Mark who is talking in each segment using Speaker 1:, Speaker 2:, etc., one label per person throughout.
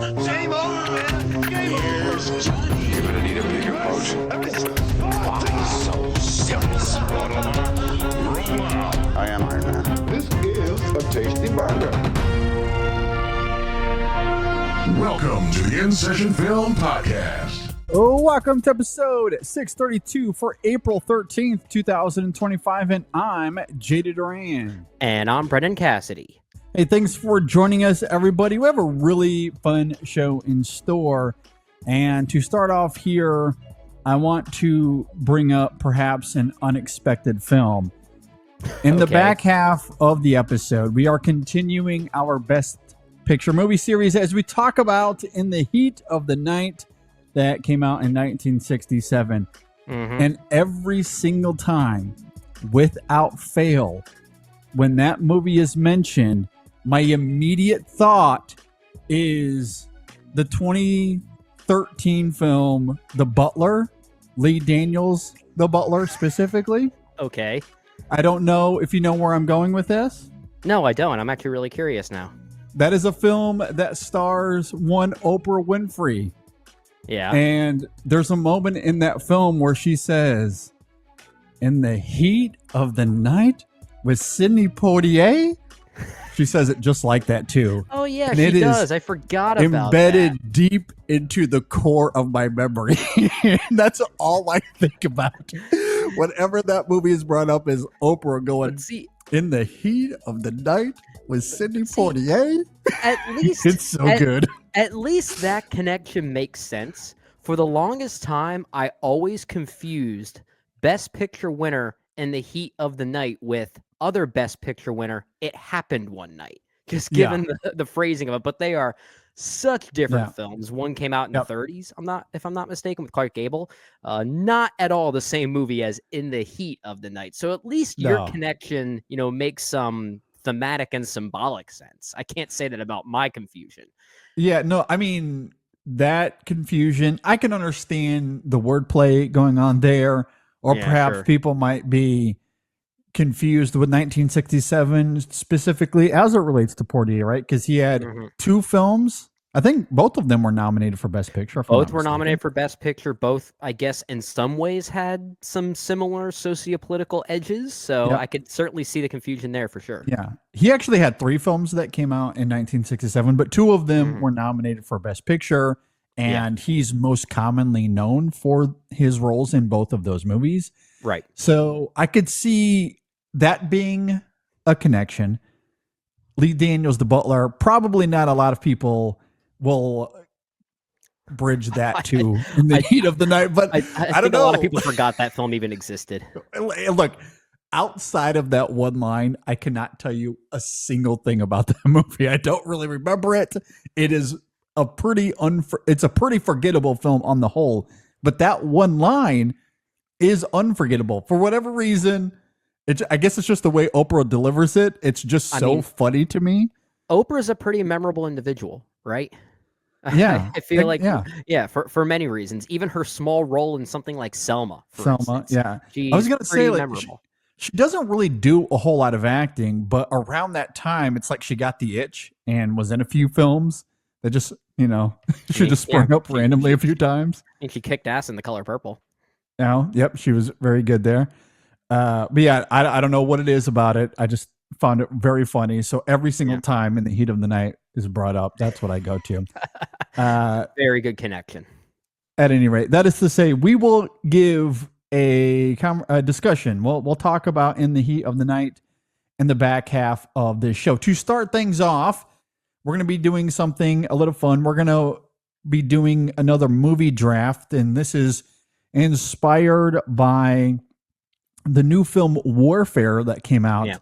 Speaker 1: Game over, man. Game over.
Speaker 2: Johnny.
Speaker 3: You're gonna need a bigger boat.
Speaker 2: Why so serious?
Speaker 3: Roll out.
Speaker 4: I am Iron Man.
Speaker 5: This is a tasty burger.
Speaker 3: Welcome to the InSession Film Podcast.
Speaker 6: Welcome to episode 632 for April 13th, 2025, and I'm JD Duran.
Speaker 7: And I'm Brendan Cassidy.
Speaker 6: Hey, thanks for joining us, everybody. We have a really fun show in store. And to start off here, I want to bring up perhaps an unexpected film. In the back half of the episode, we are continuing our Best Picture movie series as we talk about In the Heat of the Night that came out in 1967. And every single time, without fail, when that movie is mentioned, my immediate thought is the 2013 film The Butler, Lee Daniels, The Butler specifically.
Speaker 7: Okay.
Speaker 6: I don't know if you know where I'm going with this.
Speaker 7: No, I don't. I'm actually really curious now.
Speaker 6: That is a film that stars one Oprah Winfrey.
Speaker 7: Yeah.
Speaker 6: And there's a moment in that film where she says, "In the heat of the night with Sidney Poitier." She says it just like that too.
Speaker 7: Oh yeah,
Speaker 6: and
Speaker 7: she
Speaker 6: it
Speaker 7: does. I forgot about
Speaker 6: embedded
Speaker 7: that.
Speaker 6: deep into the core of my memory. That's all I think about. Whenever that movie is brought up, is Oprah going, "In the heat of the night with Sidney Poitier."
Speaker 7: At least
Speaker 6: it's so good.
Speaker 7: At least that connection makes sense. For the longest time, I always confused Best Picture winner In the Heat of the Night with other Best Picture winner, It Happened One Night. Just given the phrasing of it, but they are such different films. One came out in the 30s, if I'm not mistaken, with Clark Gable. Not at all the same movie as In the Heat of the Night. So at least your connection, makes some thematic and symbolic sense. I can't say that about my confusion.
Speaker 6: Yeah, no, I mean, that confusion, I can understand the wordplay going on there, or perhaps people might be confused with 1967 specifically as it relates to Poitier, right? Because he had two films. I think both of them were nominated for Best Picture.
Speaker 7: Both were nominated for Best Picture. Both, I guess, in some ways had some similar sociopolitical edges. So I could certainly see the confusion there for sure.
Speaker 6: Yeah. He actually had three films that came out in 1967, but two of them were nominated for Best Picture. And he's most commonly known for his roles in both of those movies.
Speaker 7: Right.
Speaker 6: So I could see that being a connection. Lee Daniels, The Butler, probably not a lot of people will bridge that to In the Heat of the Night, but I don't know.
Speaker 7: A lot of people forgot that film even existed.
Speaker 6: Look, outside of that one line, I cannot tell you a single thing about that movie. I don't really remember it. It is a pretty forgettable film on the whole, but that one line is unforgettable for whatever reason. I guess it's just the way Oprah delivers it. It's just funny to me.
Speaker 7: Oprah's a pretty memorable individual, right?
Speaker 6: Yeah.
Speaker 7: I feel like, for many reasons. Even her small role in something like Selma, for instance.
Speaker 6: I was going to say, like, she doesn't really do a whole lot of acting, but around that time, it's like she got the itch and was in a few films that just, she just sprung up randomly a few times.
Speaker 7: And she kicked ass in The Color Purple.
Speaker 6: Yep, she was very good there. But yeah, I don't know what it is about it. I just found it very funny. So every single time In the Heat of the Night is brought up, that's what I go to.
Speaker 7: Very good connection.
Speaker 6: At any rate, that is to say, we will give a discussion. We'll talk about In the Heat of the Night in the back half of this show. To start things off, we're going to be doing something a little fun. We're going to be doing another movie draft, and this is inspired by the new film Warfare that came out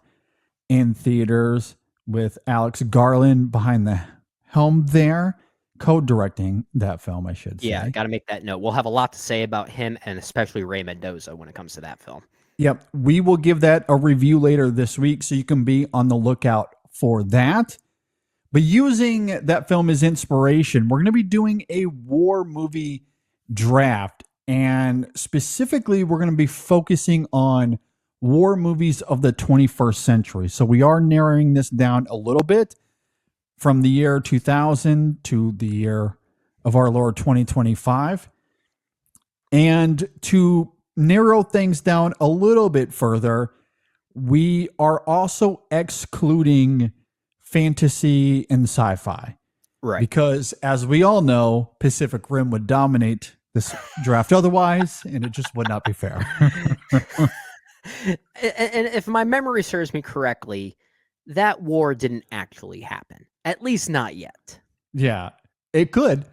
Speaker 6: in theaters with Alex Garland behind the helm there, co-directing that film, I should say.
Speaker 7: Yeah, got to make that note. We'll have a lot to say about him and especially Ray Mendoza when it comes to that film.
Speaker 6: Yep. We will give that a review later this week, so you can be on the lookout for that. But using that film as inspiration, we're going to be doing a war movie draft. And specifically, we're going to be focusing on war movies of the 21st century. So we are narrowing this down a little bit. from the year 2000 to the year of our Lord 2025. And to narrow things down a little bit further, we are also excluding fantasy and sci-fi.
Speaker 7: Right.
Speaker 6: Because as we all know, Pacific Rim would dominate this draft otherwise, and it just would not be fair.
Speaker 7: And if my memory serves me correctly, that war didn't actually happen. At least not yet.
Speaker 6: Yeah, it could.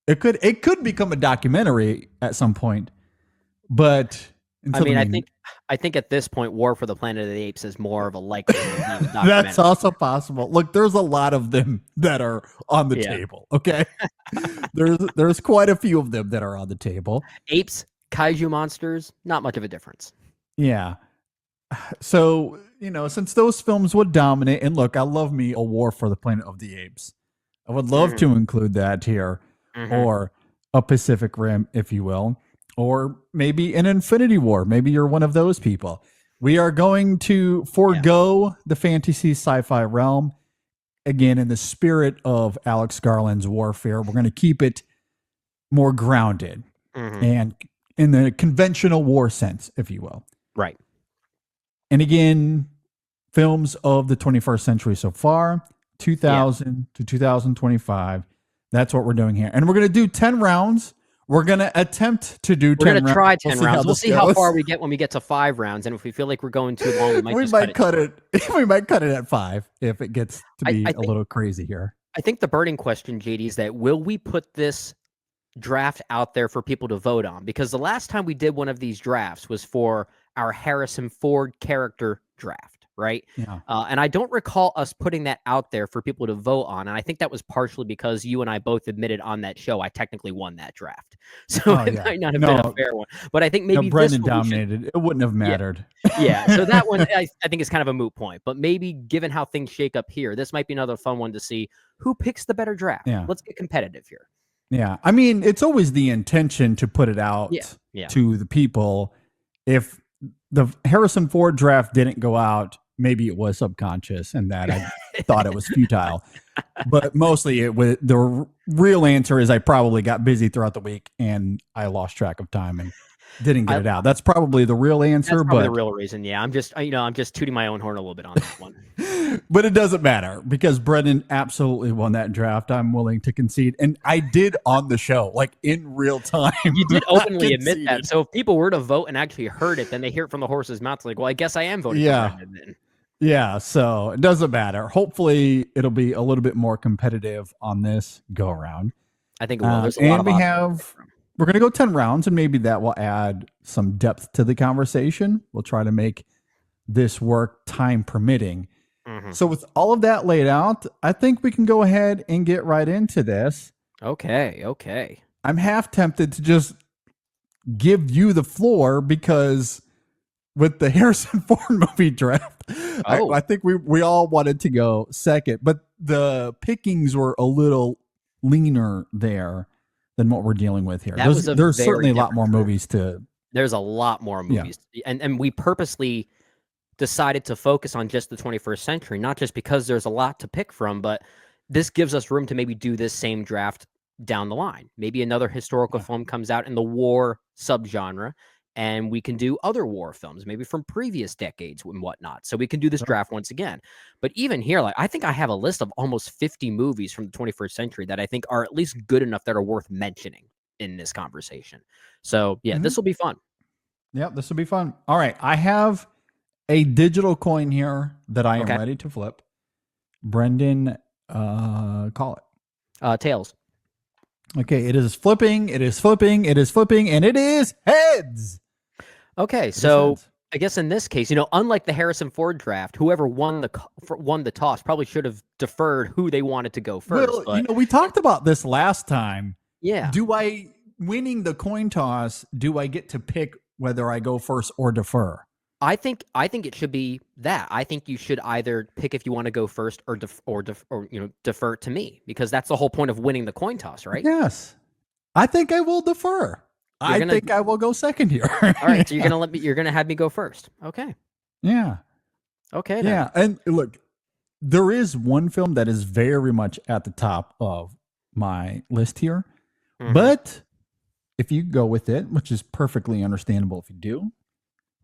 Speaker 6: It could become a documentary at some point. But
Speaker 7: I think at this point, War for the Planet of the Apes is more of a likely documentary.
Speaker 6: That's also possible. Look, there's a lot of them that are on the table. Okay, there's quite a few of them that are on the table.
Speaker 7: Apes, kaiju monsters, not much of a difference.
Speaker 6: Yeah. So, since those films would dominate, and look, I love me a War for the Planet of the Apes. I would love to include that here, or a Pacific Rim, if you will, or maybe an Infinity War. Maybe you're one of those people. We are going to forego the fantasy sci-fi realm. Again, in the spirit of Alex Garland's Warfare, we're going to keep it more grounded and in the conventional war sense, if you will.
Speaker 7: Right.
Speaker 6: And again, films of the 21st century so far, 2000 to 2025. That's what we're doing here. And we're going to do 10 rounds. We're going to attempt to do 10 rounds.
Speaker 7: We're going to try 10 rounds. We'll see how
Speaker 6: goes.
Speaker 7: far we get when we get to 5 rounds. And if we feel like we're going too long, we might
Speaker 6: cut it. We might cut it at 5 if it gets to be a little crazy here.
Speaker 7: I think the burning question, JD, is that will we put this draft out there for people to vote on? Because the last time we did one of these drafts was for our Harrison Ford character draft, right?
Speaker 6: Yeah.
Speaker 7: And I don't recall us putting that out there for people to vote on. And I think that was partially because you and I both admitted on that show I technically won that draft. So might not have been a fair one. But I think maybe
Speaker 6: Brendan dominated. It wouldn't have mattered.
Speaker 7: Yeah. So that one I think is kind of a moot point. But maybe given how things shake up here, this might be another fun one to see who picks the better draft.
Speaker 6: Yeah.
Speaker 7: Let's get competitive here.
Speaker 6: Yeah. I mean, it's always the intention to put it out to the people. If the Harrison Ford draft didn't go out, maybe it was subconscious and that I thought it was futile. But mostly the real answer is I probably got busy throughout the week and I lost track of time and didn't get it out. That's probably the real answer.
Speaker 7: That's probably the real reason. Yeah, I'm just tooting my own horn a little bit on that one.
Speaker 6: But it doesn't matter because Brendan absolutely won that draft. I'm willing to concede. And I did on the show, like in real time.
Speaker 7: You did openly admit that. So if people were to vote and actually heard it, then they hear it from the horse's mouth. Like, well, I guess I am voting for Brendan then.
Speaker 6: Yeah, so it doesn't matter. Hopefully, it'll be a little bit more competitive on this go around.
Speaker 7: I think it will. There's a lot of
Speaker 6: we're going to go 10 rounds, and maybe that will add some depth to the conversation. We'll try to make this work time permitting. So with all of that laid out, I think we can go ahead and get right into this.
Speaker 7: Okay.
Speaker 6: I'm half tempted to just give you the floor because with the Harrison Ford movie draft, I think we all wanted to go second, but the pickings were a little leaner there than what we're dealing with here. There's certainly a lot more movies to.
Speaker 7: There's a lot more movies, and we purposely decided to focus on just the 21st century, not just because there's a lot to pick from, but this gives us room to maybe do this same draft down the line. Maybe another historical film comes out in the war subgenre, and we can do other war films, maybe from previous decades and whatnot. So we can do this draft once again. But even here, I think I have a list of almost 50 movies from the 21st century that I think are at least good enough that are worth mentioning in this conversation. So this will be fun.
Speaker 6: Yeah, this will be fun. All right. I have a digital coin here that I am ready to flip. Brendan, call
Speaker 7: it. Tails.
Speaker 6: Okay, it is flipping, and it is heads.
Speaker 7: Okay, so I guess in this case, unlike the Harrison Ford draft, whoever won the toss probably should have deferred who they wanted to go first.
Speaker 6: Well, we talked about this last time.
Speaker 7: Yeah.
Speaker 6: Winning the coin toss, do I get to pick whether I go first or defer?
Speaker 7: I think it should be that. I think you should either pick if you want to go first or defer to me, because that's the whole point of winning the coin toss, right?
Speaker 6: Yes. I think I will defer. I think I will go second here.
Speaker 7: All right, so you're gonna have me go first. Okay.
Speaker 6: Yeah.
Speaker 7: Okay. Then.
Speaker 6: Yeah, and look, there is one film that is very much at the top of my list here, but if you go with it, which is perfectly understandable if you do,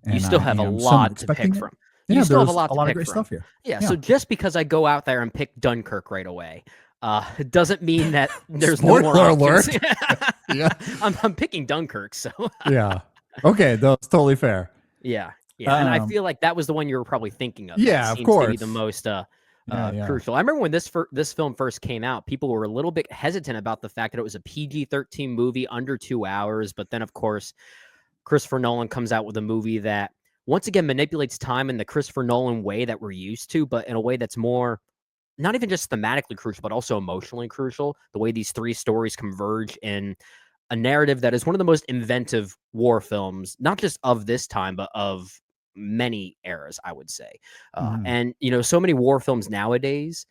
Speaker 7: You
Speaker 6: and
Speaker 7: still
Speaker 6: I
Speaker 7: have a
Speaker 6: am
Speaker 7: lot to
Speaker 6: expecting
Speaker 7: pick
Speaker 6: it,
Speaker 7: from.
Speaker 6: Yeah,
Speaker 7: You still have a
Speaker 6: there's
Speaker 7: lot to
Speaker 6: of
Speaker 7: pick
Speaker 6: great
Speaker 7: from.
Speaker 6: stuff here.
Speaker 7: Yeah, so just because I go out there and pick Dunkirk right away, it doesn't mean that there's no more
Speaker 6: Spoiler
Speaker 7: options.
Speaker 6: Yeah.
Speaker 7: I'm picking Dunkirk, so
Speaker 6: Yeah. Okay, that's totally fair.
Speaker 7: yeah. And I
Speaker 6: Um,
Speaker 7: feel like that was the one you were probably thinking of.
Speaker 6: Yeah,
Speaker 7: That
Speaker 6: of
Speaker 7: seems to be the
Speaker 6: course.
Speaker 7: most
Speaker 6: Yeah.
Speaker 7: crucial. I remember when this film first came out, people were a little bit hesitant about the fact that it was a PG-13 movie under 2 hours, but then of course Christopher Nolan comes out with a movie that once again manipulates time in the Christopher Nolan way that we're used to, but in a way that's more not even just thematically crucial, but also emotionally crucial. The way these three stories converge in a narrative that is one of the most inventive war films, not just of this time, but of many eras, I would say. And so many war films nowadays,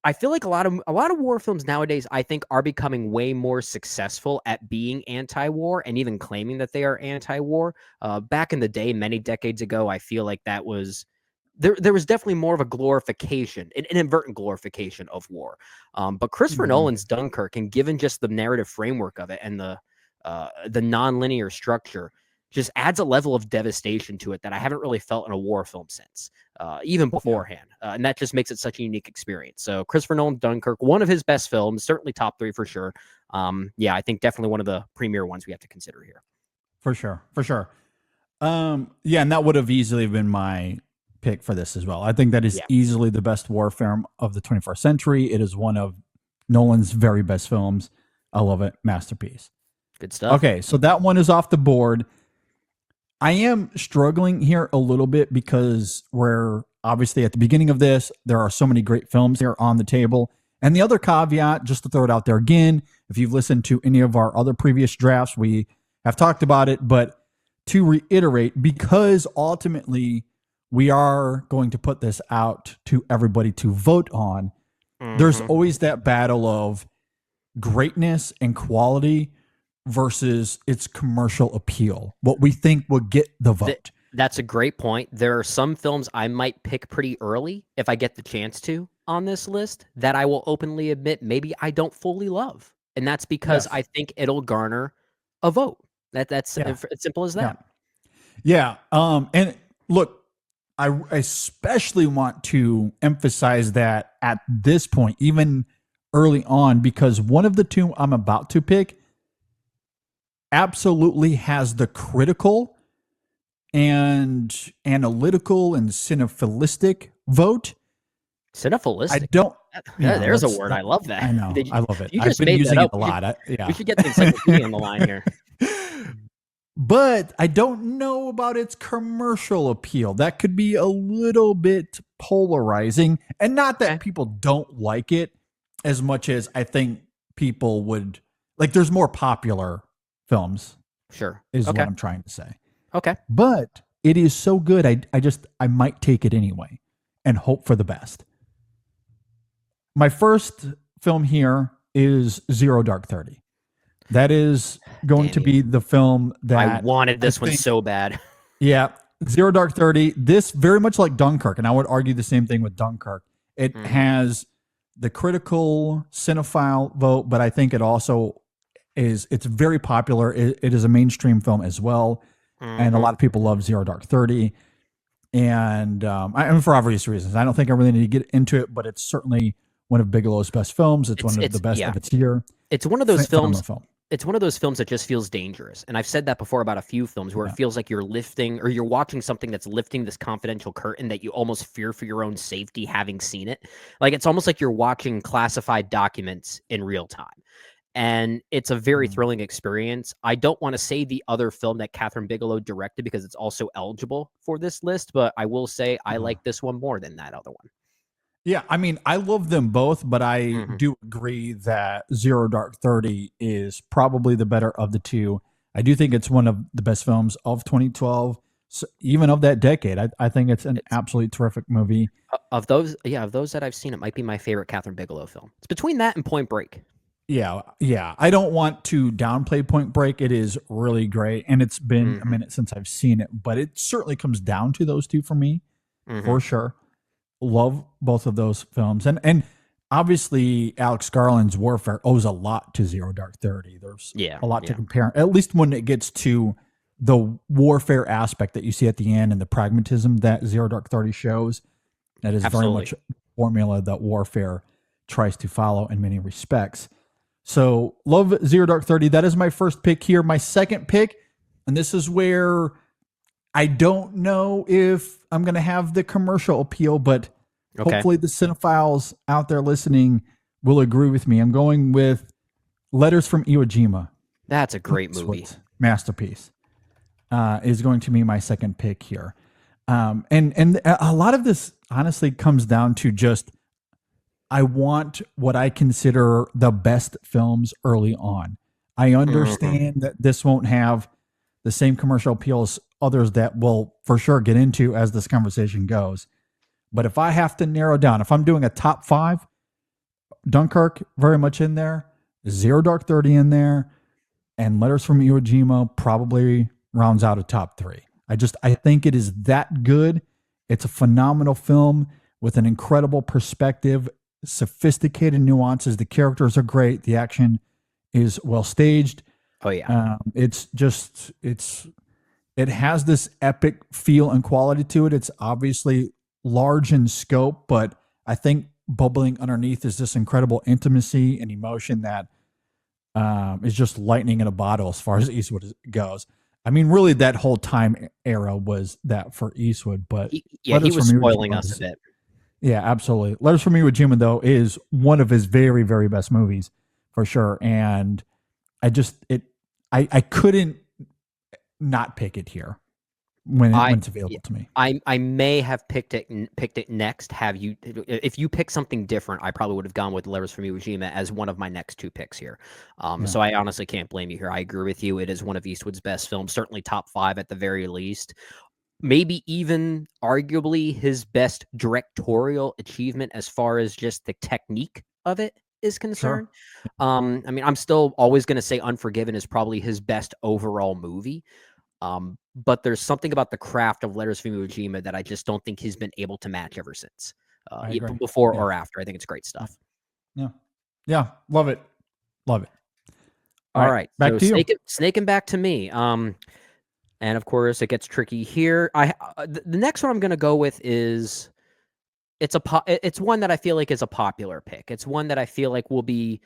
Speaker 7: I feel like a lot of war films nowadays, I think, are becoming way more successful at being anti-war and even claiming that they are anti-war. Back in the day, many decades ago, I feel like that was there was definitely more of a glorification, an inadvertent glorification of war. But Christopher Nolan's Dunkirk, and given just the narrative framework of it and the non-linear structure, just adds a level of devastation to it that I haven't really felt in a war film since, even beforehand. And that just makes it such a unique experience. So Christopher Nolan, Dunkirk, one of his best films, certainly top 3 for sure. I think definitely one of the premier ones we have to consider here.
Speaker 6: For sure. And that would have easily been my pick for this as well. I think that is easily the best war film of the 21st century. It is one of Nolan's very best films. I love it. Masterpiece.
Speaker 7: Good stuff.
Speaker 6: Okay, so that one is off the board. I am struggling here a little bit because we're obviously at the beginning of this. There are so many great films here on the table. And the other caveat, just to throw it out there again, if you've listened to any of our other previous drafts, we have talked about it. But to reiterate, because ultimately we are going to put this out to everybody to vote on, there's always that battle of greatness and quality versus its commercial appeal, what we think will get the vote.
Speaker 7: That's a great point. There are some films I might pick pretty early if I get the chance to on this list that I will openly admit maybe I don't fully love. And that's because I think it'll garner a vote. That's as simple as that.
Speaker 6: Yeah. And look, I especially want to emphasize that at this point, even early on, because one of the two I'm about to pick absolutely has the critical and analytical and cinephilistic vote.
Speaker 7: Cinephilistic?
Speaker 6: I don't.
Speaker 7: There's a word. I love that.
Speaker 6: I know. I love it.
Speaker 7: You
Speaker 6: I've
Speaker 7: just
Speaker 6: been
Speaker 7: made
Speaker 6: using
Speaker 7: that
Speaker 6: it
Speaker 7: up.
Speaker 6: a lot.
Speaker 7: We should get the encyclopedia on the line here.
Speaker 6: But I don't know about its commercial appeal. That could be a little bit polarizing. And not that people don't like it as much as I think people would. Like, there's more popular films.
Speaker 7: Sure.
Speaker 6: Is what I'm trying to say.
Speaker 7: Okay.
Speaker 6: But it is so good. I might take it anyway and hope for the best. My first film here is Zero Dark 30. That is going to be the film that
Speaker 7: I wanted this one so bad.
Speaker 6: Yeah. Zero Dark 30. This very much like Dunkirk, and I would argue the same thing with Dunkirk. It has the critical cinephile vote, but I think it also it's very popular. It is a mainstream film as well. And a lot of people love Zero Dark 30. And I mean, for obvious reasons. I don't think I really need to get into it, but it's certainly one of Bigelow's best films. It's one of the best of its year.
Speaker 7: It's one of those films.
Speaker 6: Film.
Speaker 7: It's one of those films that just feels dangerous. And I've said that before about a few films where it feels like you're lifting or you're watching something that's lifting this confidential curtain that you almost fear for your own safety having seen it. Like, it's almost like you're watching classified documents in real time. And it's a very thrilling experience. I don't want to say the other film that Catherine Bigelow directed because it's also eligible for this list, but I will say I like this one more than that other one.
Speaker 6: Yeah, I mean, I love them both, but I do agree that Zero Dark 30 is probably the better of the two. I do think it's one of the best films of 2012, so even of that decade. I think it's an absolutely terrific movie.
Speaker 7: Of those that I've seen, it might be my favorite Catherine Bigelow film. It's between that and Point Break.
Speaker 6: Yeah. I don't want to downplay Point Break. It is really great, and it's been a minute since I've seen it, but it certainly comes down to those two for me, for sure. love both of those films, and obviously Alex Garland's Warfare owes a lot to Zero Dark 30. There's a lot to compare, at least when it gets to the warfare aspect that you see at the end and the pragmatism that Zero Dark 30 shows. That is very much a formula that Warfare tries to follow in many respects. So love Zero Dark 30. That is my first pick here. My second pick, and this is where I don't know if I'm going to have the commercial appeal, but hopefully the cinephiles out there listening will agree with me. I'm going with Letters from Iwo Jima.
Speaker 7: That's a great movie.
Speaker 6: Masterpiece is going to be my second pick here. And a lot of this honestly comes down to just, I want what I consider the best films early on. I understand that this won't have the same commercial appeal as others that we'll for sure get into as this conversation goes. But if I have to narrow down, if I'm doing a top 5, Dunkirk very much in there, Zero Dark 30 in there, and Letters from Iwo Jima probably rounds out a top 3. I think it is that good. It's a phenomenal film with an incredible perspective, sophisticated nuances. The characters are great. The action is well staged.
Speaker 7: Oh yeah.
Speaker 6: It has this epic feel and quality to it. It's obviously large in scope, but I think bubbling underneath is this incredible intimacy and emotion that is just lightning in a bottle as far as Eastwood goes. I mean, really, that whole time era was that for Eastwood, but
Speaker 7: he was spoiling us a bit.
Speaker 6: Yeah, absolutely. Letters from Iwo Jima, though, is one of his very, very best movies for sure. And I couldn't not pick it here when it's available to me.
Speaker 7: I may have picked it next. If you pick something different, I probably would have gone with Letters from Iwo Jima as one of my next 2 picks here. So I honestly can't blame you here. I agree with you. It is one of Eastwood's best films, certainly top 5 at the very least. Maybe even arguably his best directorial achievement as far as just the technique of it is concerned. Sure. I mean, I'm still always going to say Unforgiven is probably his best overall movie. But there's something about the craft of Letters from Iwo Jima that I just don't think he's been able to match ever since, before or after. I think it's great stuff.
Speaker 6: Yeah. Love it. All right. Back to you.
Speaker 7: Snaking back to me. And of course it gets tricky here. The next one I'm going to go with is it's one that I feel like is a popular pick. It's one that I feel like will be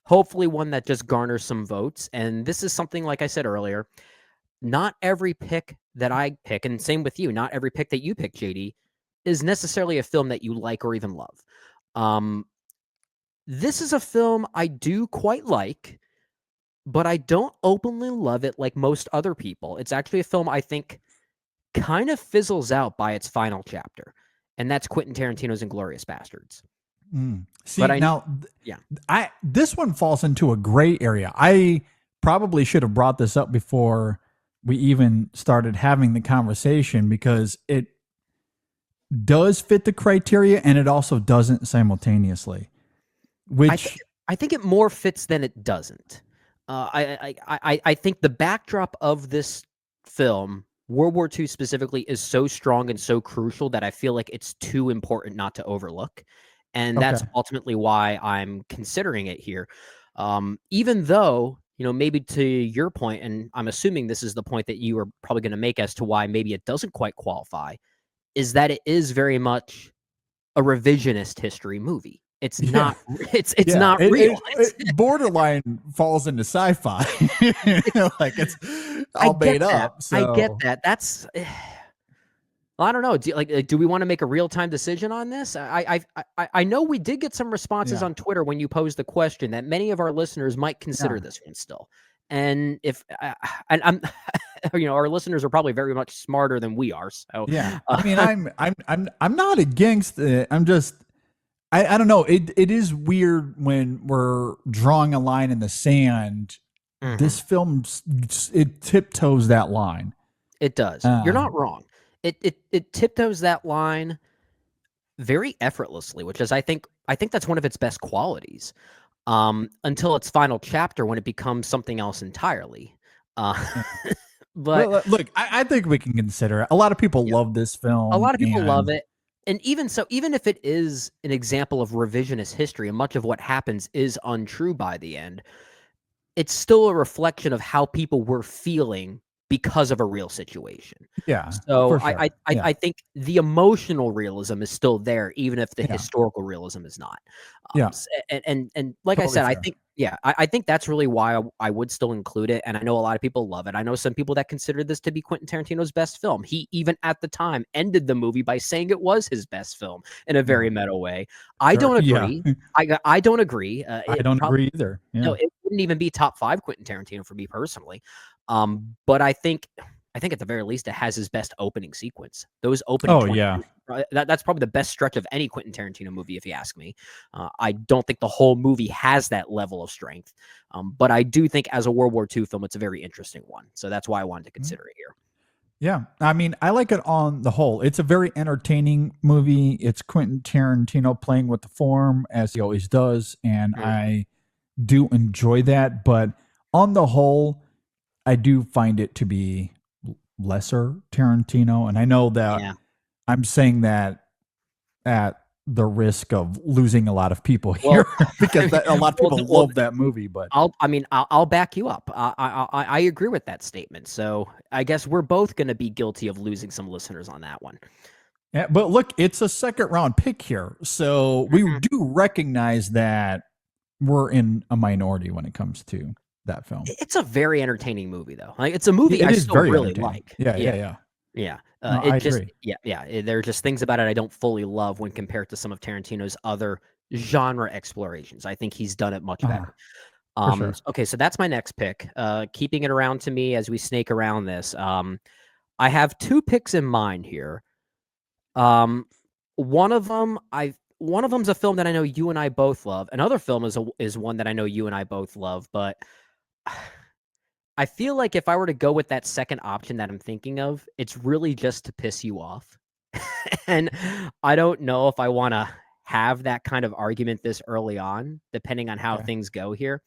Speaker 7: hopefully one that just garners some votes. And this is something, like I said earlier, not every pick that I pick, and same with you, not every pick that you pick, JD, is necessarily a film that you like or even love. This is a film I do quite like, but I don't openly love it like most other people. It's actually a film I think kind of fizzles out by its final chapter, and that's Quentin Tarantino's Inglourious Bastards.
Speaker 6: See, this one falls into a gray area. I probably should have brought this up before we even started having the conversation, because it does fit the criteria and it also doesn't simultaneously. Which
Speaker 7: I think it more fits than it doesn't. I think the backdrop of this film, World War II specifically, is so strong and so crucial that I feel like it's too important not to overlook. And that's ultimately why I'm considering it here. Even though, maybe to your point, and I'm assuming this is the point that you are probably going to make as to why maybe it doesn't quite qualify, is that it is very much a revisionist history movie. It's not. It's not real.
Speaker 6: It borderline falls into sci-fi. Like it's all made up. So.
Speaker 7: I get that. That's. I don't know. Do we want to make a real-time decision on this? I know we did get some responses on Twitter when you posed the question that many of our listeners might consider this one still. And if I'm, our listeners are probably very much smarter than we are. So
Speaker 6: yeah, I mean, I'm not against it. I'm just. I don't know. It is weird when we're drawing a line in the sand. Mm-hmm. This film, it tiptoes that line.
Speaker 7: It does. You're not wrong. It tiptoes that line very effortlessly, which is I think that's one of its best qualities. Until its final chapter, when it becomes something else entirely. But
Speaker 6: look, I think we can consider it. A lot of people love this film.
Speaker 7: A lot of people love it. And even so, even if it is an example of revisionist history and much of what happens is untrue by the end, it's still a reflection of how people were feeling because of a real situation.
Speaker 6: Yeah.
Speaker 7: So
Speaker 6: for sure.
Speaker 7: I think the emotional realism is still there, even if the
Speaker 6: Yeah.
Speaker 7: historical realism is not.
Speaker 6: Yeah.
Speaker 7: And like I
Speaker 6: Totally
Speaker 7: said, I
Speaker 6: fair.
Speaker 7: think I think that's really why I would still include it. And I know a lot of people love it. I know some people that consider this to be Quentin Tarantino's best film. He even at the time ended the movie by saying it was his best film in a very meta way. I
Speaker 6: Sure.
Speaker 7: don't
Speaker 6: Yeah.
Speaker 7: agree. I don't agree.
Speaker 6: I don't agree either. Yeah.
Speaker 7: No, it wouldn't even be top 5 Quentin Tarantino for me personally. But I think at the very least it has his best opening sequence. Those opening
Speaker 6: Oh,
Speaker 7: 20
Speaker 6: yeah.
Speaker 7: that's probably the best stretch of any Quentin Tarantino movie, if you ask me. I don't think the whole movie has that level of strength, but I do think as a World War II film, it's a very interesting one. So that's why I wanted to consider it here.
Speaker 6: Yeah. I mean, I like it on the whole. It's a very entertaining movie. It's Quentin Tarantino playing with the form as he always does. And I do enjoy that. But on the whole, I do find it to be lesser Tarantino. And I know that I'm saying that at the risk of losing a lot of people here because a lot of people love that movie. But
Speaker 7: I'll back you up. I agree with that statement. So I guess we're both going to be guilty of losing some listeners on that one.
Speaker 6: Yeah, but look, it's a second round pick here. So we do recognize that we're in a minority when it comes to that film.
Speaker 7: It's a very entertaining movie, though. Like, it's a movie
Speaker 6: It
Speaker 7: I
Speaker 6: is
Speaker 7: still
Speaker 6: very
Speaker 7: really
Speaker 6: entertaining.
Speaker 7: like.
Speaker 6: Yeah.
Speaker 7: No,
Speaker 6: I agree.
Speaker 7: There are just things about it I don't fully love when compared to some of Tarantino's other genre explorations. I think he's done it much better.
Speaker 6: Sure.
Speaker 7: Okay, so that's my next pick. Keeping it around to me as we snake around this. I have 2 picks in mind here. One of them's a film that I know you and I both love. Another film is one that I know you and I both love, but I feel like if I were to go with that second option that I'm thinking of, it's really just to piss you off. And I don't know if I want to have that kind of argument this early on, depending on how things go here.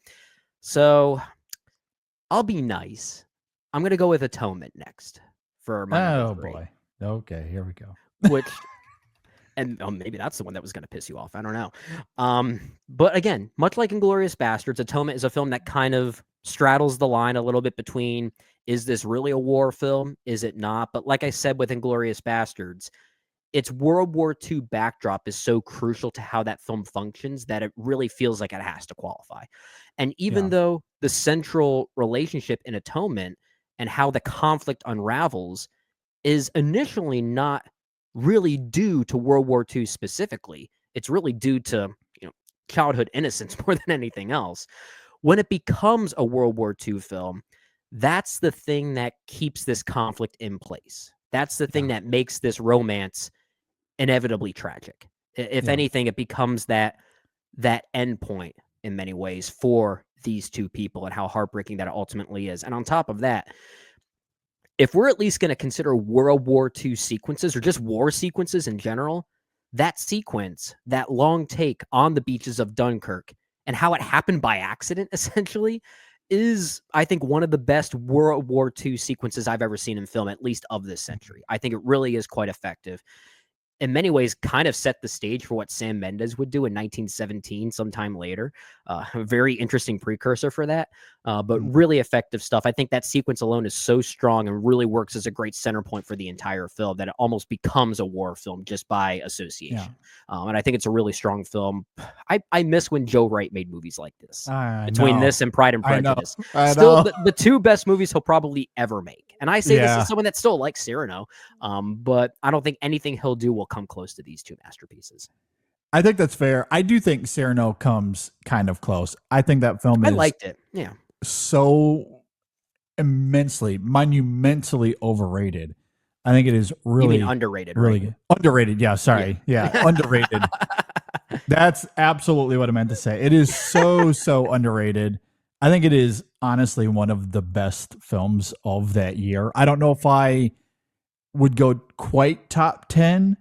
Speaker 7: So I'll be nice. I'm going to go with Atonement next for my number 3.
Speaker 6: Boy. Okay, here we go.
Speaker 7: Which, and maybe that's the one that was going to piss you off. I don't know. But again, much like Inglourious Bastards, Atonement is a film that kind of straddles the line a little bit between, is this really a war film? Is it not? But like I said with Inglourious Bastards, its World War II backdrop is so crucial to how that film functions that it really feels like it has to qualify. And even though the central relationship in Atonement and how the conflict unravels is initially not really due to World War II specifically, it's really due to childhood innocence more than anything else. When it becomes a World War II film, that's the thing that keeps this conflict in place. That's the thing that makes this romance inevitably tragic. If anything, it becomes that end point in many ways for these two people and how heartbreaking that ultimately is. And on top of that, if we're at least going to consider World War II sequences or just war sequences in general, that sequence, that long take on the beaches of Dunkirk and how it happened by accident, essentially, is, I think, one of the best World War II sequences I've ever seen in film, at least of this century. I think it really is quite effective. In many ways, kind of set the stage for what Sam Mendes would do in 1917, sometime later. A very interesting precursor for that, but really effective stuff. I think that sequence alone is so strong and really works as a great center point for the entire film that it almost becomes a war film just by association. And I think it's a really strong film. I miss when Joe Wright made movies like this. Between this and Pride and Prejudice. Still, the 2 best movies he'll probably ever make. And I say this as someone that still likes Cyrano, but I don't think anything he'll do will come close to these 2 masterpieces.
Speaker 6: I think that's fair. I do think Cyrano comes kind of close. I think that film is
Speaker 7: liked it. Yeah.
Speaker 6: So immensely, monumentally overrated. I think it is really
Speaker 7: underrated.
Speaker 6: Really
Speaker 7: right?
Speaker 6: good. Underrated. Yeah. Sorry. Yeah. Underrated. That's absolutely what I meant to say. It is so underrated. I think it is honestly one of the best films of that year. I don't know if I would go quite top 10,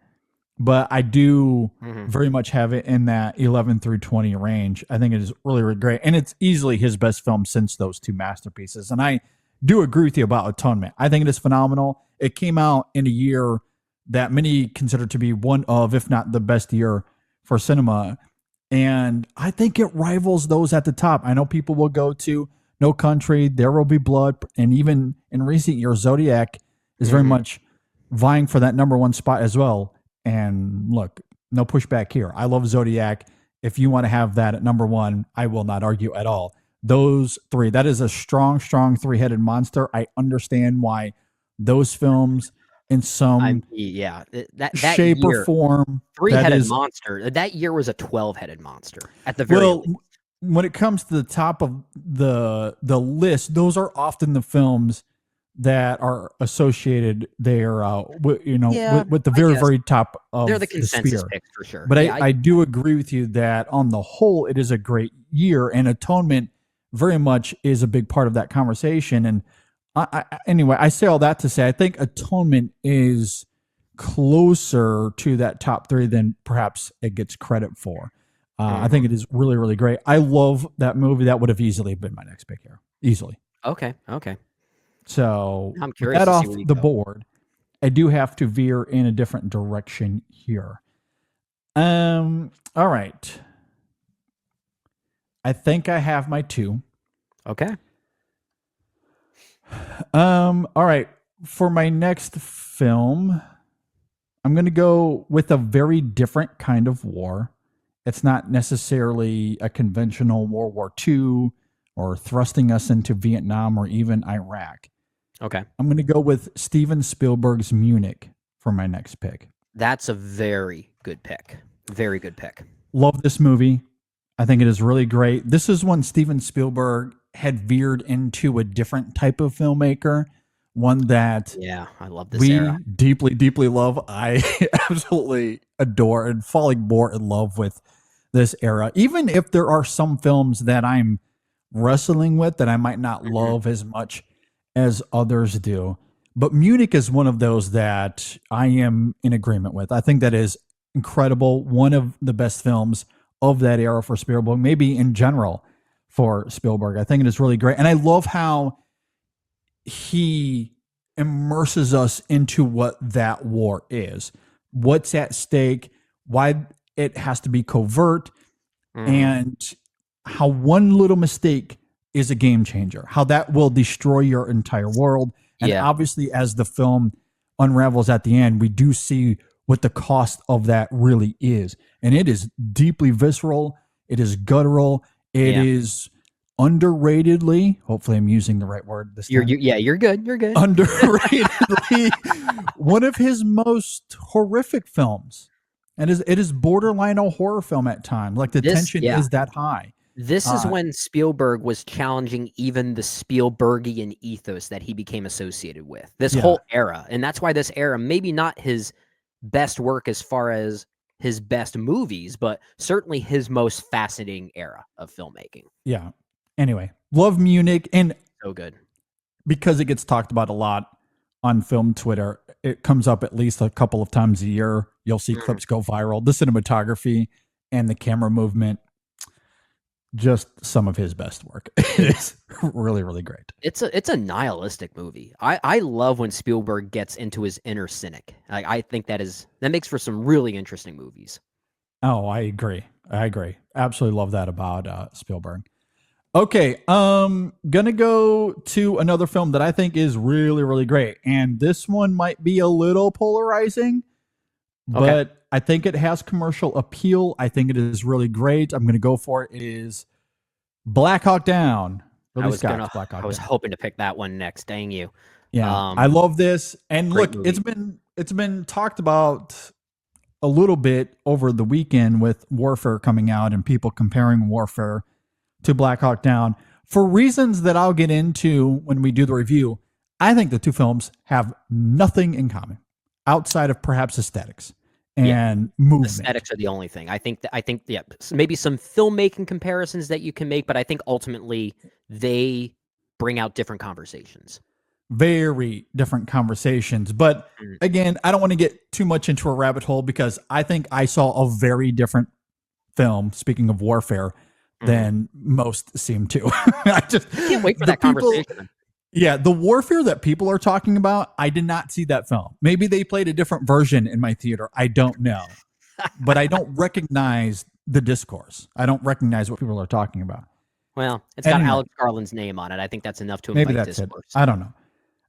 Speaker 6: but I do very much have it in that 11 through 20 range. I think it is really, really great. And it's easily his best film since those 2 masterpieces. And I do agree with you about Atonement. I think it is phenomenal. It came out in a year that many consider to be one of, if not the best year for cinema. And I think it rivals those at the top. I know people will go to No Country, There Will Be Blood, and even in recent years, Zodiac is very much vying for that number one spot as well. And look, no pushback here. I love Zodiac. If you want to have that at number one, I will not argue at all. Those three, that is a strong three-headed monster. I understand why those films in some
Speaker 7: that
Speaker 6: shape
Speaker 7: year,
Speaker 6: or form.
Speaker 7: three-headed monster. That year was a 12-headed monster at the very least.
Speaker 6: When it comes to the top of the list, those are often the films that are associated there, with the very top of
Speaker 7: they're the consensus
Speaker 6: sphere.
Speaker 7: picks for sure.
Speaker 6: But I do agree with you that on the whole, it is a great year, and Atonement very much is a big part of that conversation. And anyway, I say all that to say, I think Atonement is closer to that top three than perhaps it gets credit for. I think it is really, really great. I love that movie. That would have easily been my next pick here. Easily.
Speaker 7: Okay.
Speaker 6: So
Speaker 7: I'm curious
Speaker 6: with that
Speaker 7: to
Speaker 6: off
Speaker 7: see where you
Speaker 6: the
Speaker 7: go.
Speaker 6: board, I do have to veer in a different direction here. All right. I think I have my two.
Speaker 7: Okay.
Speaker 6: All right. For my next film, I'm going to go with a very different kind of war. It's not necessarily a conventional World War II or thrusting us into Vietnam or even Iraq.
Speaker 7: Okay.
Speaker 6: I'm going to go with Steven Spielberg's Munich for my next pick.
Speaker 7: That's a very good pick. Very good pick.
Speaker 6: Love this movie. I think it is really great. This is when Steven Spielberg had veered into a different type of filmmaker, one that
Speaker 7: I love this era.
Speaker 6: deeply, deeply love. I absolutely adore and falling more in love with this era. Even if there are some films that I'm wrestling with that I might not love as much as others do. But Munich is one of those that I am in agreement with. I think that is incredible. One of the best films of that era for Spielberg, maybe in general for Spielberg. I think it is really great. And I love how he immerses us into what that war is, what's at stake, why it has to be covert, and how one little mistake is a game changer, how that will destroy your entire world. And obviously, as the film unravels at the end, we do see what the cost of that really is. And it is deeply visceral. It is guttural. It is underratedly, hopefully I'm using the right word this time.
Speaker 7: You're good.
Speaker 6: Underratedly, one of his most horrific films. And it is borderline a horror film at times. Like the tension is that high.
Speaker 7: This is when Spielberg was challenging even the Spielbergian ethos that he became associated with. This whole era. And that's why this era, maybe not his best work as far as his best movies, but certainly his most fascinating era of filmmaking.
Speaker 6: Yeah. Anyway, love Munich. And
Speaker 7: so good.
Speaker 6: Because it gets talked about a lot on film Twitter, it comes up at least a couple of times a year. You'll see clips go viral. The cinematography and the camera movement, just some of his best work. It's really, really great.
Speaker 7: It's a nihilistic movie. I love when Spielberg gets into his inner cynic. I think that makes for some really interesting movies.
Speaker 6: Oh, I agree. Absolutely love that about Spielberg. Okay, gonna go to another film that I think is really, really great. And this one might be a little polarizing, but I think it has commercial appeal. I think it is really great. I'm gonna go for it. It is Black Hawk Down.
Speaker 7: I was hoping to pick that one next. Dang you.
Speaker 6: Yeah, I love this. And look, movie. it's been talked about a little bit over the weekend with Warfare coming out and people comparing Warfare to Black Hawk Down for reasons that I'll get into when we do the review. I think the two films have nothing in common outside of perhaps aesthetics and movement.
Speaker 7: Aesthetics are the only thing. I think maybe some filmmaking comparisons that you can make, but I think ultimately they bring out different conversations.
Speaker 6: Very different conversations. But again, I don't want to get too much into a rabbit hole because I think I saw a very different film, speaking of Warfare, than most seem to. I can't
Speaker 7: wait for that conversation.
Speaker 6: Yeah, the warfare that people are talking about, I did not see that film. Maybe they played a different version in my theater. I don't know. But I don't recognize the discourse. I don't recognize what people are talking about.
Speaker 7: Well, it's got
Speaker 6: Anyway.
Speaker 7: Alex Garland's name on it. I think that's enough to
Speaker 6: Maybe
Speaker 7: invite
Speaker 6: that's it.
Speaker 7: discourse.
Speaker 6: I don't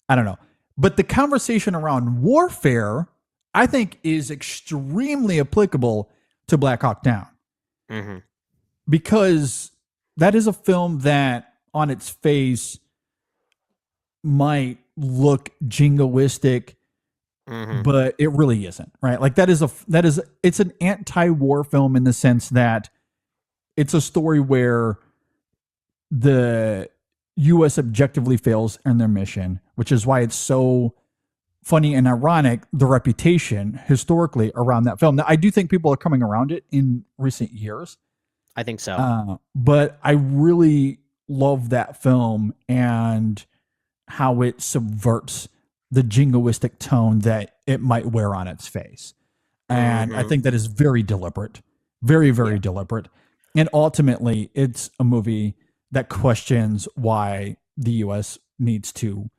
Speaker 6: know. But the conversation around warfare, I think, is extremely applicable to Black Hawk Down.
Speaker 7: Mm-hmm.
Speaker 6: Because that is a film that on its face might look jingoistic, but it really isn't, right? Like it's an anti-war film in the sense that it's a story where the U.S. objectively fails in their mission, which is why it's so funny and ironic, the reputation historically around that film. Now, I do think people are coming around it in recent years.
Speaker 7: I think so.
Speaker 6: But I really love that film and how it subverts the jingoistic tone that it might wear on its face. And I think that is very deliberate, very, very deliberate. And ultimately, it's a movie that questions why the U.S. needs to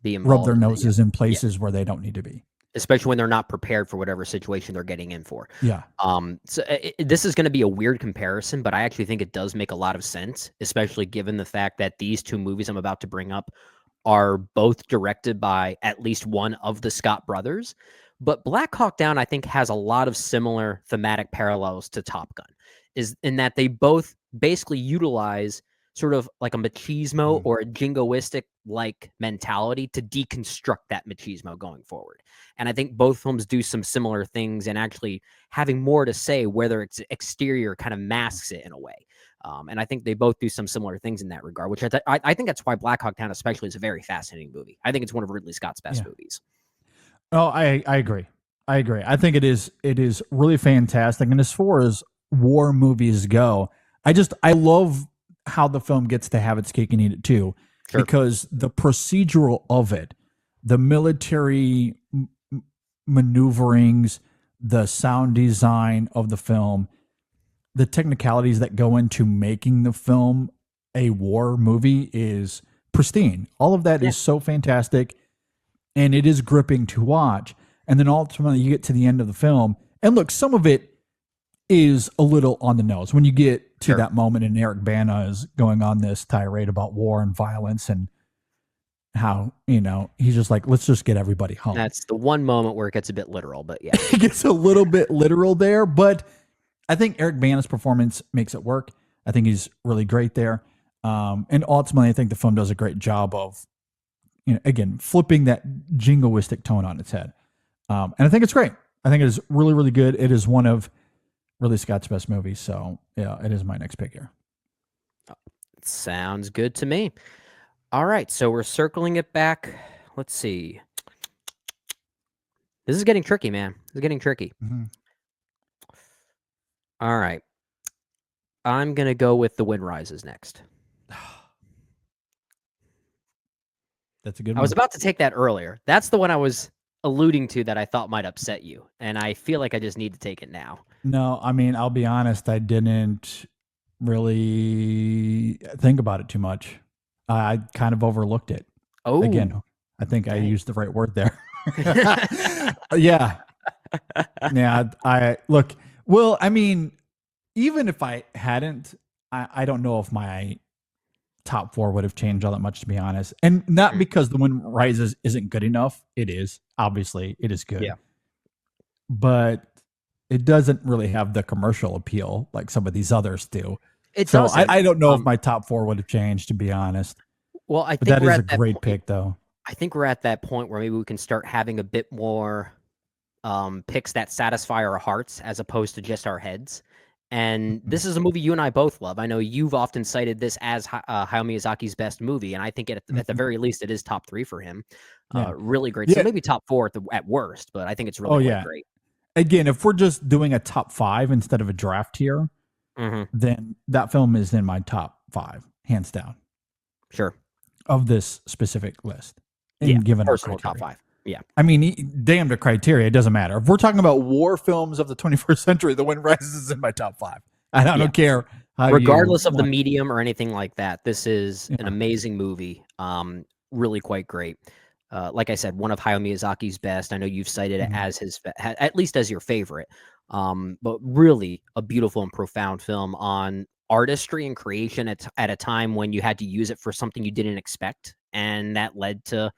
Speaker 7: Be
Speaker 6: rub their
Speaker 7: involved in
Speaker 6: noses in places where they don't need to be.
Speaker 7: especially when they're not prepared for whatever situation they're getting in for.
Speaker 6: Yeah.
Speaker 7: This is going to be a weird comparison, but I actually think it does make a lot of sense, especially given the fact that these two movies I'm about to bring up are both directed by at least one of the Scott brothers. But Black Hawk Down, I think, has a lot of similar thematic parallels to Top Gun, is in that they both basically utilize sort of like a machismo or a jingoistic like mentality to deconstruct that machismo going forward. And I think both films do some similar things and actually having more to say, whether it's exterior kind of masks it in a way. And I think they both do some similar things in that regard, which I think that's why Black Hawk Down especially is a very fascinating movie. I think it's one of Ridley Scott's best movies.
Speaker 6: Oh, I agree. I think it is really fantastic. And as far as war movies go, I love how the film gets to have its cake and eat it too, because the procedural of it, the military maneuverings, the sound design of the film, the technicalities that go into making the film a war movie is pristine. All of that is so fantastic, and it is gripping to watch. And then ultimately you get to the end of the film, and look, some of it is a little on the nose when you get to that moment and Eric Bana is going on this tirade about war and violence and how, he's just like, let's just get everybody home.
Speaker 7: That's the one moment where it gets a bit literal, but yeah.
Speaker 6: It gets a little bit literal there, but I think Eric Bana's performance makes it work. I think he's really great there. And ultimately, I think the film does a great job of, again, flipping that jingoistic tone on its head. And I think it's great. I think it is really, really good. It is one of Ridley Scott's best movies. So, yeah, it is my next pick here.
Speaker 7: Sounds good to me. All right, so we're circling it back. Let's see. This is getting tricky, man. This is getting tricky.
Speaker 6: Mm-hmm.
Speaker 7: All right. I'm going to go with The Wind Rises next.
Speaker 6: That's a good one.
Speaker 7: I was about to take that earlier. That's the one I was alluding to that I thought might upset you, and I feel like I just need to take it now.
Speaker 6: No, I mean, I'll be honest. I didn't really think about it too much. I kind of overlooked it.
Speaker 7: Oh,
Speaker 6: again, I think I used the right word there. Yeah. I look. Well, I mean, even if I hadn't, I don't know if my top four would have changed all that much, to be honest. And not because The Wind Rises isn't good enough. It is. Obviously, it is good.
Speaker 7: Yeah.
Speaker 6: But it doesn't really have the commercial appeal like some of these others do.
Speaker 7: So
Speaker 6: I don't know if my top four would have changed, to be honest.
Speaker 7: Well, I think
Speaker 6: that
Speaker 7: we're
Speaker 6: is
Speaker 7: at
Speaker 6: a
Speaker 7: that
Speaker 6: great
Speaker 7: point.
Speaker 6: pick, though.
Speaker 7: I think we're at that point where maybe we can start having a bit more picks that satisfy our hearts as opposed to just our heads. And this is a movie you and I both love. I know you've often cited this as Hayao Miyazaki's best movie, and I think at the very least it is top 3 for him. Really great. So maybe top 4 at worst, but I think it's really great.
Speaker 6: Again, if we're just doing a top 5 instead of a draft here, then that film is in my top 5, hands down.
Speaker 7: Sure.
Speaker 6: Of this specific list.
Speaker 7: Given personal top 5. Yeah.
Speaker 6: I mean, damn the criteria, it doesn't matter. If we're talking about war films of the 21st century, The Wind Rises is in my top 5. I don't care.
Speaker 7: Regardless of the medium or anything like that, this is an amazing movie. really quite great. Like I said, one of Hayao Miyazaki's best. I know you've cited it as at least as your favorite. But really a beautiful and profound film on artistry and creation at a time when you had to use it for something you didn't expect, and that led to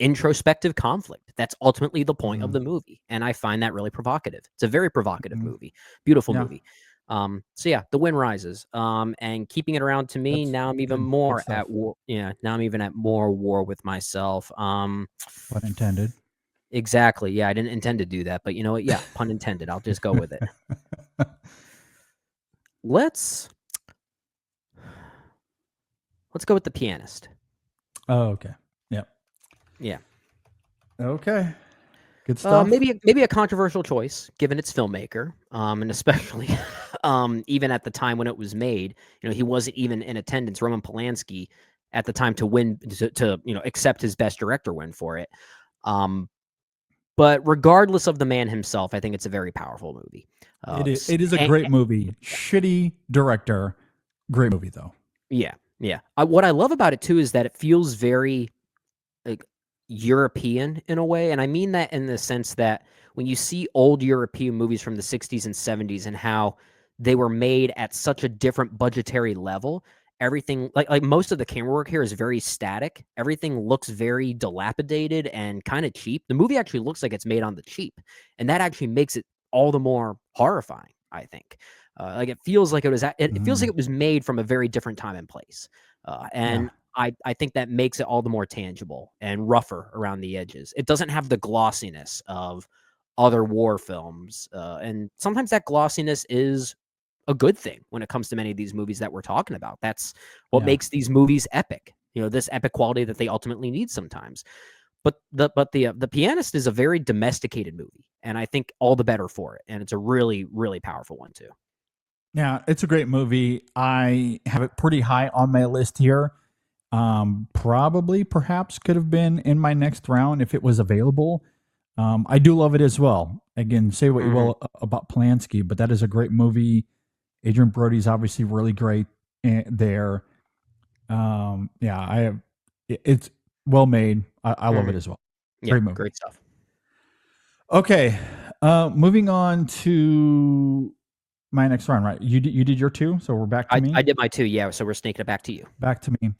Speaker 7: introspective conflict. That's ultimately the point of the movie, and I find that really provocative. It's a very provocative movie, beautiful movie. So yeah, The Wind Rises. And keeping it around to me, now I'm even more at war. Yeah, now I'm even at more war with myself.
Speaker 6: Pun intended.
Speaker 7: Exactly. Yeah, I didn't intend to do that, but you know what? Yeah, pun intended. I'll just go with it. Let's go with The Pianist.
Speaker 6: Oh, okay. Yep.
Speaker 7: Yeah.
Speaker 6: Okay. Good stuff.
Speaker 7: Maybe a controversial choice given its filmmaker, and especially even at the time when it was made. You know, he wasn't even in attendance, Roman Polanski, at the time to win to accept his Best Director win for it. But regardless of the man himself, I think it's a very powerful movie.
Speaker 6: It is a great movie. Shitty director, great movie though.
Speaker 7: Yeah, yeah. What I love about it too is that it feels very like European in a way, and I mean that in the sense that when you see old European movies from the 60s and 70s and how they were made at such a different budgetary level, everything like most of the camera work here is very static. Everything looks very dilapidated and kind of cheap. The movie actually looks like it's made on the cheap, and that actually makes it all the more horrifying, I think. Like it feels like it feels like it was made from a very different time and place. I think that makes it all the more tangible and rougher around the edges. It doesn't have the glossiness of other war films. And sometimes that glossiness is a good thing when it comes to many of these movies that we're talking about. That's what makes these movies epic. You know, this epic quality that they ultimately need sometimes. But the Pianist is a very domesticated movie, and I think all the better for it. And it's a really, really powerful one too.
Speaker 6: Yeah, it's a great movie. I have it pretty high on my list here. Perhaps could have been in my next round if it was available. I do love it as well. Again, say what you will about Polanski, but that is a great movie. Adrian Brody's obviously really great there. It's well made. I love it as well. Great movie.
Speaker 7: Great stuff.
Speaker 6: Okay, moving on to my next round. Right, you did your two, so we're back to me.
Speaker 7: I did my two. Yeah, so we're snaking it back to you.
Speaker 6: Back to me.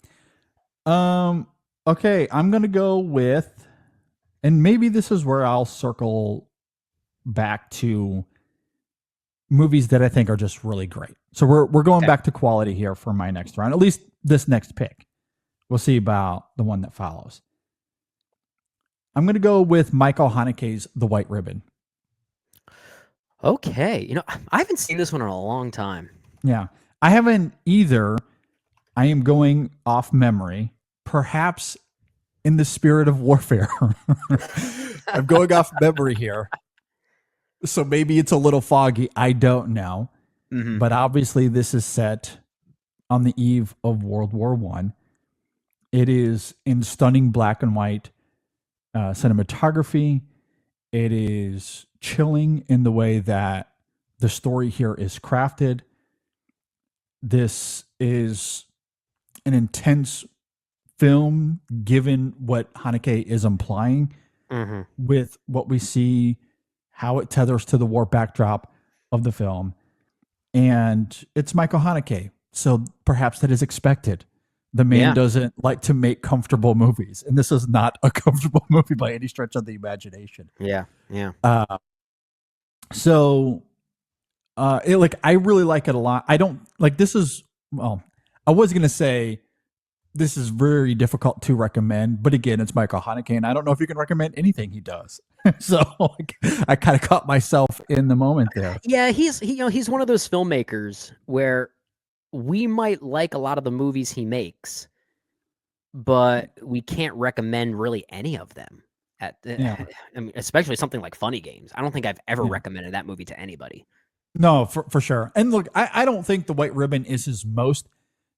Speaker 6: Okay, I'm gonna go with, and maybe this is where I'll circle back to movies that I think are just really great. So we're going back to quality here for my next round, at least this next pick. We'll see about the one that follows. I'm going to go with Michael Haneke's The White Ribbon.
Speaker 7: Okay. You know, I haven't seen this one in a long time.
Speaker 6: Yeah, I haven't either. I am going off memory, perhaps in the spirit of warfare. I'm going off memory here. So maybe it's a little foggy. I don't know. Mm-hmm. But obviously this is set on the eve of World War I. It is in stunning black and white cinematography. It is chilling in the way that the story here is crafted. This is an intense film, given what Haneke is implying with what we see, how it tethers to the war backdrop of the film. And it's Michael Haneke, so perhaps that is expected. The man doesn't like to make comfortable movies, and this is not a comfortable movie by any stretch of the imagination.
Speaker 7: Yeah.
Speaker 6: I really like it a lot. I don't like this is, well, I was going to say this is very difficult to recommend, but again, it's Michael Haneke, and I don't know if you can recommend anything he does. So I kind of caught myself in the moment there.
Speaker 7: Yeah, he's one of those filmmakers where we might like a lot of the movies he makes, but we can't recommend really any of them. I mean, especially something like Funny Games. I don't think I've ever recommended that movie to anybody.
Speaker 6: No, for sure. And look, I don't think The White Ribbon is his most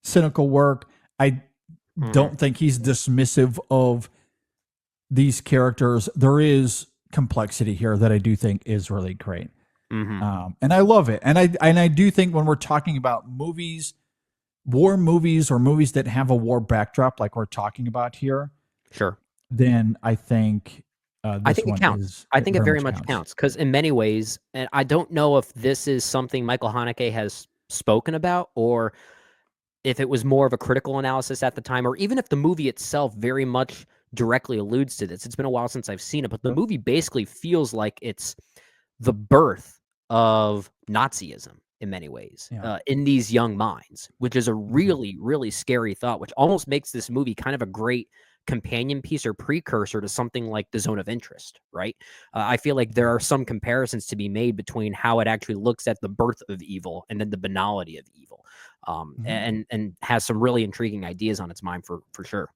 Speaker 6: cynical work. I don't think he's dismissive of these characters. There is complexity here that I do think is really great. And I love it. And I do think when we're talking about movies, war movies or movies that have a war backdrop like we're talking about here,
Speaker 7: Sure.
Speaker 6: then I think this
Speaker 7: I think
Speaker 6: one
Speaker 7: it counts.
Speaker 6: is.
Speaker 7: I think it very much counts because in many ways, and I don't know if this is something Michael Haneke has spoken about or if it was more of a critical analysis at the time, or even if the movie itself very much directly alludes to this. It's been a while since I've seen it, but the movie basically feels like it's the birth of Nazism in many ways, in these young minds, which is a really, really scary thought, which almost makes this movie kind of a great companion piece or precursor to something like The Zone of Interest, right? I feel like there are some comparisons to be made between how it actually looks at the birth of evil and then the banality of evil, and has some really intriguing ideas on its mind for sure.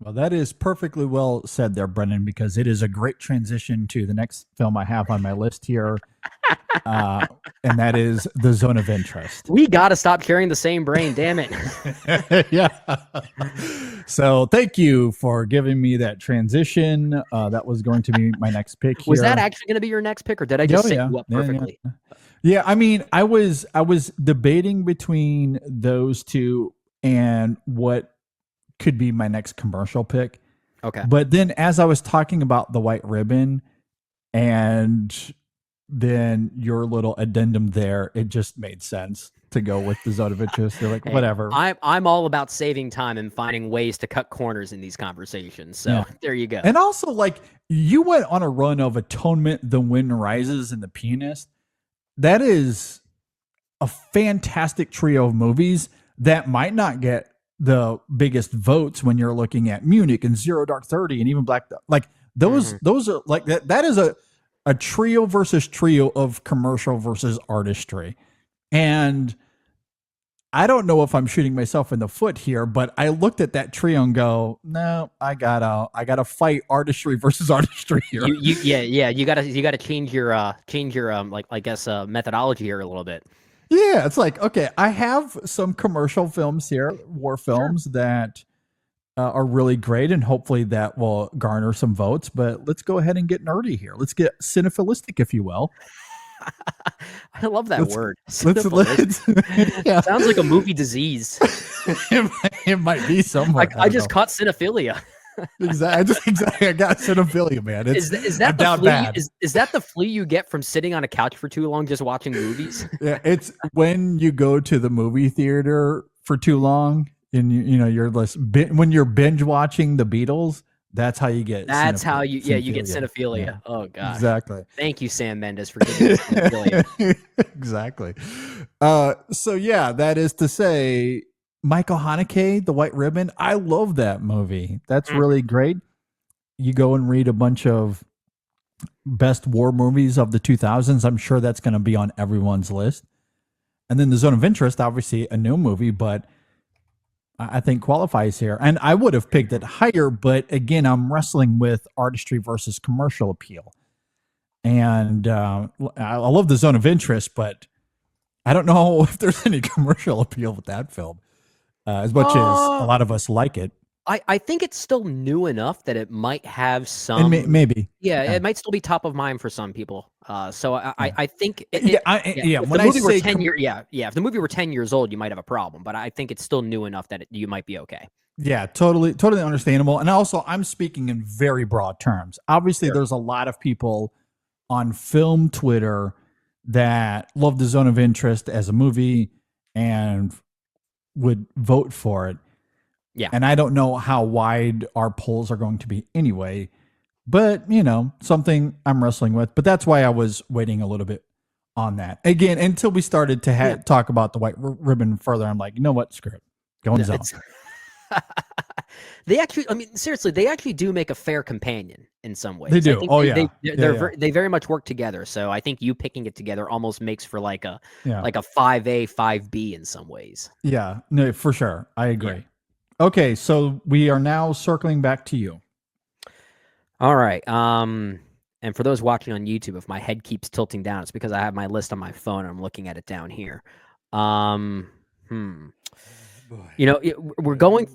Speaker 6: Well, that is perfectly well said there, Brendan, because it is a great transition to the next film I have on my list here, and that is The Zone of Interest.
Speaker 7: We got to stop sharing the same brain, damn it.
Speaker 6: Yeah. So thank you for giving me that transition. That was going to be my next pick here.
Speaker 7: Was that actually going to be your next pick, or did I just set you up perfectly?
Speaker 6: Yeah, I mean, I was debating between those two and what could be my next commercial pick.
Speaker 7: Okay.
Speaker 6: But then as I was talking about The White Ribbon and then your little addendum there, it just made sense to go with The Zone of Interest. They're like, whatever.
Speaker 7: I'm all about saving time and finding ways to cut corners in these conversations. So there you go.
Speaker 6: And also, like, you went on a run of Atonement, The Wind Rises, and The Pianist. That is a fantastic trio of movies that might not get the biggest votes when you're looking at Munich and Zero Dark 30 and even Black. Like those are like that is a trio versus trio of commercial versus artistry. And I don't know if I'm shooting myself in the foot here, but I looked at that trio and go, no, I gotta fight artistry versus artistry here.
Speaker 7: You gotta change your like I guess methodology here a little bit.
Speaker 6: Yeah, it's like, okay, I have some commercial films here, war films that are really great, and hopefully that will garner some votes. But let's go ahead and get nerdy here. Let's get cinephilistic, if you will.
Speaker 7: I love that word.
Speaker 6: Yeah.
Speaker 7: Sounds like a movie disease.
Speaker 6: It might be somewhere.
Speaker 7: I just caught cinephilia.
Speaker 6: Exactly. I got cinephilia, man.
Speaker 7: Is that the flea? Is that the flea you get from sitting on a couch for too long just watching movies?
Speaker 6: Yeah, it's when you go to the movie theater for too long, and you're when you're binge watching the Beatles. That's how you get.
Speaker 7: That's how you get cinephilia. Yeah. Oh god.
Speaker 6: Exactly.
Speaker 7: Thank you, Sam Mendes, for giving us cinephilia.
Speaker 6: Exactly. So yeah, that is to say, Michael Haneke, The White Ribbon. I love that movie. That's really great. You go and read a bunch of best war movies of the 2000s. I'm sure that's going to be on everyone's list. And then The Zone of Interest, obviously a new movie, but I think qualifies here. And I would have picked it higher, but again, I'm wrestling with artistry versus commercial appeal. And I love The Zone of Interest, but I don't know if there's any commercial appeal with that film. As much as a lot of us like it.
Speaker 7: I think it's still new enough that it might have some...
Speaker 6: maybe.
Speaker 7: Yeah, it might still be top of mind for some people. So I think... If
Speaker 6: when I say...
Speaker 7: if the movie were 10 years old, you might have a problem. But I think it's still new enough that you might be okay.
Speaker 6: Yeah, totally understandable. And also, I'm speaking in very broad terms. Obviously, there's a lot of people on film Twitter that love The Zone of Interest as a movie and would vote for it.
Speaker 7: Yeah.
Speaker 6: And I don't know how wide our polls are going to be anyway, but something I'm wrestling with, but that's why I was waiting a little bit on that again, until we started to talk about The White Ribbon further. I'm like, you know what? Screw it. Going zone.
Speaker 7: They actually, seriously, they actually do make a fair companion in some ways.
Speaker 6: They do.
Speaker 7: They very much work together. So I think you picking it together almost makes for like a 5A, 5B in some ways.
Speaker 6: Yeah, no, for sure. I agree. Yeah. Okay, so we are now circling back to you.
Speaker 7: All right. And for those watching on YouTube, if my head keeps tilting down, it's because I have my list on my phone and I'm looking at it down here. We're going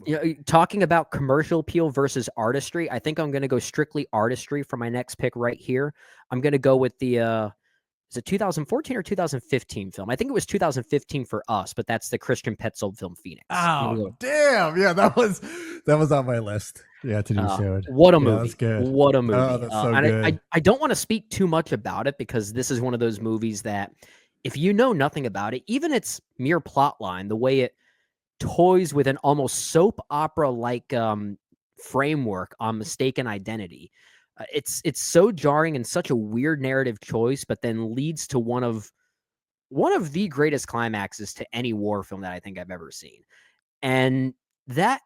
Speaker 7: talking about commercial appeal versus artistry. I think I'm going to go strictly artistry for my next pick right here. I'm going to go with the is it 2014 or 2015 film? I think it was 2015 for us, but that's the Christian Petzold film Phoenix.
Speaker 6: Oh, damn. Yeah, that was on my list. Yeah, to do soon.
Speaker 7: What a
Speaker 6: Yeah,
Speaker 7: movie.
Speaker 6: that's good.
Speaker 7: What a movie.
Speaker 6: Oh, that's so
Speaker 7: and
Speaker 6: good.
Speaker 7: I don't want to speak too much about it because this is one of those movies that if you know nothing about it, even its mere plot line, the way it toys with an almost soap opera like framework on mistaken identity, it's so jarring and such a weird narrative choice, but then leads to one of the greatest climaxes to any war film that I think I've ever seen. And that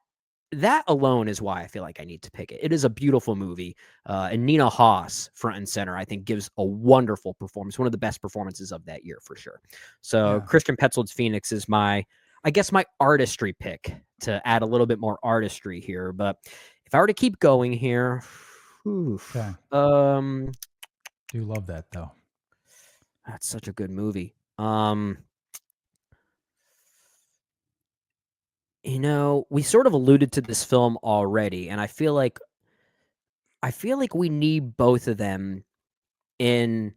Speaker 7: alone is why I feel like I need to pick it. It is a beautiful movie. And Nina Haas, front and center, I think gives a wonderful performance. One of the best performances of that year for sure. So Christian Petzold's Phoenix is my artistry pick to add a little bit more artistry here. But if I were to keep going here,
Speaker 6: Do love that though.
Speaker 7: that's such a good movie. We sort of alluded to this film already, and I feel like we need both of them in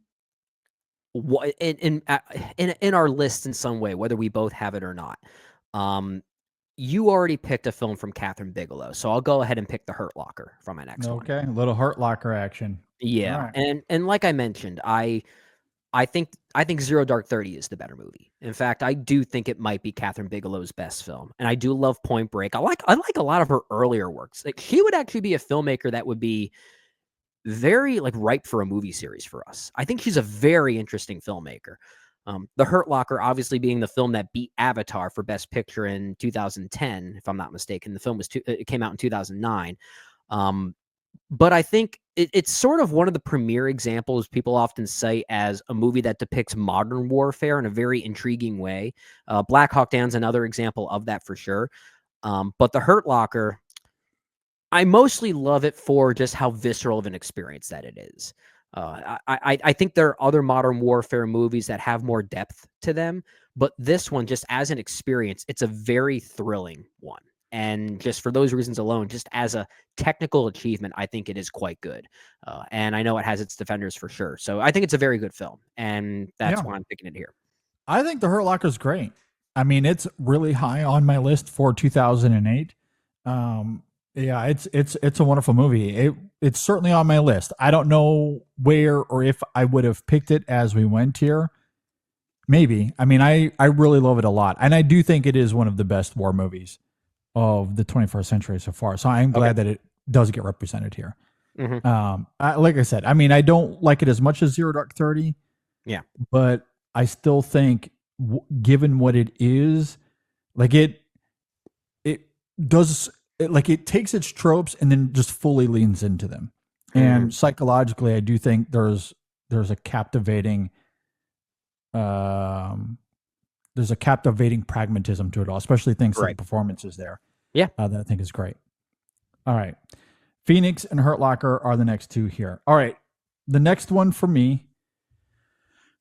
Speaker 7: our list in some way, whether we both have it or not. You already picked a film from Catherine Bigelow, so I'll go ahead and pick The Hurt Locker for my next one.
Speaker 6: Okay, a little Hurt Locker action.
Speaker 7: Yeah, right. And like I mentioned, I think Zero Dark 30 is the better movie. In fact, I do think it might be Catherine Bigelow's best film, and I do love Point Break. I like a lot of her earlier works. Like she would actually be a filmmaker that would be very ripe for a movie series for us. I think she's a very interesting filmmaker. The Hurt Locker obviously being the film that beat Avatar for Best Picture in 2010, if I'm not mistaken. The film it came out in 2009. But I think it's sort of one of the premier examples people often cite as a movie that depicts modern warfare in a very intriguing way. Black Hawk Down's another example of that for sure. But The Hurt Locker, I mostly love it for just how visceral of an experience that it is. I think there are other modern warfare movies that have more depth to them, but this one, just as an experience, it's a very thrilling one. And just for those reasons alone, just as a technical achievement, I think it is quite good. And I know it has its defenders for sure. So I think it's a very good film, and that's why I'm picking it here.
Speaker 6: I think The Hurt Locker is great. I mean, it's really high on my list for 2008. Yeah, it's a wonderful movie. It's certainly on my list. I don't know where or if I would have picked it as we went here. Maybe. I mean, I really love it a lot. And I do think it is one of the best war movies of the 21st century so far. So I'm glad that it does get represented here. Mm-hmm. Like I said, I mean, I don't like it as much as Zero Dark 30.
Speaker 7: Yeah.
Speaker 6: But I still think given what it is, it does... it takes its tropes and then just fully leans into them. And psychologically, I do think there's a captivating pragmatism to it all, especially things like performances there.
Speaker 7: Yeah.
Speaker 6: That I think is great. All right. Phoenix and Hurt Locker are the next two here. All right. The next one for me,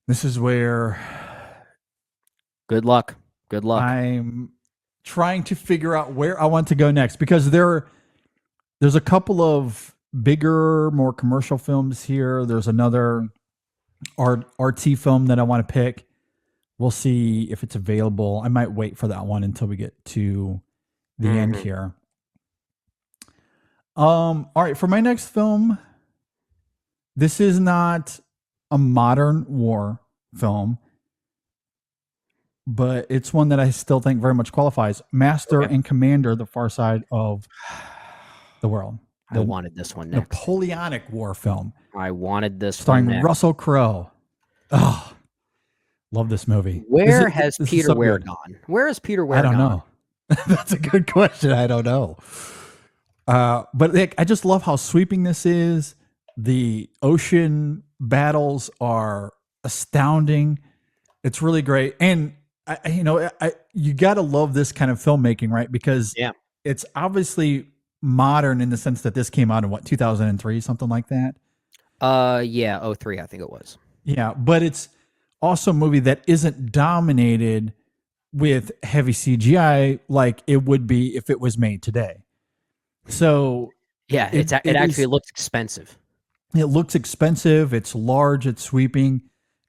Speaker 6: this is where...
Speaker 7: Good luck.
Speaker 6: I'm trying to figure out where I want to go next, because there's a couple of bigger, more commercial films here. There's another RT film that I want to pick. We'll see if it's available. I might wait for that one until we get to the end here. All right, for my next film, this is not a modern war film, but it's one that I still think very much qualifies. Master and Commander: The Far Side of the World.
Speaker 7: I wanted this one next.
Speaker 6: Napoleonic War film.
Speaker 7: I wanted this
Speaker 6: starring
Speaker 7: one next.
Speaker 6: Russell Crowe. Oh, love this movie.
Speaker 7: Where has Peter Weir gone? Where is Peter Weir gone?
Speaker 6: I don't know. That's a good question. I don't know. But I just love how sweeping this is. The ocean battles are astounding. It's really great. And you got to love this kind of filmmaking, right? Because it's obviously modern in the sense that this came out in 2003, something like that.
Speaker 7: 03, I think it was.
Speaker 6: Yeah, but it's also a movie that isn't dominated with heavy CGI like it would be if it was made today. So
Speaker 7: yeah, it actually looks expensive.
Speaker 6: It looks expensive. It's large. It's sweeping.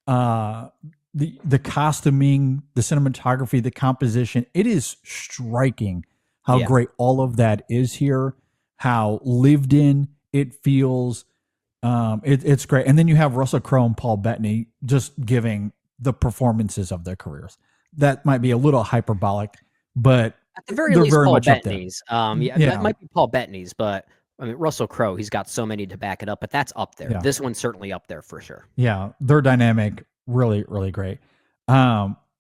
Speaker 6: the costuming, the cinematography, the composition. It is striking how great all of that is here, how lived in it feels. It's great. And then you have Russell Crowe and Paul Bettany just giving the performances of their careers. That might be a little hyperbolic, but
Speaker 7: at the very
Speaker 6: they're
Speaker 7: least,
Speaker 6: very
Speaker 7: Paul
Speaker 6: much up there.
Speaker 7: Bettany's. That might be Paul Bettany's, but I mean Russell Crowe, he's got so many to back it up, but that's up there.
Speaker 6: Yeah.
Speaker 7: This one's certainly up there for sure.
Speaker 6: Yeah, their dynamic really, really great.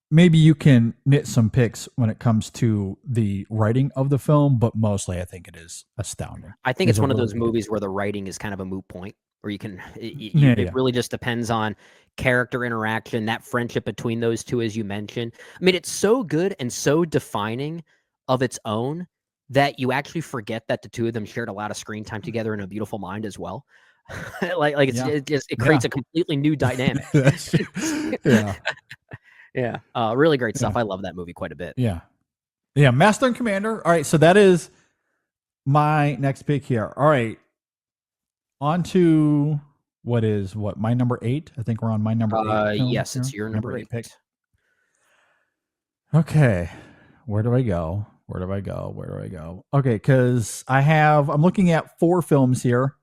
Speaker 6: Maybe you can knit some picks when it comes to the writing of the film, but mostly I think it is astounding.
Speaker 7: I think it's one of those movies where the writing is kind of a moot point, where you can, it really just depends on character interaction, that friendship between those two, as you mentioned. I mean, it's so good and so defining of its own that you actually forget that the two of them shared a lot of screen time together in A Beautiful Mind as well. It creates a completely new dynamic. Yeah. Really great stuff. I love that movie quite a bit.
Speaker 6: Yeah. Master and Commander. All right. So that is my next pick here. All right. On to my number 8? I think we're on my number 8.
Speaker 7: Yes, it's your number 8
Speaker 6: pick. Okay. Where do I go? Okay. Because I'm looking at 4 films here.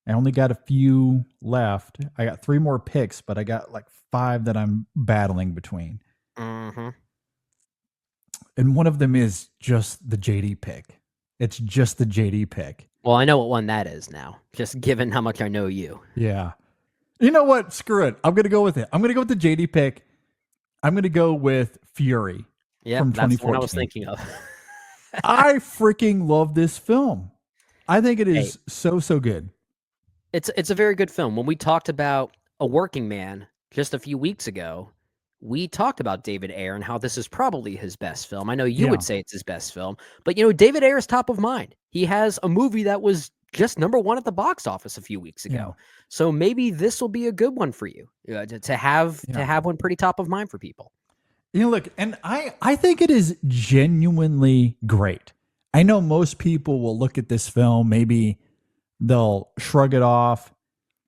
Speaker 6: I only got a few left. I got 3 more picks, but I got like 5 that I'm battling between.
Speaker 7: Mm-hmm.
Speaker 6: And one of them is just the JD pick. It's just the JD pick.
Speaker 7: Well, I know what one that is now, just given how much I know you.
Speaker 6: Yeah. You know what? Screw it. I'm going to go with it. I'm going to go with the JD pick. I'm going to go with Fury.
Speaker 7: Yeah,
Speaker 6: from
Speaker 7: that's
Speaker 6: 2014.
Speaker 7: what I was thinking of.
Speaker 6: I freaking love this film. I think it is so good.
Speaker 7: It's a very good film. When we talked about A Working Man just a few weeks ago, we talked about David Ayer and how this is probably his best film. I know you would say it's his best film, but David Ayer is top of mind. He has a movie that was just number 1 at the box office a few weeks ago.
Speaker 6: Yeah.
Speaker 7: So maybe this will be a good one for you to have one pretty top of mind for people.
Speaker 6: Look, and I think it is genuinely great. I know most people will look at this film, maybe they'll shrug it off.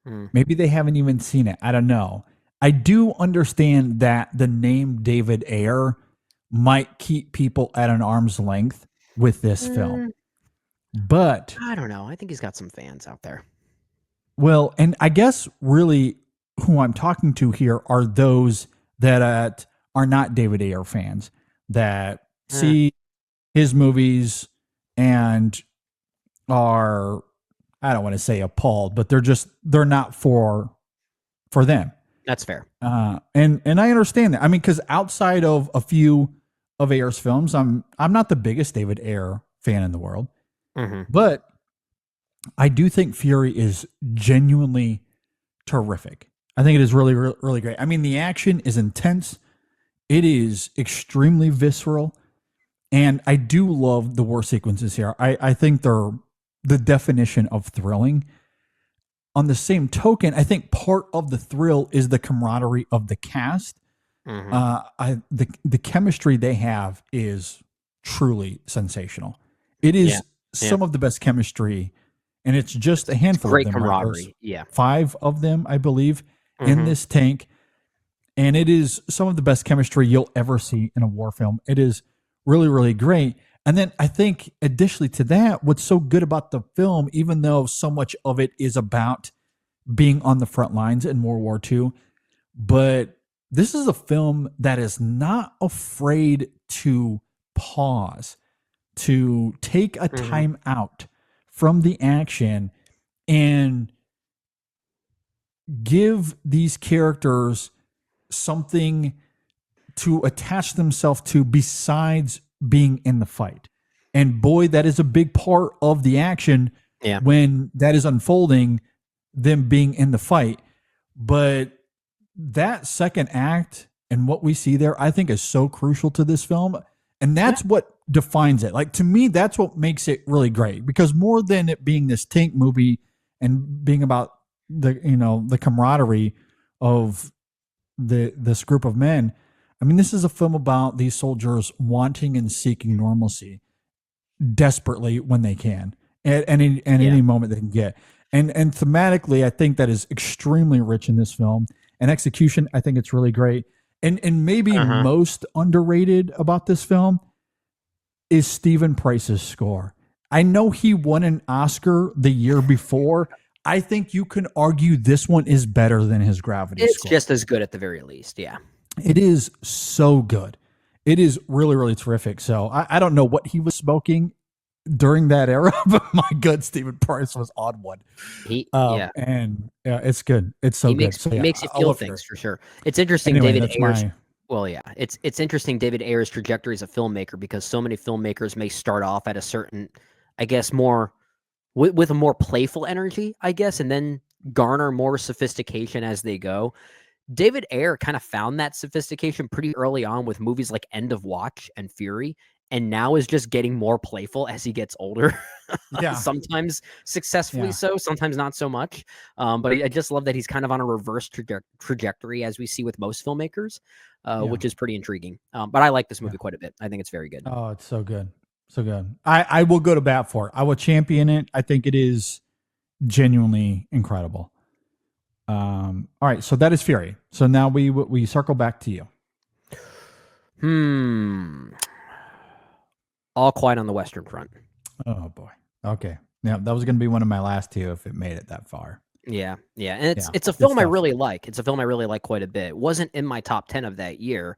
Speaker 6: Maybe they haven't even seen it. I don't know. I do understand that the name David Ayer might keep people at an arm's length with this film. But
Speaker 7: I don't know. I think he's got some fans out there.
Speaker 6: Well, and I guess really who I'm talking to here are those that are not David Ayer fans, that see his movies and are, I don't want to say appalled, but they're not for them.
Speaker 7: That's fair.
Speaker 6: And I understand that. I mean, because outside of a few of Ayer's films, I'm not the biggest David Ayer fan in the world, but I do think Fury is genuinely terrific. I think it is really, really, really great. I mean, the action is intense. It is extremely visceral, and I do love the war sequences here. I think they're the definition of thrilling. On the same token, I think part of the thrill is the camaraderie of the cast. The chemistry they have is truly sensational. It is some of the best chemistry, and it's just a handful
Speaker 7: Great
Speaker 6: of them.
Speaker 7: camaraderie.
Speaker 6: Right? 5 of them, I believe, in this tank. And it is some of the best chemistry you'll ever see in a war film. It is really, really great. And then I think additionally to that, what's so good about the film, even though so much of it is about being on the front lines in World War II, but this is a film that is not afraid to pause, to take a time out from the action and give these characters something to attach themselves to besides being in the fight. And boy, that is a big part of the action when that is unfolding, them being in the fight. But that second act and what we see there, I think is so crucial to this film. And that's what defines it. Like, to me, that's what makes it really great, because more than it being this tank movie and being about the camaraderie of this group of men, I mean, this is a film about these soldiers wanting and seeking normalcy desperately when they can, at any moment they can get. And thematically, I think that is extremely rich in this film. and execution, I think it's really great. And maybe most underrated about this film is Stephen Price's score. I know he won an Oscar the year before. I think you can argue this one is better than his Gravity
Speaker 7: It's
Speaker 6: score.
Speaker 7: just as good at the very least. Yeah.
Speaker 6: It is so good. It is really, really terrific. So I don't know what he was smoking during that era, but my God, Stephen Price was on one. And it's good. It's so good. So,
Speaker 7: He makes you feel things for sure. It's interesting,
Speaker 6: anyway,
Speaker 7: David Ayer's.
Speaker 6: my
Speaker 7: Well, yeah, it's interesting, David Ayer's trajectory as a filmmaker, because so many filmmakers may start off at a certain, I guess, more with a more playful energy, I guess, and then garner more sophistication as they go. David Ayer kind of found that sophistication pretty early on with movies like End of Watch and Fury, and now is just getting more playful as he gets older.
Speaker 6: Yeah.
Speaker 7: Sometimes successfully so, sometimes not so much. But I just love that he's kind of on a reverse trajectory, as we see with most filmmakers, which is pretty intriguing. But I like this movie quite a bit. I think it's very good.
Speaker 6: Oh, it's so good. So good. I will go to bat for it. I will champion it. I think it is genuinely incredible. All right, so that is Fury. So now we circle back to you.
Speaker 7: All Quiet on the Western Front.
Speaker 6: Oh boy. Okay. Yeah, that was going to be one of my last two if it made it that far.
Speaker 7: Yeah, and it's a film I really like. It's a film I really like quite a bit. It wasn't in my top 10 of that year.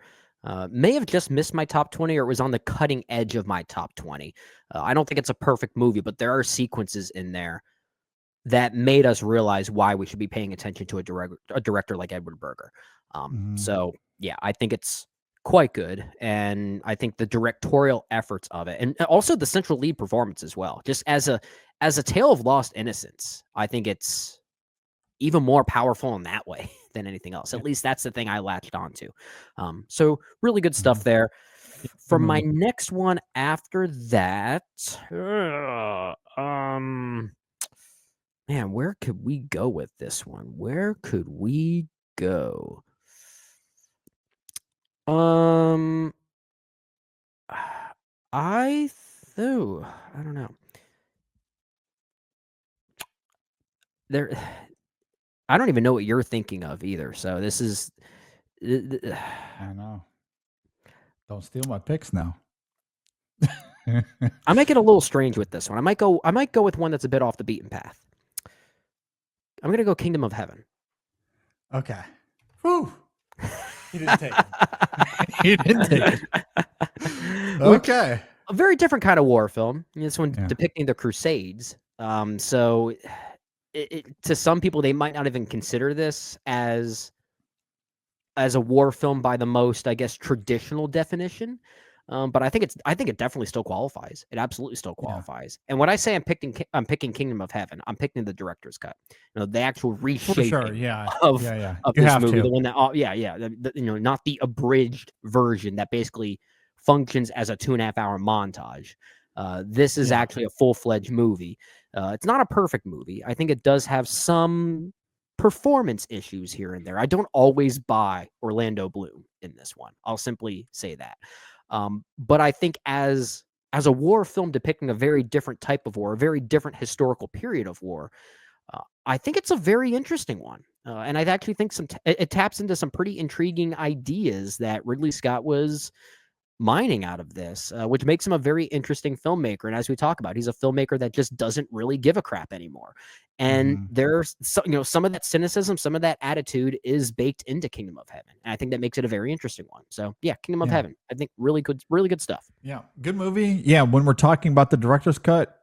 Speaker 7: May have just missed my top 20, or it was on the cutting edge of my top 20. I don't think it's a perfect movie, but there are sequences in there that made us realize why we should be paying attention to a director like Edward Berger. So yeah, I think it's quite good, and I think the directorial efforts of it, and also the central lead performance as well, just as a tale of lost innocence, I think it's even more powerful in that way than anything else. At least that's the thing I latched onto. So really good stuff there. For my next one after that, man, where could we go with this one? Where could we go? I don't know. I don't even know what you're thinking of either. So this is.
Speaker 6: I know. Don't steal my picks now.
Speaker 7: I might get a little strange with this one. I might go with one that's a bit off the beaten path. I'm gonna go Kingdom of Heaven.
Speaker 6: Okay. Whew. He didn't take it. He didn't take it. Okay.
Speaker 7: A very different kind of war film. This one depicting the Crusades. So to some people, they might not even consider this as a war film by the most, I guess, traditional definition. But I think it definitely still qualifies. It absolutely still qualifies. And when I say I'm picking Kingdom of Heaven, I'm picking the director's cut. The actual reshaping
Speaker 6: of
Speaker 7: this movie. The one that not the abridged version that basically functions as a 2.5 hour montage. This is actually a full-fledged movie. It's not a perfect movie. I think it does have some performance issues here and there. I don't always buy Orlando Bloom in this one. I'll simply say that. But I think as a war film depicting a very different type of war, a very different historical period of war, I think it's a very interesting one. And I actually think it taps into some pretty intriguing ideas that Ridley Scott was mining out of this, which makes him a very interesting filmmaker. And as we talk about, he's a filmmaker that just doesn't really give a crap anymore. And there's some of that cynicism, some of that attitude is baked into Kingdom of Heaven. And I think that makes it a very interesting one. So yeah, Kingdom of Heaven, I think really good stuff.
Speaker 6: Yeah. Good movie. Yeah. When we're talking about the director's cut,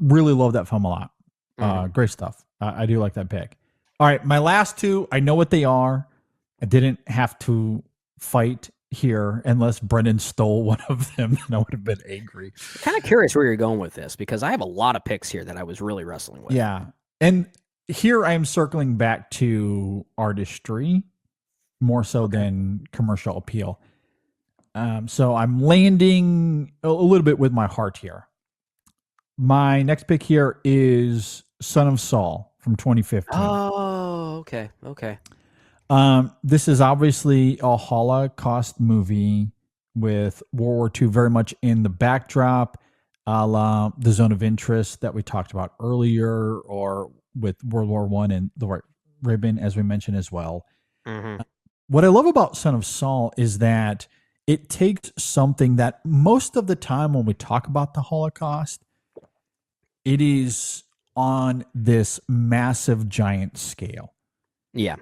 Speaker 6: really love that film a lot. Great stuff. I do like that pick. All right. My last two, I know what they are. I didn't have to fight here unless Brendan stole one of them, and I would have been angry.
Speaker 7: Kind of curious where you're going with this, because I have a lot of picks here that I was really wrestling with.
Speaker 6: Yeah. And here I am circling back to artistry more so than commercial appeal. So I'm landing a little bit with my heart here. My next pick here is Son of Saul from 2015.
Speaker 7: Oh, okay.
Speaker 6: This is obviously a Holocaust movie with World War II very much in the backdrop, a la The Zone of Interest that we talked about earlier, or with World War I and The White Ribbon, as we mentioned as well.
Speaker 7: Mhm.
Speaker 6: What I love about Son of Saul is that it takes something that most of the time when we talk about the Holocaust, it is on this massive, giant scale.
Speaker 7: Yeah.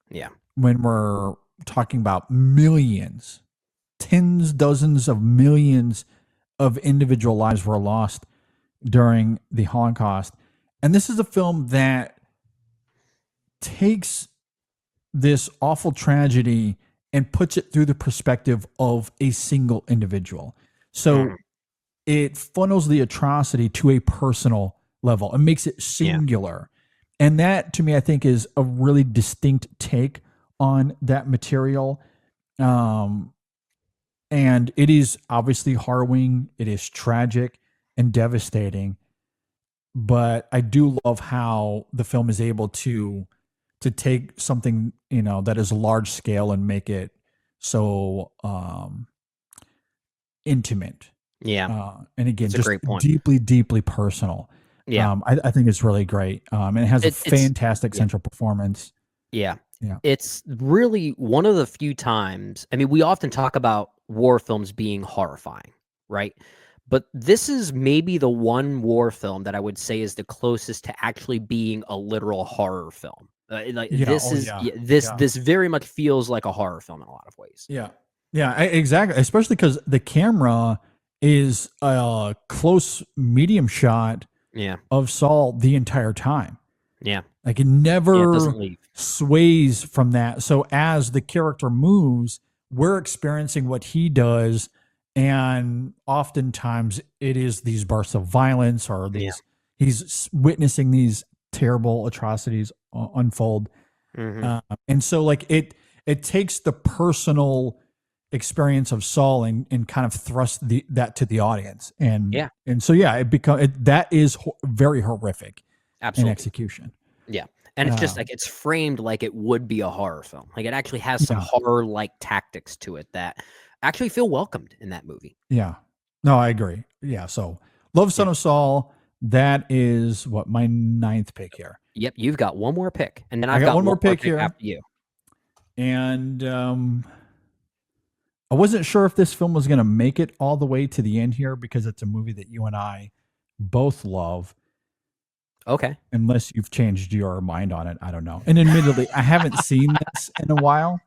Speaker 7: Yeah.
Speaker 6: When we're talking about millions, tens, dozens of millions of individual lives were lost during the Holocaust. And this is a film that takes this awful tragedy and puts it through the perspective of a single individual. So it funnels the atrocity to a personal level and makes it singular. And that, to me, I think is a really distinct take on that material. And it is obviously harrowing. It is tragic and devastating. But I do love how the film is able to take something, that is large scale and make it so intimate.
Speaker 7: Yeah.
Speaker 6: And again,
Speaker 7: That's a
Speaker 6: just
Speaker 7: great point.
Speaker 6: deeply, deeply personal.
Speaker 7: Yeah.
Speaker 6: I think it's really great. And it has a fantastic central performance.
Speaker 7: Yeah.
Speaker 6: Yeah.
Speaker 7: It's really one of the few times. I mean, we often talk about war films being horrifying, right? But this is maybe the one war film that I would say is the closest to actually being a literal horror film. This very much feels like a horror film in a lot of ways.
Speaker 6: Yeah. Yeah, exactly. Especially because the camera is a close medium shot of Saul the entire time.
Speaker 7: Yeah.
Speaker 6: Like it never
Speaker 7: doesn't leave.
Speaker 6: Sways from that. So as the character moves, we're experiencing what he does. And oftentimes it is these bursts of violence or these, he's witnessing these terrible atrocities unfold. And so like it takes the personal experience of Saul and kind of thrust that to the audience. And so, that is very horrific in execution.
Speaker 7: Yeah. And it's just like, it's framed like it would be a horror film. Like it actually has some horror-like tactics to it that actually feel welcomed in that movie.
Speaker 6: Yeah. No, I agree. Yeah. So love Son of Saul. That is what my 9th pick here.
Speaker 7: Yep. You've got one more pick. And then I've
Speaker 6: got one more pick here
Speaker 7: after you.
Speaker 6: And I wasn't sure if this film was going to make it all the way to the end here because it's a movie that you and I both love.
Speaker 7: Okay.
Speaker 6: Unless you've changed your mind on it. I don't know. And admittedly, I haven't seen this in a while.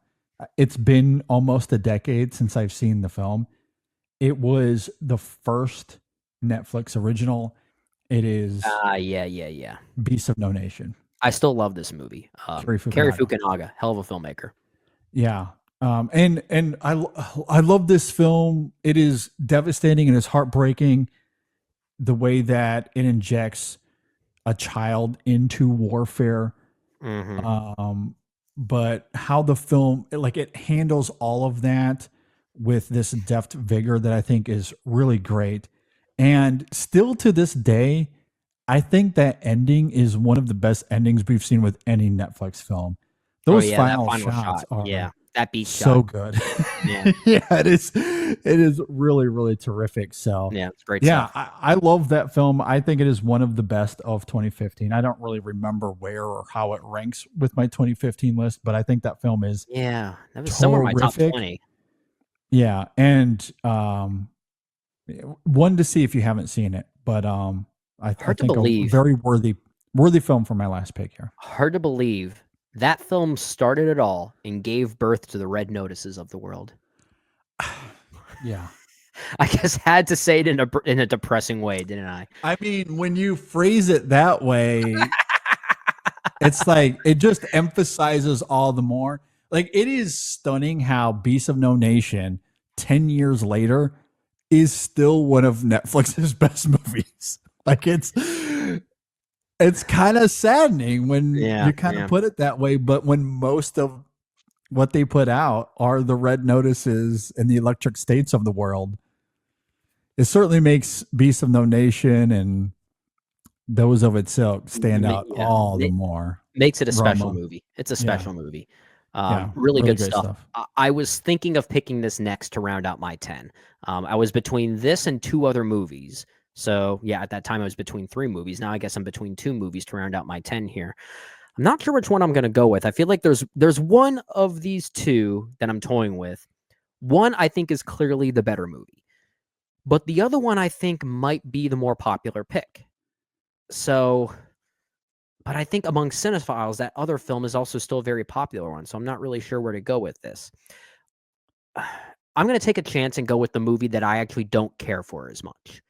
Speaker 6: It's been almost a decade since I've seen the film. It was the first Netflix original. It is Beasts of No Nation.
Speaker 7: I still love this movie. Cary Fukunaga, hell of a filmmaker.
Speaker 6: Yeah. And I love this film. It is devastating and it's heartbreaking the way that it injects a child into warfare. But how the film, it handles all of that with this deft vigor that I think is really great. And still to this day, I think that ending is one of the best endings we've seen with any Netflix film. Those final shots are
Speaker 7: that beat
Speaker 6: so
Speaker 7: shot.
Speaker 6: good.
Speaker 7: Yeah.
Speaker 6: It is really, really terrific. So
Speaker 7: it's great.
Speaker 6: Yeah,
Speaker 7: stuff.
Speaker 6: I love that film. I think it is one of the best of 2015. I don't really remember where or how it ranks with my 2015 list, but I think that film is
Speaker 7: that was somewhere in my top 20.
Speaker 6: Yeah, and one to see if you haven't seen it, but I think a very worthy film for my last pick here.
Speaker 7: Hard to believe that film started it all and gave birth to the Red Notices of the world.
Speaker 6: Yeah.
Speaker 7: I guess had to say it in a depressing way, didn't I?
Speaker 6: I mean, when you phrase it that way, it's like it just emphasizes all the more. Like it is stunning how Beasts of No Nation 10 years later is still one of Netflix's best movies. Like it's kind of saddening when you kind of put it that way, but when most of what they put out are the Red Notices and the Electric States of the world, it certainly makes Beasts of No Nation and those of itself stand out all the more.
Speaker 7: Makes it a special movie. It's a special movie. Really good stuff. I was thinking of picking this next to round out my 10. I was between this and 2 other movies. So, at that time I was between 3 movies. Now I guess I'm between 2 movies to round out my 10 here. I'm not sure which one I'm going to go with. I feel like there's one of these two that I'm toying with. One I think is clearly the better movie, but the other one I think might be the more popular pick. So, but I think among cinephiles, that other film is also still a very popular one. So I'm not really sure where to go with this. I'm going to take a chance and go with the movie that I actually don't care for as much,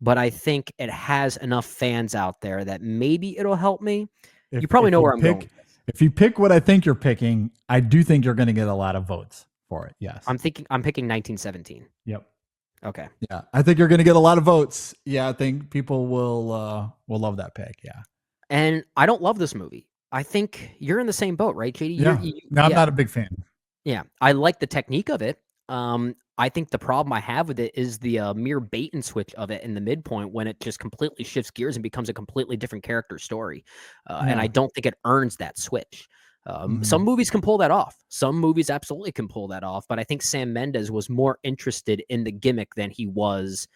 Speaker 7: but I think it has enough fans out there that maybe it'll help me. You probably know where I'm going with this.
Speaker 6: If you pick what I think you're picking, I do think you're going to get a lot of votes for it. Yes.
Speaker 7: I'm picking 1917.
Speaker 6: Yep.
Speaker 7: Okay.
Speaker 6: Yeah. I think you're going to get a lot of votes. Yeah. I think people will love that pick. Yeah.
Speaker 7: And I don't love this movie. I think you're in the same boat, right, JD?
Speaker 6: Yeah. No, I'm not a big fan.
Speaker 7: Yeah. I like the technique of it. I think the problem I have with it is the mere bait and switch of it in the midpoint when it just completely shifts gears and becomes a completely different character story. And I don't think it earns that switch. Some movies can pull that off. Some movies absolutely can pull that off. But I think Sam Mendes was more interested in the gimmick than he was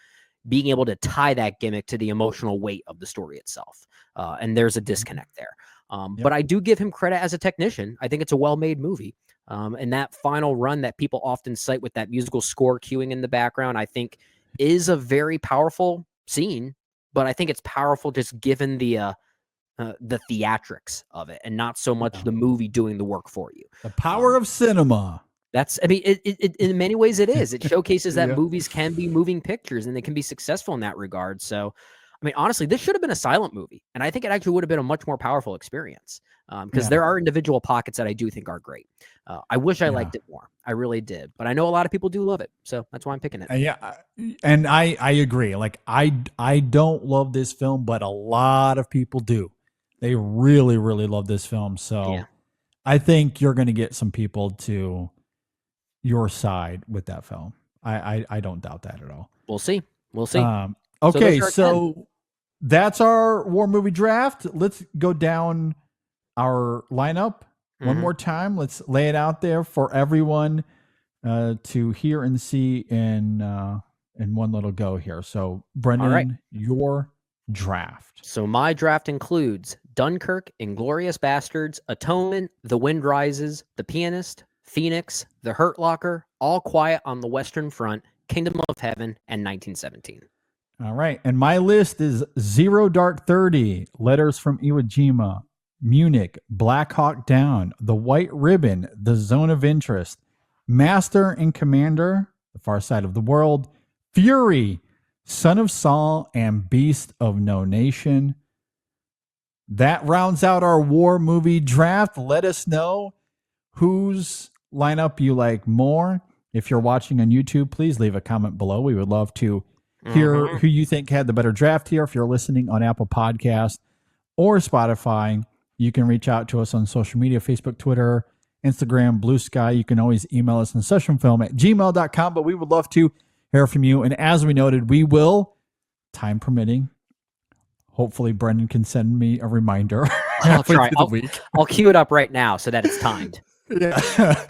Speaker 7: being able to tie that gimmick to the emotional weight of the story itself. And there's a disconnect there. But I do give him credit as a technician. I think it's a well-made movie. And that final run that people often cite with that musical score cueing in the background, I think is a very powerful scene, but I think it's powerful just given the theatrics of it and not so much the movie doing the work for you.
Speaker 6: The power of cinema.
Speaker 7: I mean, it in many ways it is. It showcases that movies can be moving pictures and they can be successful in that regard. So, I mean, honestly, this should have been a silent movie. And I think it actually would have been a much more powerful experience because there are individual pockets that I do think are great. I wish I liked it more. I really did. But I know a lot of people do love it. So that's why I'm picking it.
Speaker 6: Yeah. And I agree. Like, I don't love this film, but a lot of people do. They really, really love this film. So I think you're going to get some people to your side with that film. I don't doubt that at all.
Speaker 7: We'll see. We'll see.
Speaker 6: Okay, so that's our war movie draft. Let's go down our lineup one more time. Let's lay it out there for everyone to hear and see in one little go here. So, Brendan, your draft.
Speaker 7: So my draft includes Dunkirk, Inglourious Bastards, Atonement, The Wind Rises, The Pianist, Phoenix, The Hurt Locker, All Quiet on the Western Front, Kingdom of Heaven, and 1917.
Speaker 6: All right. And my list is Zero Dark 30, Letters from Iwo Jima, Munich, Black Hawk Down, The White Ribbon, The Zone of Interest, Master and Commander, The Far Side of the World, Fury, Son of Saul, and Beast of No Nation. That rounds out our war movie draft. Let us know whose lineup you like more. If you're watching on YouTube, please leave a comment below. We would love to hear who you think had the better draft here. If you're listening on Apple Podcast or Spotify, you can reach out to us on social media, Facebook, Twitter, Instagram, Blue Sky. You can always email us on InSessionFilm@gmail.com, but we would love to hear from you. And as we noted, we will, time permitting, hopefully Brendan can send me a reminder.
Speaker 7: I'll try. I'll cue it up right now so that it's timed.
Speaker 6: Yeah.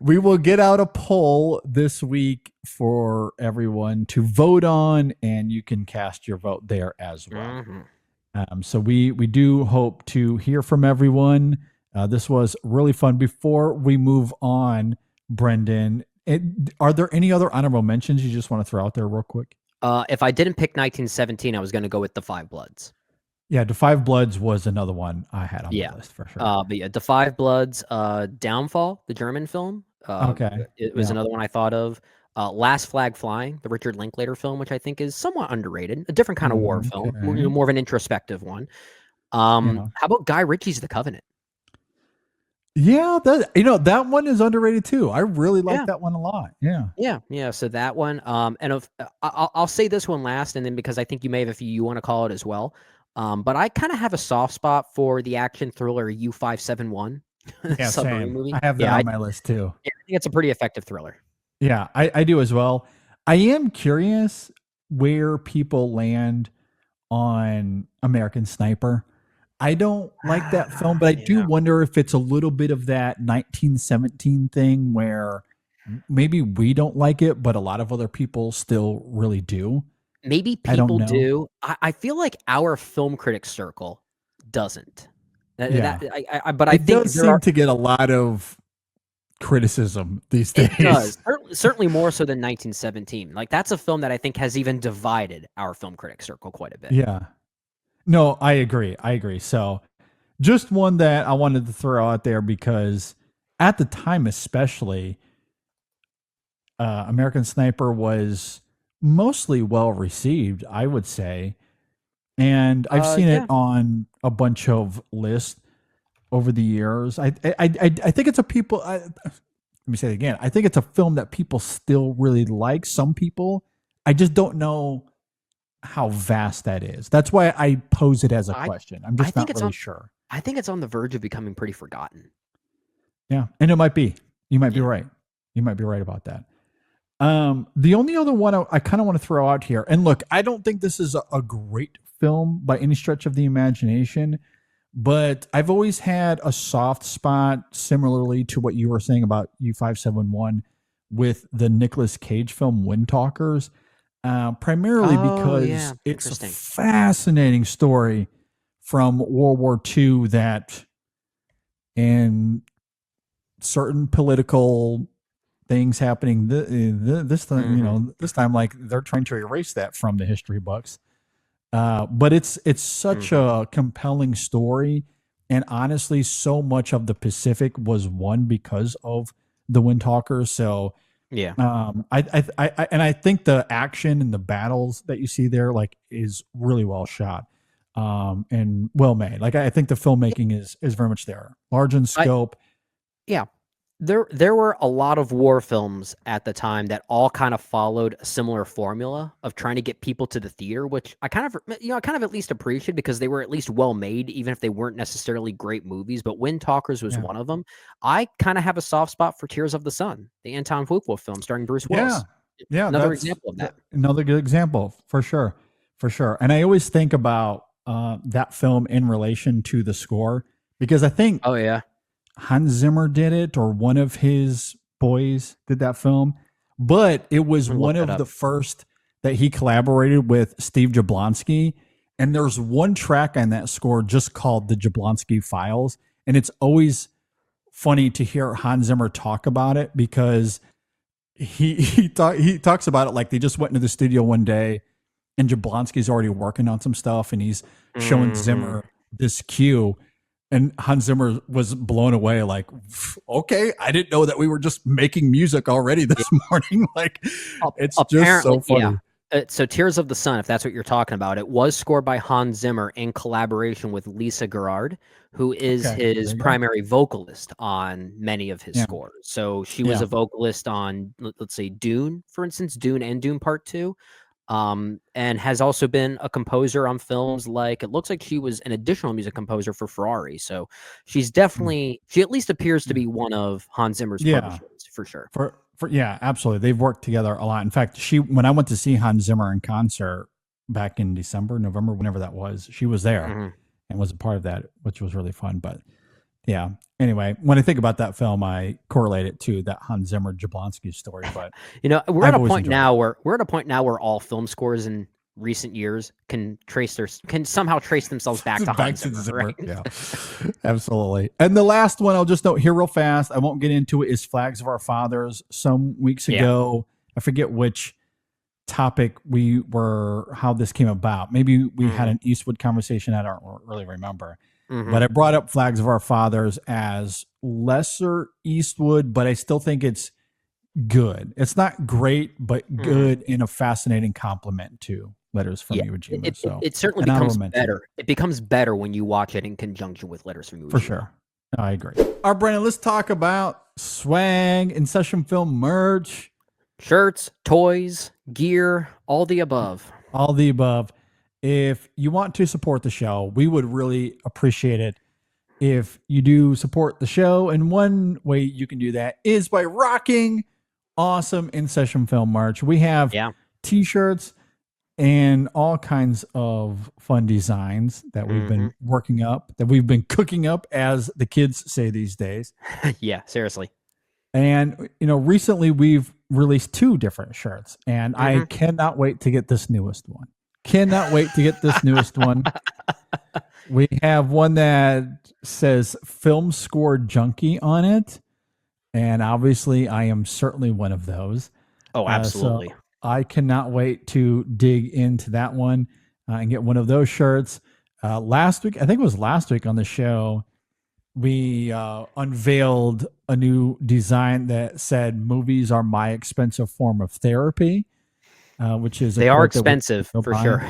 Speaker 6: We will get out a poll this week for everyone to vote on, and you can cast your vote there as well. So we do hope to hear from everyone. This was really fun. Before we move on, Brendan, are there any other honorable mentions you just want to throw out there real quick?
Speaker 7: If I didn't pick 1917, I was going to go with The Five Bloods.
Speaker 6: Yeah, The Five Bloods was another one I had on the list for sure.
Speaker 7: But yeah, The Five Bloods, Downfall, the German film. It was another one I thought of. Last Flag Flying, the Richard Linklater film, which I think is somewhat underrated. A different kind of war film, more of an introspective one. How about Guy Ritchie's The Covenant?
Speaker 6: Yeah, that one is underrated too. I really like that one a lot. Yeah. So that one. And I'll say this one last, and then because I think you may have a few you want to call it as well. But I kind of have a soft spot for the action thriller U-571 submarine movie. I have that on my list too.
Speaker 7: Yeah, I think it's a pretty effective thriller.
Speaker 6: Yeah, I do as well. I am curious where people land on American Sniper. I don't like that film, but I do wonder if it's a little bit of that 1917 thing where maybe we don't like it, but a lot of other people still really do.
Speaker 7: Maybe people do. I feel like our film critic circle doesn't.
Speaker 6: Yeah.
Speaker 7: But I
Speaker 6: It
Speaker 7: think
Speaker 6: does seem to get a lot of criticism these days.
Speaker 7: it does. Certainly more so than 1917. Like, that's a film that I think has even divided our film critic circle quite a bit.
Speaker 6: Yeah. No, I agree. So just one that I wanted to throw out there because at the time, especially, American Sniper was mostly well received, I would say. And I've seen it on a bunch of lists over the years. I think it's a people. Let me say it again. I think it's a film that people still really like. Some people, I just don't know how vast that is. That's why I pose it as a question. I'm just not really sure.
Speaker 7: I think it's on the verge of becoming pretty forgotten.
Speaker 6: Yeah, and it might be. You might be right. You might be right about that. The only other one I kind of want to throw out here, and look, I don't think this is a great film by any stretch of the imagination, but I've always had a soft spot, similarly to what you were saying about U571, with the Nicolas Cage film Windtalkers, primarily because it's a fascinating story from World War II that, in certain political things happening this time, this time, like, they're trying to erase that from the history books. But it's such a compelling story, and honestly, so much of the Pacific was won because of the Windtalkers. So I think the action and the battles that you see there, like, is really well shot, and well made. Like, I think the filmmaking is very much there, large in scope.
Speaker 7: There were a lot of war films at the time that all kind of followed a similar formula of trying to get people to the theater, which I kind of at least appreciated because they were at least well made, even if they weren't necessarily great movies. But Windtalkers was one of them. I kind of have a soft spot for Tears of the Sun, the Anton Fuqua film starring Bruce Willis.
Speaker 6: Yeah,
Speaker 7: another example of that.
Speaker 6: Another good example, for sure. And I always think about that film in relation to the score, because I think Hans Zimmer did it, or one of his boys did that film, but it was one of the first that he collaborated with Steve Jablonsky. And there's one track on that score just called the Jablonsky Files. And it's always funny to hear Hans Zimmer talk about it, because he talks about it like they just went into the studio one day and Jablonsky's already working on some stuff, and he's showing Zimmer this cue. And Hans Zimmer was blown away, like, okay, I didn't know that we were just making music already this morning. Like, it's just so funny.
Speaker 7: So Tears of the Sun, if that's what you're talking about, it was scored by Hans Zimmer in collaboration with Lisa Gerrard, who is his primary vocalist on many of his scores. So she was a vocalist on, let's say, Dune, for instance, Dune and Dune Part 2. And has also been a composer on films like, it looks like she was an additional music composer for Ferrari. So she's definitely, she at least appears to be one of Hans Zimmer's publishers, for sure.
Speaker 6: Yeah, absolutely. They've worked together a lot. In fact, when I went to see Hans Zimmer in concert back in November, whenever that was, she was there and was a part of that, which was really fun. But yeah, anyway, when I think about that film, I correlate it to that Hans Zimmer Jablonsky story. But
Speaker 7: we're at a point now where all film scores in recent years can somehow trace themselves back to Hans Zimmer. Right?
Speaker 6: Yeah, absolutely. And the last one I'll just note here real fast, I won't get into it, is Flags of Our Fathers. Some weeks ago, I forget which topic how this came about. Maybe we had an Eastwood conversation. I don't really remember. But I brought up Flags of Our Fathers as lesser Eastwood, but I still think it's good. It's not great, but good, and a fascinating compliment to Letters from Iwo Jima.
Speaker 7: It certainly becomes better. It becomes better when you watch it in conjunction with Letters from Iwo Jima.
Speaker 6: For sure. No, I agree. All right, Brandon, let's talk about swag, InSession Film merch.
Speaker 7: Shirts, toys, gear, all the above.
Speaker 6: All the above. If you want to support the show, we would really appreciate it if you do support the show. And one way you can do that is by rocking awesome InSession Film merch. We have t-shirts and all kinds of fun designs that we've been working up, that we've been cooking up, as the kids say these days.
Speaker 7: Yeah, seriously.
Speaker 6: And, recently we've released 2 different shirts, and I cannot wait to get this newest one. We have one that says film score junkie on it. And obviously, I am certainly one of those.
Speaker 7: Oh, absolutely.
Speaker 6: So I cannot wait to dig into that one and get one of those shirts. Last week, I think it was last week on the show, we unveiled a new design that said movies are my expensive form of therapy, which is
Speaker 7: they are expensive for sure.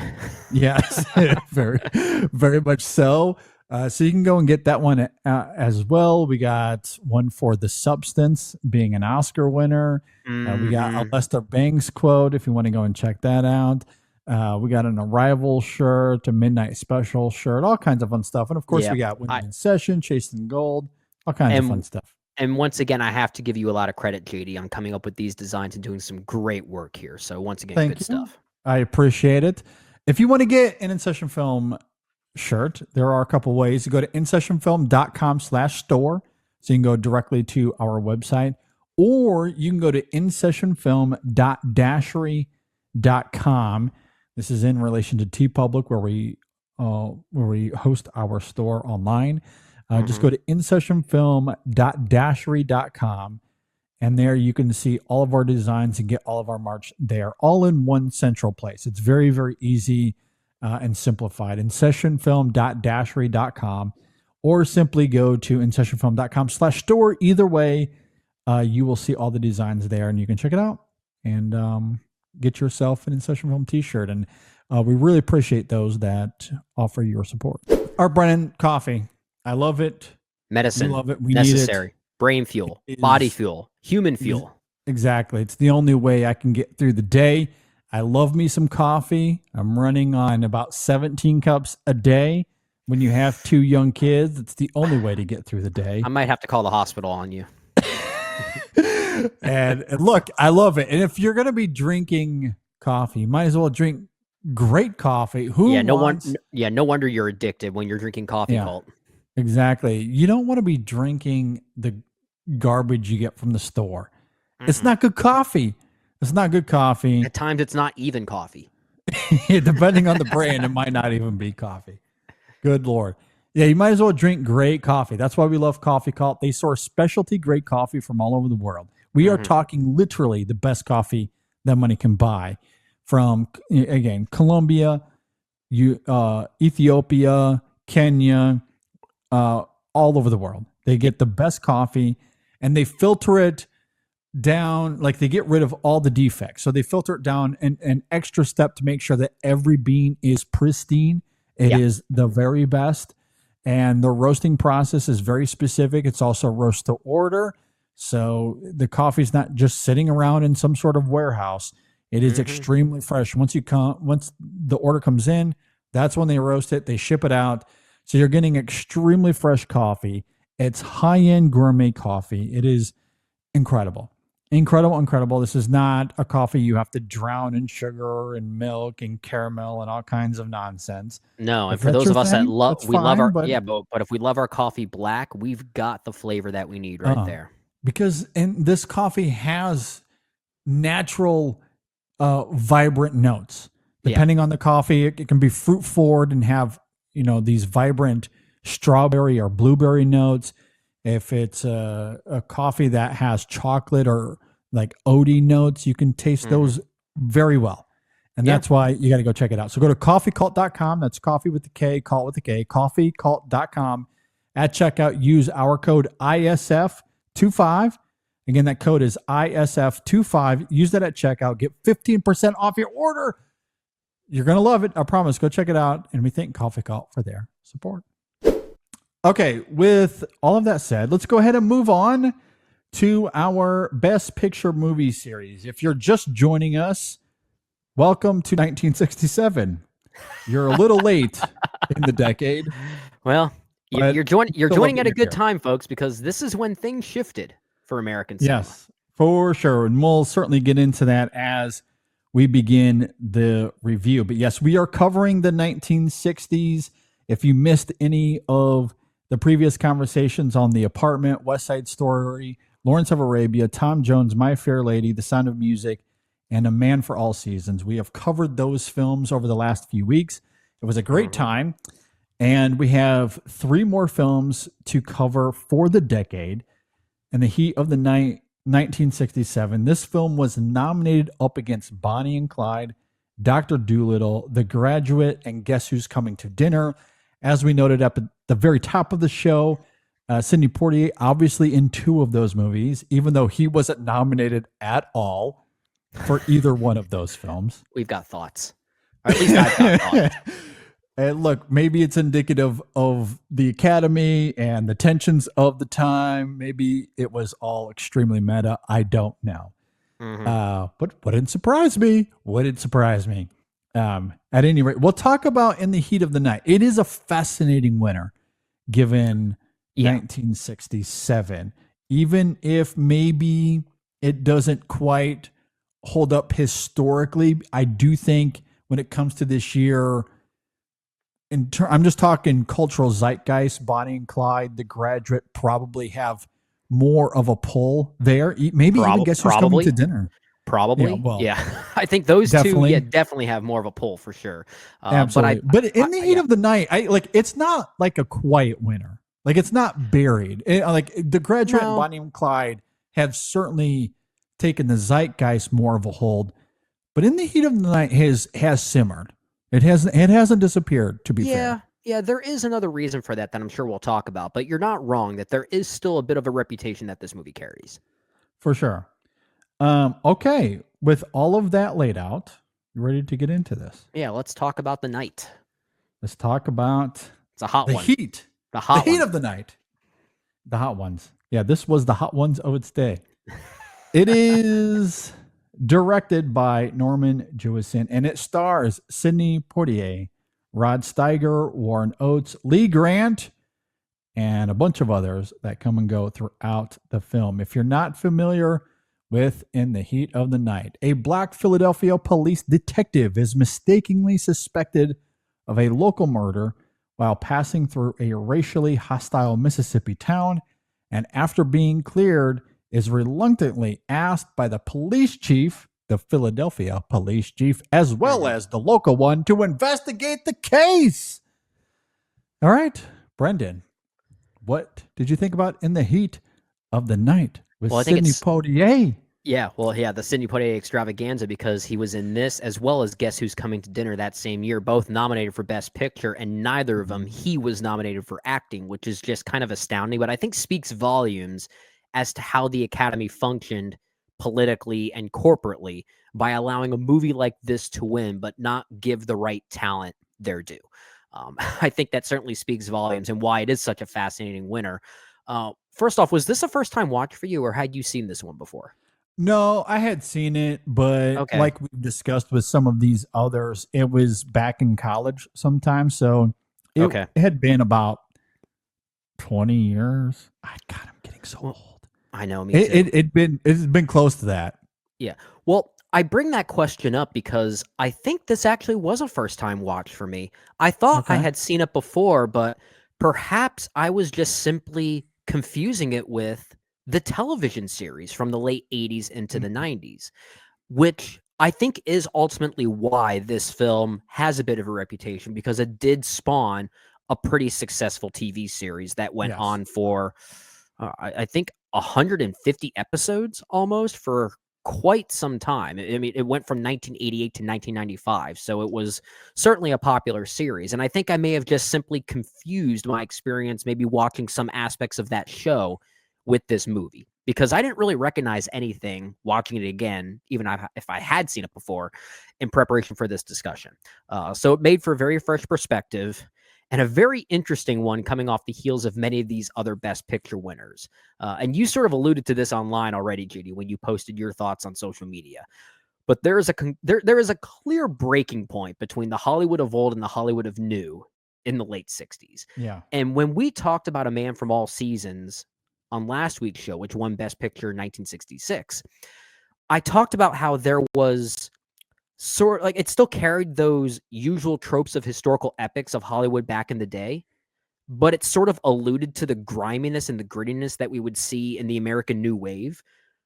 Speaker 6: Yes, very, very much so. So you can go and get that one as well. We got one for The Substance, being an Oscar winner. We got a Lester Bangs quote if you want to go and check that out. We got an Arrival shirt, a Midnight Special shirt, all kinds of fun stuff. And of course, we got Women in Session, Chasing Gold, all kinds of fun stuff.
Speaker 7: And once again, I have to give you a lot of credit, JD, on coming up with these designs and doing some great work here. So once again, good stuff.
Speaker 6: I appreciate it. If you want to get an InSession Film shirt, there are a couple ways. You go to InSessionFilm.com/store. So you can go directly to our website, or you can go to InSessionFilm.dashery.com. This is in relation to TeePublic, where we host our store online. Just go to InSessionFilm.dashery.com, and there you can see all of our designs and get all of our merch there, all in one central place. It's very, very easy and simplified. InSessionFilm.dashery.com, or simply go to InSessionFilm.com/store. Either way, you will see all the designs there, and you can check it out and get yourself an InSession Film t-shirt. And we really appreciate those that offer your support. Our Brennan coffee, I love it.
Speaker 7: Medicine,
Speaker 6: we love it. We
Speaker 7: necessary.
Speaker 6: Need it.
Speaker 7: Brain fuel, body fuel, human fuel.
Speaker 6: Exactly. It's the only way I can get through the day. I love me some coffee. I'm running on about 17 cups a day. When you have 2 young kids, it's the only way to get through the day.
Speaker 7: I might have to call the hospital on you.
Speaker 6: And look, I love it. And if you're going to be drinking coffee, you might as well drink great coffee. No
Speaker 7: wonder you're addicted when you're drinking coffee, Colt.
Speaker 6: Exactly. You don't want to be drinking the garbage you get from the store. It's not good coffee. It's not good coffee.
Speaker 7: At times, it's not even coffee.
Speaker 6: Depending on the brand, it might not even be coffee. Good Lord. Yeah, you might as well drink great coffee. That's why we love Coffee Cult. They source specialty grade coffee from all over the world. We are talking literally the best coffee that money can buy from, again, Colombia, Ethiopia, Kenya, all over the world. They get the best coffee and they filter it down, like they get rid of all the defects. So they filter it down an extra step to make sure that every bean is pristine. It is the very best. And the roasting process is very specific. It's also roast to order. So the coffee's not just sitting around in some sort of warehouse. It is extremely fresh. Once the order comes in, that's when they roast it. They ship it out. So you're getting extremely fresh coffee. It's high-end gourmet coffee. It is incredible. Incredible. This is not a coffee you have to drown in sugar and milk and caramel and all kinds of nonsense.
Speaker 7: No, and for those of us that love, but if we love our coffee black, we've got the flavor that we need right there.
Speaker 6: Because this coffee has natural, vibrant notes. Depending on the coffee, it can be fruit forward and have, these vibrant strawberry or blueberry notes. If it's a coffee that has chocolate or like oaty notes, you can taste those very well. And that's why you got to go check it out. So go to coffeecult.com. That's coffee with the K, cult with the K, coffeecult.com. At checkout, use our code ISF25. Again, that code is ISF25. Use that at checkout. Get 15% off your order. You're going to love it. I promise. Go check it out. And we thank Coffee Cult for their support. Okay, with all of that said, let's go ahead and move on to our Best Picture movie series. If you're just joining us, welcome to 1967. You're a little late in the decade.
Speaker 7: Well, you're joining at a good time, folks, because this is when things shifted for American cinema.
Speaker 6: Yes, for sure. And we'll certainly get into that as we begin the review. But yes, we are covering the 1960s. If you missed any of the previous conversations on The Apartment, West Side Story, Lawrence of Arabia, Tom Jones, My Fair Lady, The Sound of Music, and A Man for All Seasons, we have covered those films over the last few weeks. It was a great time. And we have 3 more films to cover for the decade. In the Heat of the Night, 1967, this film was nominated up against Bonnie and Clyde, Dr. Dolittle, The Graduate, and Guess Who's Coming to Dinner. As we noted up at the very top of the show, Sidney Poitier obviously in 2 of those movies, even though he wasn't nominated at all for either one of those films.
Speaker 7: We've got thoughts. Or at least I've got thoughts.
Speaker 6: And look, maybe it's indicative of the Academy and the tensions of the time. Maybe it was all extremely meta. I don't know. But wouldn't surprise me. Wouldn't surprise me. At any rate, we'll talk about In the Heat of the Night. It is a fascinating winner, given 1967. Even if maybe it doesn't quite hold up historically, I do think when it comes to this year, I'm just talking cultural zeitgeist, Bonnie and Clyde, The Graduate probably have more of a pull there. Maybe even Guess Who's Coming to Dinner.
Speaker 7: Probably. Yeah. I think those two definitely have more of a pull for sure.
Speaker 6: Absolutely. But In the Heat of the Night, it's not like a quiet winner. Like it's not buried. Like The Graduate and Bonnie and Clyde have certainly taken the zeitgeist more of a hold. But In the Heat of the Night has simmered. It hasn't disappeared, to be fair.
Speaker 7: Yeah, there is another reason for that I'm sure we'll talk about, but you're not wrong that there is still a bit of a reputation that this movie carries.
Speaker 6: For sure. Okay, with all of that laid out, you ready to get into this?
Speaker 7: Yeah, let's talk about the night.
Speaker 6: Let's talk about
Speaker 7: it's a hot
Speaker 6: the
Speaker 7: one.
Speaker 6: Heat. The heat of the night. The hot ones. Yeah, this was the hot ones of its day. It is directed by Norman Jewison, and it stars Sidney Poitier, Rod Steiger, Warren Oates, Lee Grant, and a bunch of others that come and go throughout the film. If you're not familiar with In the Heat of the Night, a Black Philadelphia police detective is mistakenly suspected of a local murder while passing through a racially hostile Mississippi town, and after being cleared, is reluctantly asked by the police chief, the Philadelphia police chief, as well as the local one, to investigate the case. All right, Brendan, what did you think about In the Heat of the Night with Sidney Poitier?
Speaker 7: Yeah, the Sidney Poitier extravaganza, because he was in this as well as Guess Who's Coming to Dinner that same year, both nominated for Best Picture, and neither of them he was nominated for acting, which is just kind of astounding, but I think speaks volumes as to how the Academy functioned politically and corporately by allowing a movie like this to win, but not give the right talent their due. I think that certainly speaks volumes and why it is such a fascinating winner. First off, was this a first-time watch for you, or had you seen this one before?
Speaker 6: No, I had seen it, but like we've discussed with some of these others, it was back in college sometime. So it had been about 20 years. God, I'm getting so old.
Speaker 7: I know. Me too.
Speaker 6: It's been close to that.
Speaker 7: Yeah. Well, I bring that question up because I think this actually was a first-time watch for me. I thought I had seen it before, but perhaps I was just simply confusing it with the television series from the late 80s into the 90s, which I think is ultimately why this film has a bit of a reputation, because it did spawn a pretty successful TV series that went on for, I think, 150 episodes almost for quite some time. I mean, it went from 1988 to 1995, so it was certainly a popular series. And I think I may have just simply confused my experience maybe watching some aspects of that show with this movie, because I didn't really recognize anything watching it again, even if I had seen it before, in preparation for this discussion. So it made for a very fresh perspective and a very interesting one coming off the heels of many of these other Best Picture winners. And you sort of alluded to this online already, Judy, when you posted your thoughts on social media. But there is a clear breaking point between the Hollywood of old and the Hollywood of new in the late 60s.
Speaker 6: Yeah.
Speaker 7: And when we talked about A Man from All Seasons on last week's show, which won Best Picture in 1966, I talked about how there was sort of like it still carried those usual tropes of historical epics of Hollywood back in the day, but it sort of alluded to the griminess and the grittiness that we would see in the American New Wave.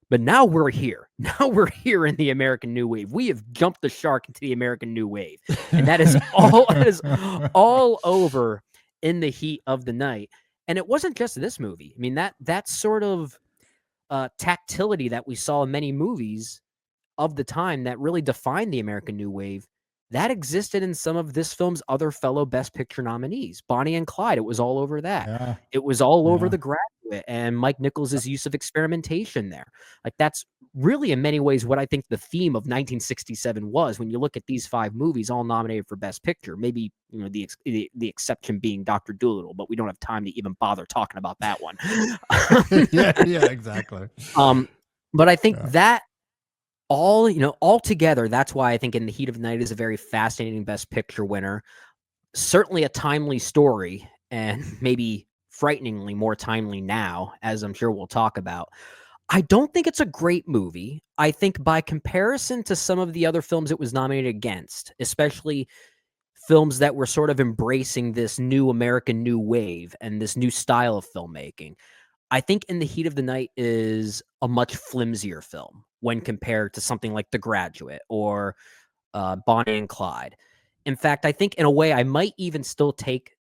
Speaker 7: But now we're here. Now we're here in the American New Wave. We have jumped the shark into the American New Wave. And that is all over in the heat of the night. And it wasn't just this movie. I mean, that sort of tactility that we saw in many movies of the time that really defined the American New Wave, that existed in some of this film's other fellow Best Picture nominees. Bonnie and Clyde, it was all over that.
Speaker 6: Yeah.
Speaker 7: It was all over The Graduate and Mike Nichols' use of experimentation there. Like, that's really in many ways what I think the theme of 1967 was. When you look at these 5 movies all nominated for Best Picture, maybe, you know, the exception being Dr. Dolittle, but we don't have time to even bother talking about that one.
Speaker 4: yeah, exactly.
Speaker 7: But I think that all together, that's why I think In the Heat of the Night is a very fascinating Best Picture winner. Certainly a timely story, and maybe frighteningly more timely now, as I'm sure we'll talk about. I don't think it's a great movie. I think by comparison to some of the other films it was nominated against, especially films that were sort of embracing this new American New Wave and this new style of filmmaking, I think In the Heat of the Night is a much flimsier film when compared to something like The Graduate or Bonnie and Clyde. In fact, I think in a way I might even still take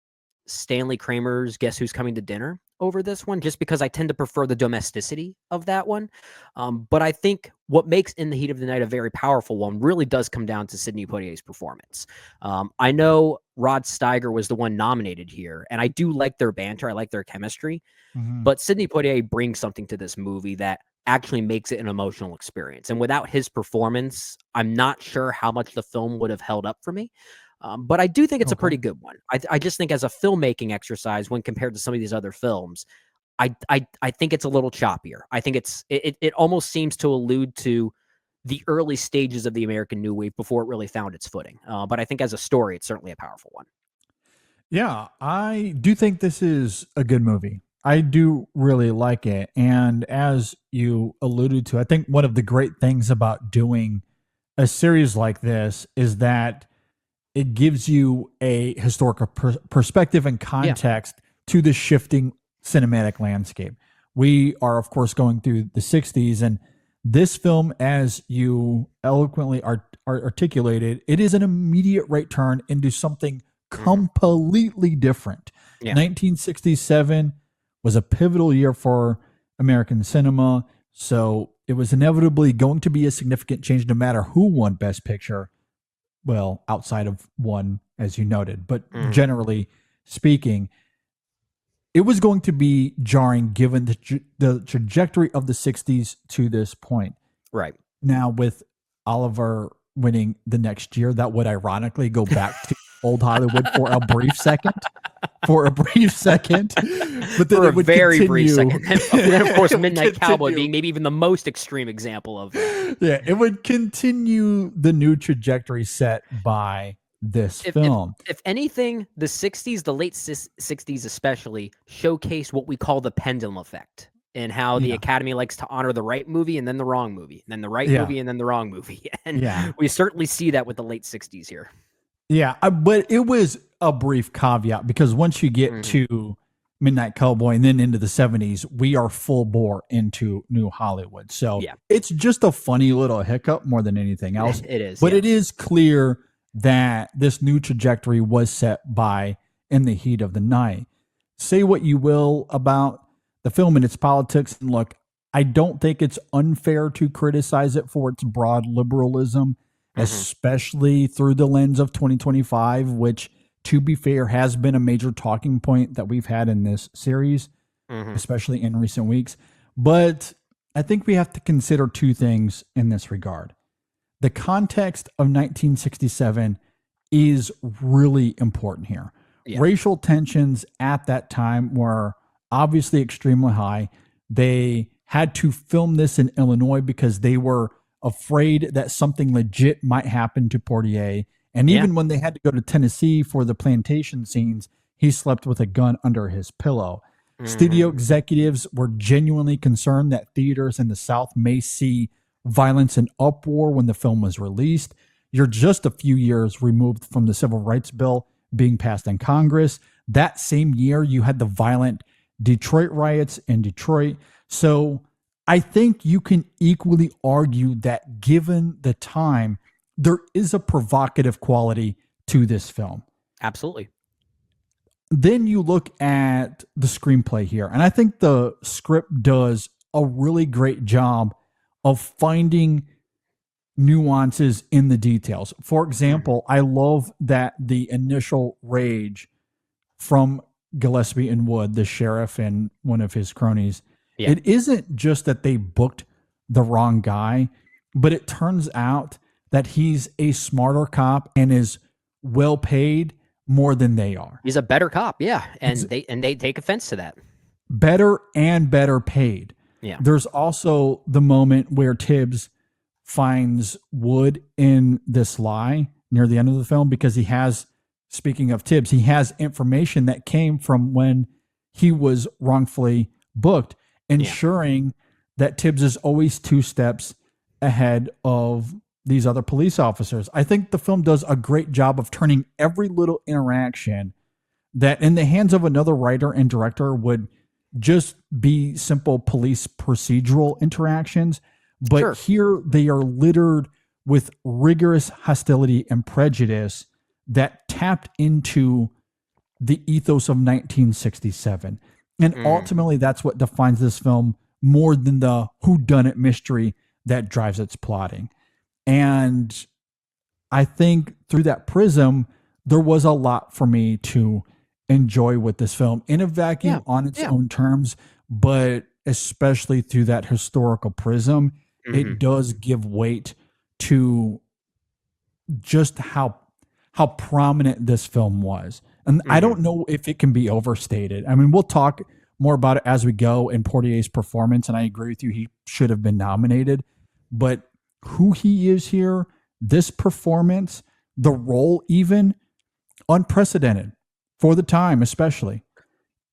Speaker 7: Stanley Kramer's Guess Who's Coming to Dinner over this one, just because I tend to prefer the domesticity of that one. But I think what makes In the Heat of the Night a very powerful one really does come down to Sidney Poitier's performance. I know Rod Steiger was the one nominated here, and I do like their banter. I like their chemistry. But Sidney Poitier brings something to this movie that actually makes it an emotional experience. And without his performance, I'm not sure how much the film would have held up for me. But I do think it's a pretty good one. I just think as a filmmaking exercise, when compared to some of these other films, I think it's a little choppier. I think it almost seems to allude to the early stages of the American New Wave before it really found its footing. But I think as a story, it's certainly a powerful one.
Speaker 6: Yeah, I do think this is a good movie. I do really like it. And as you alluded to, I think one of the great things about doing a series like this is that it gives you a historical perspective and context to the shifting cinematic landscape. We are, of course, going through the 60s, and this film, as you eloquently articulated, it is an immediate right turn into something completely different. 1967 was a pivotal year for American cinema, so it was inevitably going to be a significant change no matter who won Best Picture. Well, outside of one, as you noted, but generally speaking, it was going to be jarring given the trajectory of the 60s to this point.
Speaker 7: Right.
Speaker 6: Now, with Oliver winning the next year, that would ironically go back to old Hollywood for a brief second. But then
Speaker 7: For
Speaker 6: it
Speaker 7: a
Speaker 6: would
Speaker 7: very
Speaker 6: continue.
Speaker 7: brief second. And then, of course,
Speaker 6: It would
Speaker 7: Midnight Cowboy
Speaker 6: continue.
Speaker 7: being maybe even the most extreme example of that.
Speaker 6: Yeah, it would continue the new trajectory set by this film.
Speaker 7: If anything, the 60s, the late 60s especially, showcase what we call the pendulum effect, and how the Academy likes to honor the right movie and then the wrong movie, and then the right movie and then the wrong movie. And we certainly see that with the late 60s here.
Speaker 6: Yeah, but it was a brief caveat because once you get to Midnight Cowboy and then into the 70s, we are full bore into New Hollywood. So it's just a funny little hiccup more than anything else.
Speaker 7: It is.
Speaker 6: But it is clear that this new trajectory was set by In the Heat of the Night. Say what you will about the film and its politics. And look, I don't think it's unfair to criticize it for its broad liberalism, especially through the lens of 2025, which, to be fair, has been a major talking point that we've had in this series, especially in recent weeks. But I think we have to consider two things in this regard. The context of 1967 is really important here. Racial tensions at that time were obviously extremely high. They had to film this in Illinois because they were afraid that something legit might happen to Poitier. And even when they had to go to Tennessee for the plantation scenes, he slept with a gun under his pillow. Studio executives were genuinely concerned that theaters in the South may see violence and uproar when the film was released. You're just a few years removed from the Civil Rights Bill being passed in Congress. That same year, you had the violent Detroit riots in Detroit. So I think you can equally argue that given the time, there is a provocative quality to this film.
Speaker 7: Absolutely.
Speaker 6: then you look at the screenplay here, and I think the script does a really great job of finding nuances in the details. For example, I love that the initial rage from Gillespie and Wood, the sheriff and one of his cronies,
Speaker 7: Yeah.
Speaker 6: it isn't just that they booked the wrong guy, but it turns out that he's a smarter cop and is well paid more than they are.
Speaker 7: He's a better cop, yeah, and they take offense to that.
Speaker 6: Better and better paid.
Speaker 7: Yeah.
Speaker 6: There's also the moment where Tibbs finds Wood in this lie near the end of the film because he has, speaking of Tibbs, he has information that came from when he was wrongfully booked, ensuring that Tibbs is always 2 steps ahead of these other police officers. I think the film does a great job of turning every little interaction that in the hands of another writer and director would just be simple police procedural interactions. But here they are littered with rigorous hostility and prejudice that tapped into the ethos of 1967. And ultimately, that's what defines this film more than the whodunit mystery that drives its plotting. And I think through that prism, there was a lot for me to enjoy with this film in a vacuum on its own terms, but especially through that historical prism, it does give weight to just how prominent this film was. And I don't know if it can be overstated. I mean, we'll talk more about it as we go in Portier's performance, and I agree with you, he should have been nominated. But who he is here, this performance, the role even, unprecedented for the time, especially.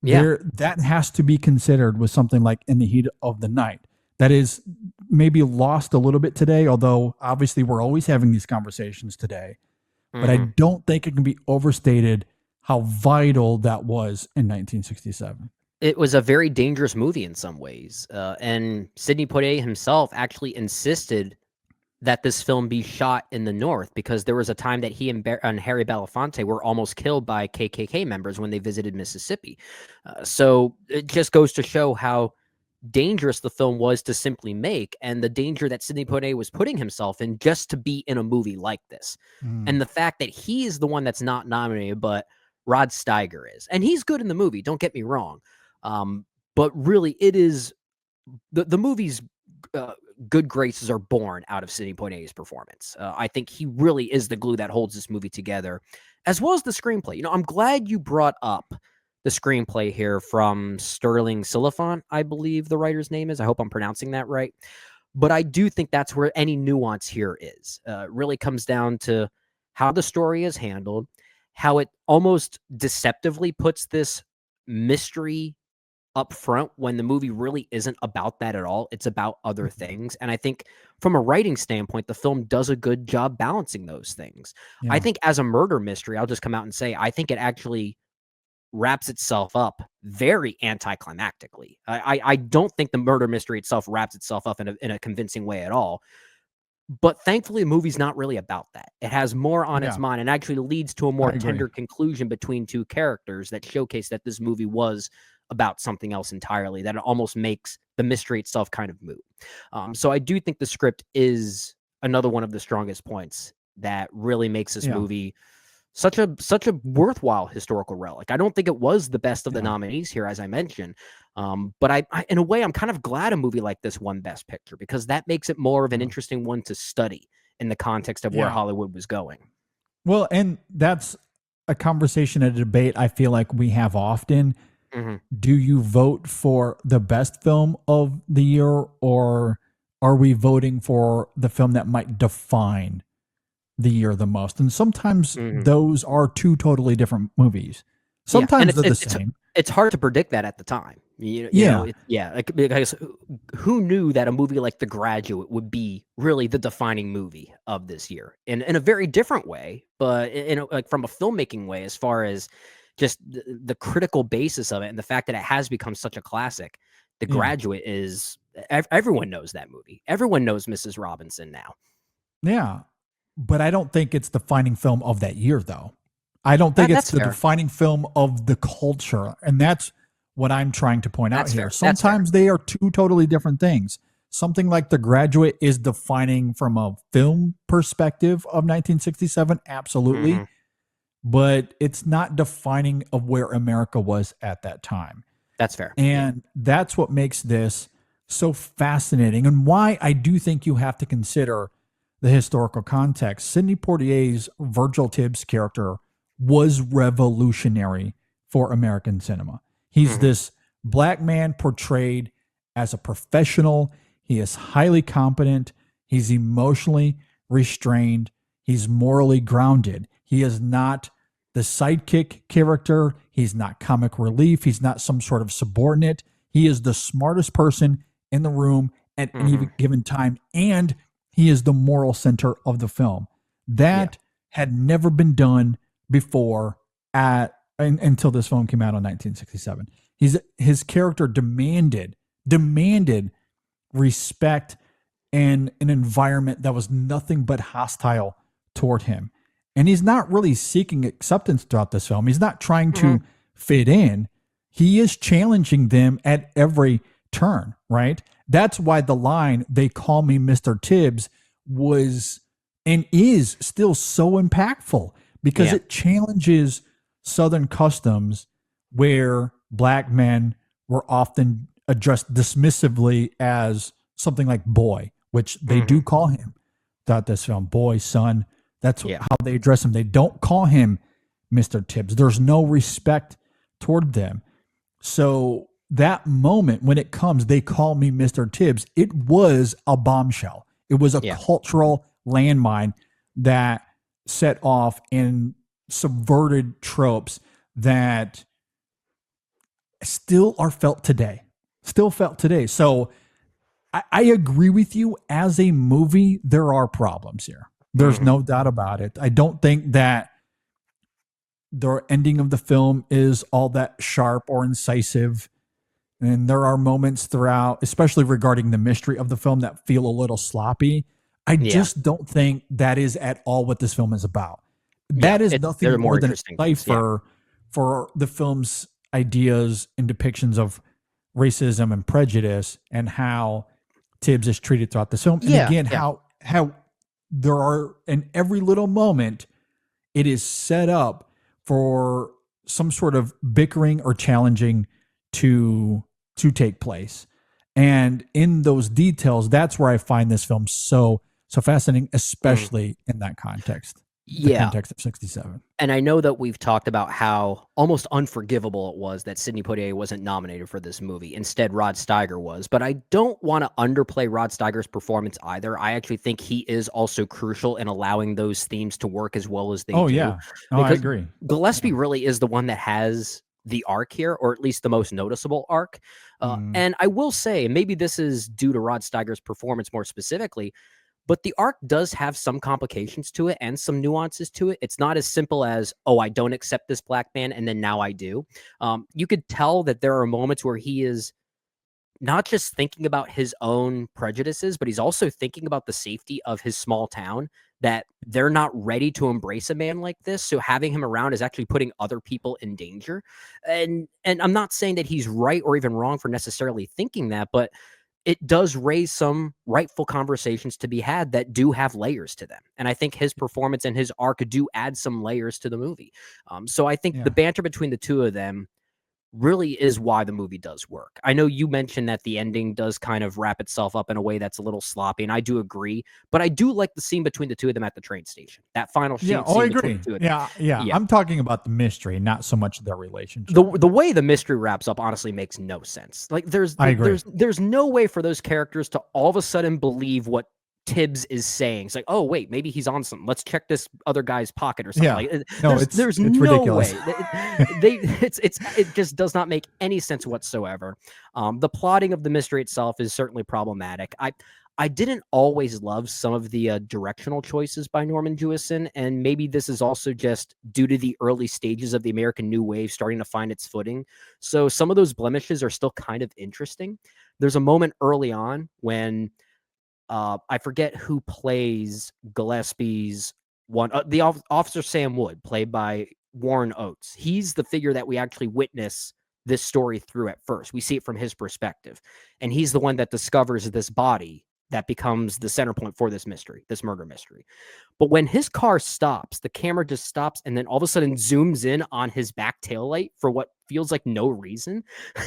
Speaker 7: Yeah.
Speaker 6: That has to be considered with something like In the Heat of the Night. That is maybe lost a little bit today, although obviously we're always having these conversations today. But I don't think it can be overstated how vital that was in 1967.
Speaker 7: It was a very dangerous movie in some ways. And Sidney Poitier himself actually insisted that this film be shot in the North because there was a time that he and Harry Belafonte were almost killed by KKK members when they visited Mississippi. So it just goes to show how dangerous the film was to simply make and the danger that Sidney Poitier was putting himself in just to be in a movie like this. And the fact that he is the one that's not nominated, but Rod Steiger is. And he's good in the movie, don't get me wrong. But really, it is the movie's good graces are born out of Sidney Poitier's performance. I think he really is the glue that holds this movie together, as well as the screenplay. You know, I'm glad you brought up the screenplay here from Sterling Silliphant, I believe the writer's name is. I hope I'm pronouncing that right. But I do think that's where any nuance here is. It really comes down to how the story is handled, how it almost deceptively puts this mystery up front when the movie really isn't about that at all. It's about other things. And I think from a writing standpoint, the film does a good job balancing those things. I think as a murder mystery, I'll just come out and say, I think it actually wraps itself up very anticlimactically. I don't think the murder mystery itself wraps itself up in a convincing way at all. But thankfully, the movie's not really about that. It has more on its mind and actually leads to a more tender conclusion between two characters that showcase that this movie was about something else entirely, that it almost makes the mystery itself kind of moot. So I do think the script is another one of the strongest points that really makes this movie such a worthwhile historical relic. I don't think it was the best of the nominees here, as I mentioned. But I, in a way, I'm kind of glad a movie like this won Best Picture because that makes it more of an interesting one to study in the context of where Hollywood was going.
Speaker 6: Well, and that's a conversation, a debate I feel like we have often. Do you vote for the best film of the year, or are we voting for the film that might define the year the most? And sometimes those are two totally different movies. Sometimes they're the same.
Speaker 7: It's hard to predict that at the time. You know, because who knew that a movie like The Graduate would be really the defining movie of this year in a very different way, but like from a filmmaking way, as far as just the critical basis of it and the fact that it has become such a classic. The Graduate is, everyone knows that movie. Everyone knows Mrs. Robinson now.
Speaker 6: Yeah. But I don't think it's the defining film of that year, though. I don't think it's
Speaker 7: That's
Speaker 6: the
Speaker 7: fair.
Speaker 6: defining film of the culture. And that's what I'm trying to point out
Speaker 7: That's
Speaker 6: here.
Speaker 7: fair. That's fair.
Speaker 6: Sometimes they are two totally different things. Something like The Graduate is defining from a film perspective of 1967, absolutely.
Speaker 7: Mhm.
Speaker 6: But it's not defining of where America was at that time.
Speaker 7: That's fair.
Speaker 6: And that's what makes this so fascinating and why I do think you have to consider the historical context. Sidney Poitier's Virgil Tibbs character was revolutionary for American cinema. He's this black man portrayed as a professional. He is highly competent. He's emotionally restrained. He's morally grounded. He is not the sidekick character. He's not comic relief. He's not some sort of subordinate. He is the smartest person in the room at any given time. And he is the moral center of the film. That had never been done before until this film came out in 1967. His character demanded respect and an environment that was nothing but hostile toward him. And he's not really seeking acceptance throughout this film. He's not trying to fit in. He is challenging them at every turn, right? That's why the line, "They call me Mr. Tibbs," was and is still so impactful because it challenges Southern customs where black men were often addressed dismissively as something like boy, which they do call him throughout this film. Boy, son. That's how they address him. They don't call him Mr. Tibbs. There's no respect toward them. So that moment when it comes, "They call me Mr. Tibbs," it was a bombshell. It was a cultural landmine that set off and subverted tropes that still are felt today. So I agree with you. As a movie, there are problems here. There's no doubt about it. I don't think that the ending of the film is all that sharp or incisive. And there are moments throughout, especially regarding the mystery of the film, that feel a little sloppy. I just don't think that is at all what this film is about. That is nothing more than a cipher for the film's ideas and depictions of racism and prejudice and how Tibbs is treated throughout the film. And again, how there are, in every little moment, it is set up for some sort of bickering or challenging to take place. And in those details, that's where I find this film so fascinating, especially in that context. The context of 67.
Speaker 7: And I know that we've talked about how almost unforgivable it was that Sidney Poitier wasn't nominated for this movie. Instead, Rod Steiger was. But I don't want to underplay Rod Steiger's performance either. I actually think he is also crucial in allowing those themes to work as well as they do.
Speaker 6: Oh, yeah. No, I agree.
Speaker 7: Gillespie really is the one that has the arc here, or at least the most noticeable arc. And I will say, maybe this is due to Rod Steiger's performance more specifically, but the arc does have some complications to it and some nuances to it. It's not as simple as, oh, I don't accept this black man, and then now I do. You could tell that there are moments where he is not just thinking about his own prejudices, but he's also thinking about the safety of his small town, that they're not ready to embrace a man like this. So having him around is actually putting other people in danger. And I'm not saying that he's right or even wrong for necessarily thinking that, but it does raise some rightful conversations to be had that do have layers to them. And I think his performance and his arc do add some layers to the movie. So I think the banter between the two of them really is why the movie does work. I know you mentioned that the ending does kind of wrap itself up in a way that's a little sloppy, and I do agree, but I do like the scene between the two of them at the train station. That final scene.
Speaker 6: Yeah, I agree. Yeah. I'm talking about the mystery, not so much their relationship.
Speaker 7: The way the mystery wraps up honestly makes no sense. Like there's no way for those characters to all of a sudden believe what Tibbs is saying. It's like, oh wait, maybe he's on something. Let's check this other guy's pocket or something. There's no
Speaker 6: ridiculous.
Speaker 7: way. It just does not make any sense whatsoever. The plotting of the mystery itself is certainly problematic. I didn't always love some of the directional choices by Norman Jewison, and maybe this is also just due to the early stages of the American New Wave starting to find its footing. So some of those blemishes are still kind of interesting. There's a moment early on when I forget who plays Gillespie's one. The officer Sam Wood, played by Warren Oates. He's the figure that we actually witness this story through at first. We see it from his perspective. And he's the one that discovers this body that becomes the center point for this mystery, this murder mystery. But when his car stops, the camera just stops and then all of a sudden zooms in on his back taillight for what feels like no reason.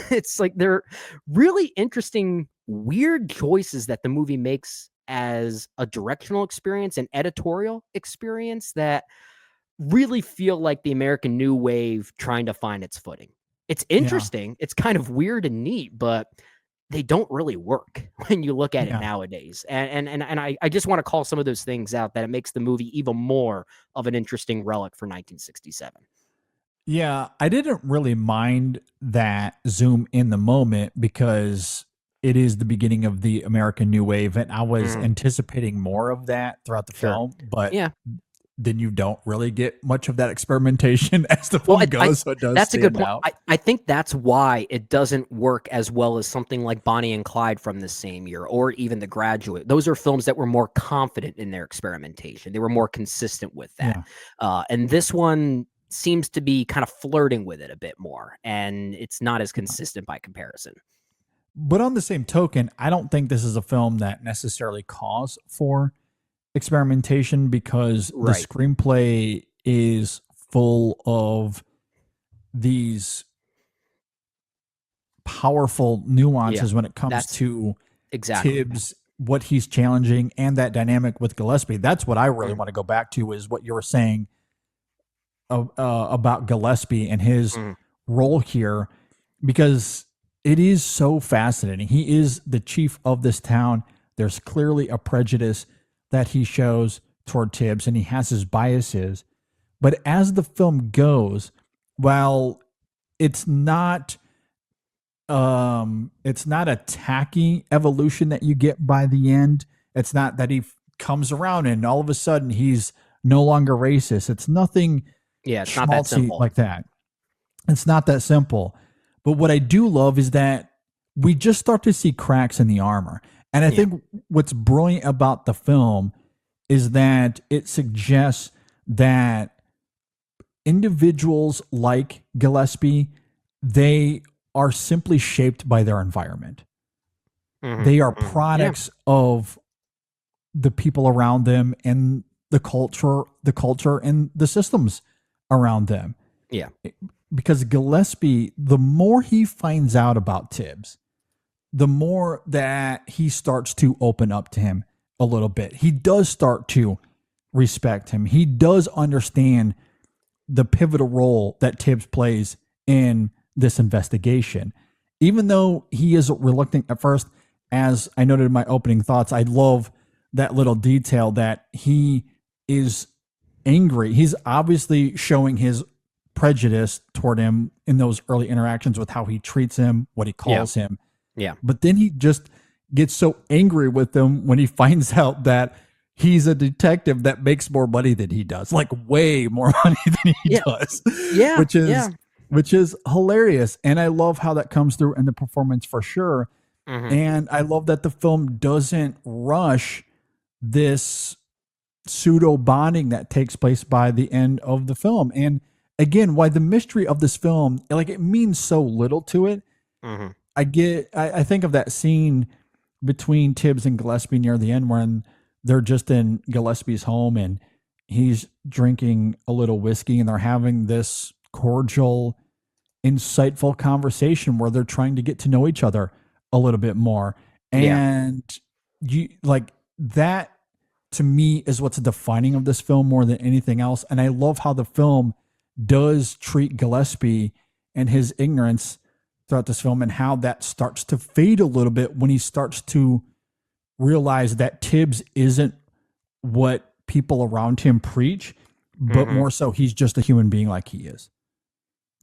Speaker 7: It's like they're really interesting, weird choices that the movie makes as a directional experience and editorial experience that really feel like the American New Wave trying to find its footing. It's interesting. It's kind of weird and neat, but they don't really work when you look at it nowadays. And I just want to call some of those things out that it makes the movie even more of an interesting relic for 1967.
Speaker 6: Yeah, I didn't really mind that zoom in the moment because it is the beginning of the American New Wave, and I was anticipating more of that throughout the film, but then you don't really get much of that experimentation as the film goes. So it does
Speaker 7: that's a good point.
Speaker 6: out.
Speaker 7: I think that's why it doesn't work as well as something like Bonnie and Clyde from the same year, or even The Graduate. Those are films that were more confident in their experimentation. They were more consistent with that. And this one seems to be kind of flirting with it a bit more, and it's not as consistent by comparison.
Speaker 6: But on the same token, I don't think this is a film that necessarily calls for experimentation because the screenplay is full of these powerful nuances when it comes to Tibbs, what he's challenging, and that dynamic with Gillespie. That's what I really want to go back to, is what you were saying about Gillespie and his role here, because it is so fascinating. He is the chief of this town. There's clearly a prejudice that he shows toward Tibbs, and he has his biases. But as the film goes, while it's not a tacky evolution that you get by the end, it's not that he comes around and all of a sudden he's no longer racist. It's nothing
Speaker 7: it's not that simple
Speaker 6: like that. It's not that simple. But what I do love is that we just start to see cracks in the armor. And I think what's brilliant about the film is that it suggests that individuals like Gillespie, they are simply shaped by their environment. They are products of the people around them and the culture and the systems around them.
Speaker 7: Yeah.
Speaker 6: Because Gillespie, the more he finds out about Tibbs, the more that he starts to open up to him a little bit. He does start to respect him. He does understand the pivotal role that Tibbs plays in this investigation. Even though he is reluctant at first, as I noted in my opening thoughts, I love that little detail that he is angry. He's obviously showing his prejudice toward him in those early interactions with how he treats him, what he calls him.
Speaker 7: Yeah.
Speaker 6: But then he just gets so angry with him when he finds out that he's a detective that makes more money than he does, like way more money than he does.
Speaker 7: Yeah.
Speaker 6: Which is hilarious. And I love how that comes through in the performance for sure. And I love that the film doesn't rush this pseudo bonding that takes place by the end of the film. And again, why the mystery of this film, like, it means so little to it. I think of that scene between Tibbs and Gillespie near the end when they're just in Gillespie's home and he's drinking a little whiskey and they're having this cordial, insightful conversation where they're trying to get to know each other a little bit more. And you like that, to me, is what's defining of this film more than anything else. And I love how the film does treat Gillespie and his ignorance throughout this film, and how that starts to fade a little bit when he starts to realize that Tibbs isn't what people around him preach, but more so he's just a human being like he is.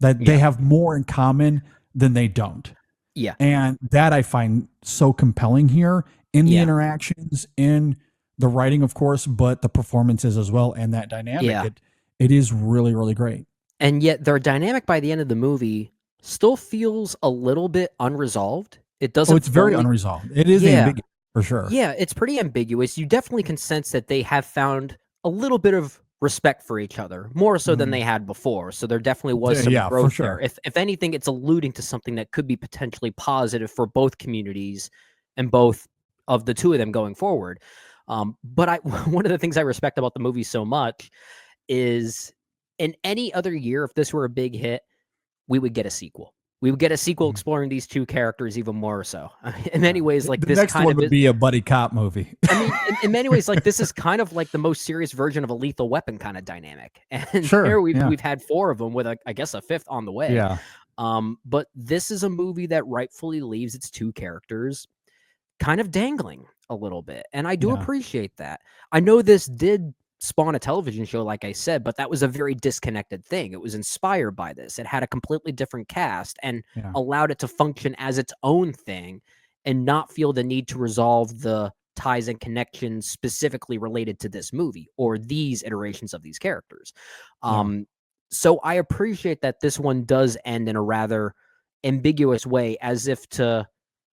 Speaker 6: That they have more in common than they don't.
Speaker 7: Yeah.
Speaker 6: And that I find so compelling here in the interactions, in the writing, of course, but the performances as well, and that dynamic. It is really, really great.
Speaker 7: And yet their dynamic by the end of the movie still feels a little bit unresolved. It doesn't.
Speaker 6: Oh, it's very unresolved. It is ambiguous, for sure.
Speaker 7: Yeah, it's pretty ambiguous. You definitely can sense that they have found a little bit of respect for each other, more so than they had before. So there definitely was some
Speaker 6: Yeah, for
Speaker 7: growth
Speaker 6: sure.
Speaker 7: there. If anything, it's alluding to something that could be potentially positive for both communities and both of the two of them going forward. But one of the things I respect about the movie so much is, in any other year, if this were a big hit, we would get a sequel. We would get a sequel exploring these two characters even more so. In many ways, like
Speaker 6: The
Speaker 7: this
Speaker 6: next
Speaker 7: kind
Speaker 6: one
Speaker 7: of
Speaker 6: would be a buddy cop movie.
Speaker 7: I mean, in many ways, like this is kind of like the most serious version of a Lethal Weapon kind of dynamic. And
Speaker 6: Sure,
Speaker 7: here
Speaker 6: yeah.
Speaker 7: we've had 4 of them with I guess a 5th on the way.
Speaker 6: Yeah.
Speaker 7: But this is a movie that rightfully leaves its two characters kind of dangling a little bit. And I do
Speaker 6: Yeah.
Speaker 7: appreciate that. I know this did spawn a television show, like I said, but that was a very disconnected thing. It was inspired by this. It had a completely different cast and
Speaker 6: Yeah.
Speaker 7: allowed it to function as its own thing and not feel the need to resolve the ties and connections specifically related to this movie or these iterations of these characters. So I appreciate that this one does end in a rather ambiguous way, as if to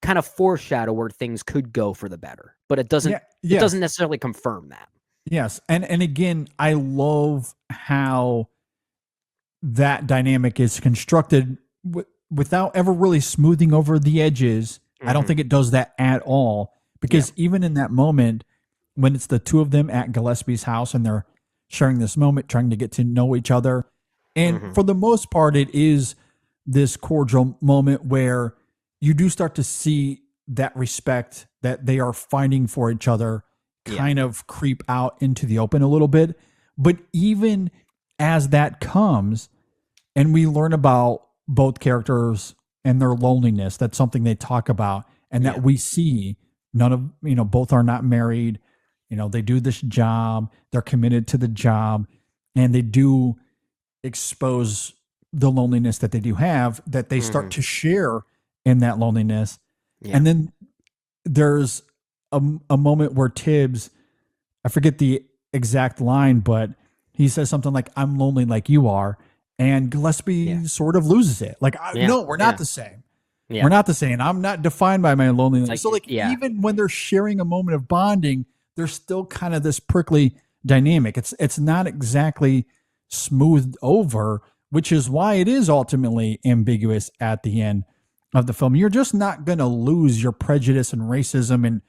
Speaker 7: kind of foreshadow where things could go for the better, but it doesn't.
Speaker 6: Yeah,
Speaker 7: It
Speaker 6: yes.
Speaker 7: doesn't necessarily confirm that.
Speaker 6: Yes. And again, I love how that dynamic is constructed without ever really smoothing over the edges. I don't think it does that at all, because even in that moment when it's the two of them at Gillespie's house and they're sharing this moment, trying to get to know each other. And for the most part, it is this cordial moment where you do start to see that respect that they are fighting for each other kind of creep out into the open a little bit. But even as that comes and we learn about both characters and their loneliness, that's something they talk about, and that we see none of, both are not married, they do this job, they're committed to the job, and they do expose the loneliness that they do have, that they start to share in that loneliness. And then there's a moment where Tibbs, I forget the exact line, but he says something like, "I'm lonely like you are." And Gillespie sort of loses it. Like, no, we're not the same.
Speaker 7: Yeah.
Speaker 6: We're not the same. I'm not defined by my loneliness.
Speaker 7: Like,
Speaker 6: So even when they're sharing a moment of bonding, there's still kind of this prickly dynamic. It's not exactly smoothed over, which is why it is ultimately ambiguous at the end of the film. You're just not going to lose your prejudice and racism in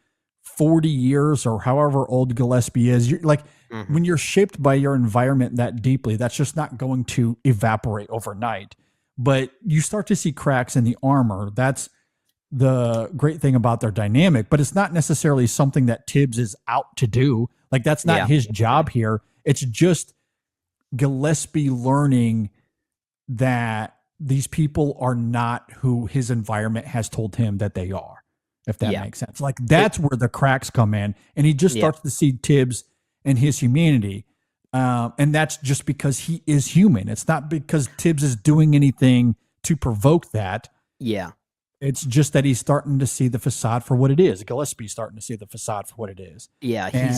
Speaker 6: 40 years or however old Gillespie is. You're like, when you're shaped by your environment that deeply, that's just not going to evaporate overnight. But you start to see cracks in the armor. That's the great thing about their dynamic, but it's not necessarily something that Tibbs is out to do. Like, that's not his job here. It's just Gillespie learning that these people are not who his environment has told him that they are, if that makes sense. Like, that's where the cracks come in, and he just starts to see Tibbs and his humanity. And that's just because he is human. It's not because Tibbs is doing anything to provoke that.
Speaker 7: Yeah.
Speaker 6: It's just that he's starting to see the facade for what it is. Gillespie's starting to see the facade for what it is.
Speaker 7: Yeah. He's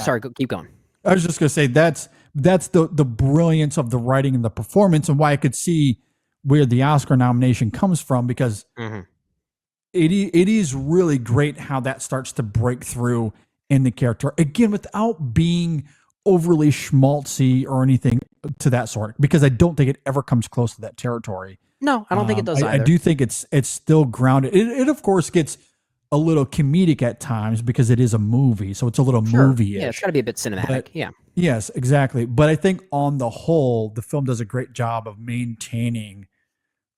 Speaker 7: Sorry, keep going.
Speaker 6: I was just going to say that's the brilliance of the writing and the performance, and why I could see where the Oscar nomination comes from, because it is really great how that starts to break through in the character, again, without being overly schmaltzy or anything to that sort, because I don't think it ever comes close to that territory.
Speaker 7: No, I don't think it does
Speaker 6: I
Speaker 7: either.
Speaker 6: do think it's still grounded. It of course gets a little comedic at times because it is a movie, so it's a little movie-ish.
Speaker 7: Yeah, it's got to be a bit cinematic.
Speaker 6: But, yes, exactly. But I think on the whole, the film does a great job of maintaining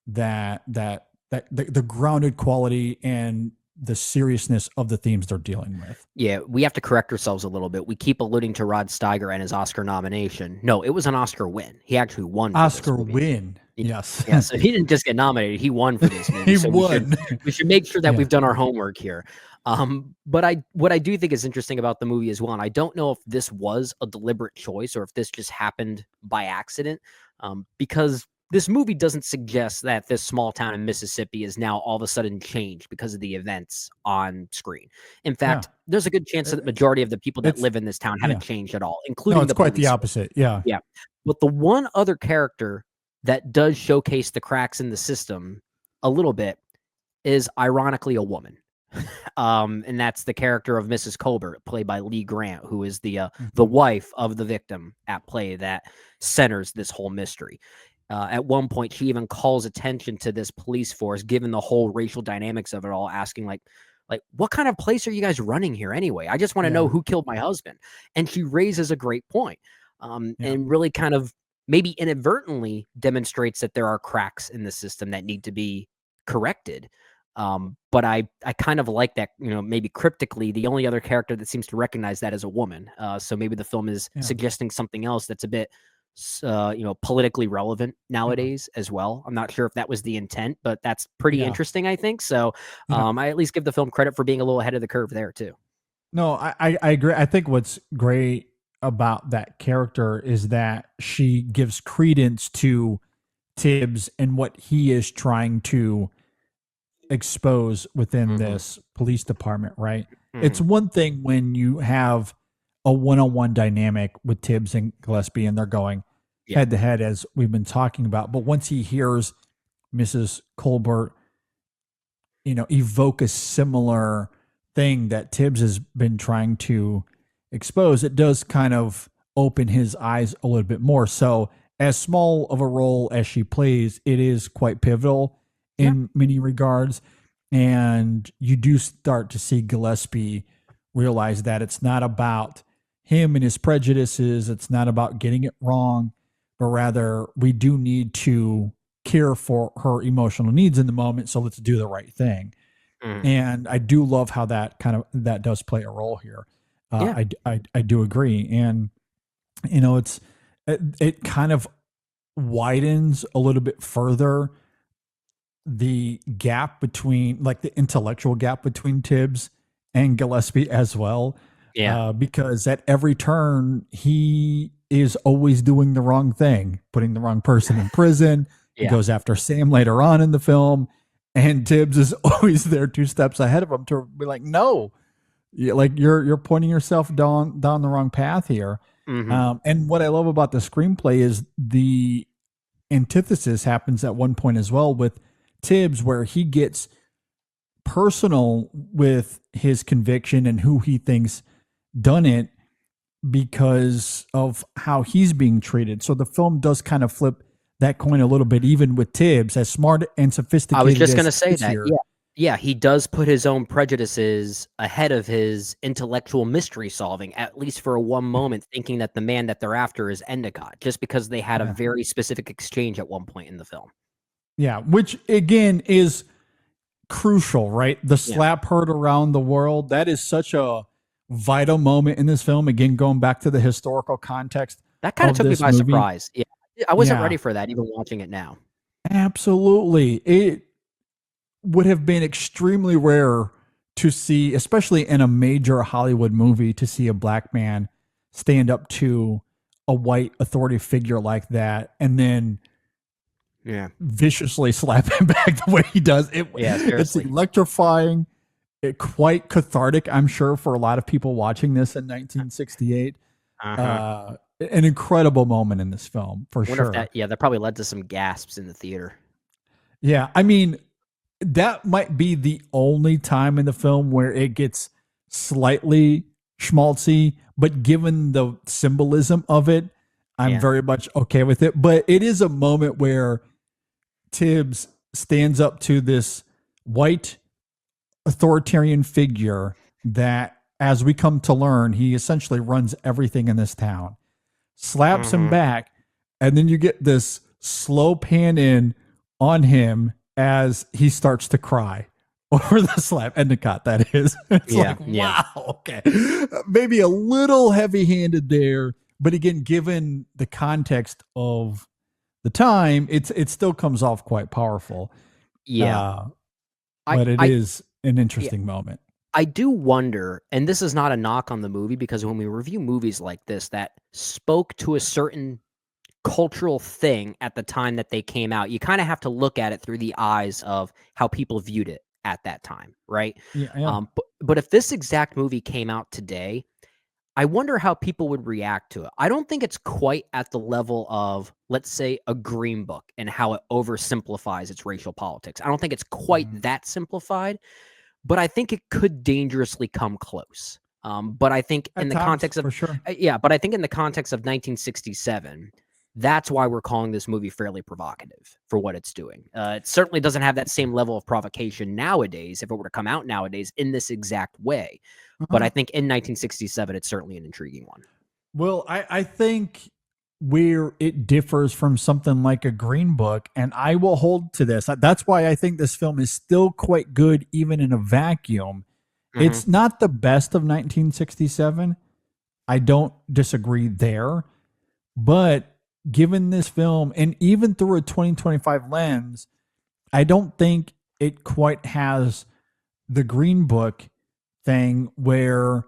Speaker 6: that the grounded quality and the seriousness of the themes they're dealing with.
Speaker 7: Yeah, we have to correct ourselves a little bit. We keep alluding to Rod Steiger and his Oscar nomination. No, it was an Oscar win. He actually won. For
Speaker 6: Oscar
Speaker 7: this movie.
Speaker 6: win. Yes.
Speaker 7: Yeah, so he didn't just get nominated; he won for this movie.
Speaker 6: He
Speaker 7: so
Speaker 6: won.
Speaker 7: We should make sure that we've done our homework here. But what I do think is interesting about the movie as well, and I don't know if this was a deliberate choice or if this just happened by accident, because this movie doesn't suggest that this small town in Mississippi is now all of a sudden changed because of the events on screen. In fact, there's a good chance that the majority of the people that live in this town haven't changed at all, including
Speaker 6: it's quite the opposite. Yeah.
Speaker 7: Yeah. But the one other character that does showcase the cracks in the system a little bit is ironically a woman. And that's the character of Mrs. Colbert, played by Lee Grant, who is the wife of the victim at play that centers this whole mystery. At one point, she even calls attention to this police force, given the whole racial dynamics of it all, asking like, what kind of place are you guys running here anyway? I just want to know who killed my husband. And she raises a great point, and really kind of maybe inadvertently demonstrates that there are cracks in the system that need to be corrected. But I kind of like that, maybe cryptically, the only other character that seems to recognize that is a woman. So maybe the film is suggesting something else that's a bit, politically relevant nowadays as well. I'm not sure if that was the intent, but that's pretty interesting, I think. So I at least give the film credit for being a little ahead of the curve there too.
Speaker 6: No, I agree. I think what's great about that character is that she gives credence to Tibbs and what he is trying to expose within this police department, right? It's one thing when you have a one-on-one dynamic with Tibbs and Gillespie and they're going head to head, as we've been talking about. But once he hears Mrs. Colbert, evoke a similar thing that Tibbs has been trying to expose, it does kind of open his eyes a little bit more. So as small of a role as she plays, it is quite pivotal in many regards. And you do start to see Gillespie realize that it's not about him and his prejudices. It's not about getting it wrong, but rather we do need to care for her emotional needs in the moment. So let's do the right thing. And I do love how that does play a role here. I do agree. And, it kind of widens a little bit further the gap between, like, the intellectual gap between Tibbs and Gillespie as well. Because at every turn, he is always doing the wrong thing, putting the wrong person in prison. He goes after Sam later on in the film, and Tibbs is always there 2 steps ahead of him to be like, no, you're pointing yourself down the wrong path here. And what I love about the screenplay is the antithesis happens at one point as well with Tibbs, where he gets personal with his conviction and who he thinks done it because of how he's being treated. So the film does kind of flip that coin a little bit, even with Tibbs, as smart and sophisticated.
Speaker 7: I was just going to say
Speaker 6: is
Speaker 7: that.
Speaker 6: here.
Speaker 7: Yeah, he does put his own prejudices ahead of his intellectual mystery solving, at least for one moment, thinking that the man that they're after is Endicott, just because they had a very specific exchange at one point in the film.
Speaker 6: Yeah, which again is crucial, right? The slap heard around the world. That is such a vital moment in this film. Again, going back to the historical context.
Speaker 7: That kind of took me by surprise. Yeah, I wasn't ready for that, even watching it now.
Speaker 6: Absolutely. It would have been extremely rare to see, especially in a major Hollywood movie, to see a black man stand up to a white authority figure like that and then viciously slap him back the way he does. It's electrifying, quite cathartic, I'm sure, for a lot of people watching this in 1968. An incredible moment in this film, for sure.
Speaker 7: That probably led to some gasps in the theater.
Speaker 6: Yeah, I mean, that might be the only time in the film where it gets slightly schmaltzy, but given the symbolism of it, I'm very much okay with it. But it is a moment where Tibbs stands up to this white authoritarian figure that, as we come to learn, he essentially runs everything in this town, slaps him back, and then you get this slow pan in on him as he starts to cry over the slap. Endicott, that is. It's wow, okay. Maybe a little heavy-handed there, but again, given the context of the time, it still comes off quite powerful. But it is an interesting moment.
Speaker 7: I do wonder, and this is not a knock on the movie, because when we review movies like this that spoke to a certain cultural thing at the time that they came out, you kind of have to look at it through the eyes of how people viewed it at that time, right? But if this exact movie came out today, I wonder how people would react to it. I don't think it's quite at the level of, let's say, a Green Book and how it oversimplifies its racial politics. I don't think it's quite that simplified, but I think it could dangerously come close. But I think in the context of
Speaker 6: for sure.
Speaker 7: but I think in the context of 1967, that's why we're calling this movie fairly provocative for what it's doing. It certainly doesn't have that same level of provocation nowadays if it were to come out nowadays in this exact way. But I think in 1967, it's certainly an intriguing one.
Speaker 6: Well, I think where it differs from something like a Green Book, and I will hold to this. That's why I think this film is still quite good, even in a vacuum. It's not the best of 1967. I don't disagree there. But given this film, and even through a 2025 lens, I don't think it quite has the Green Book thing where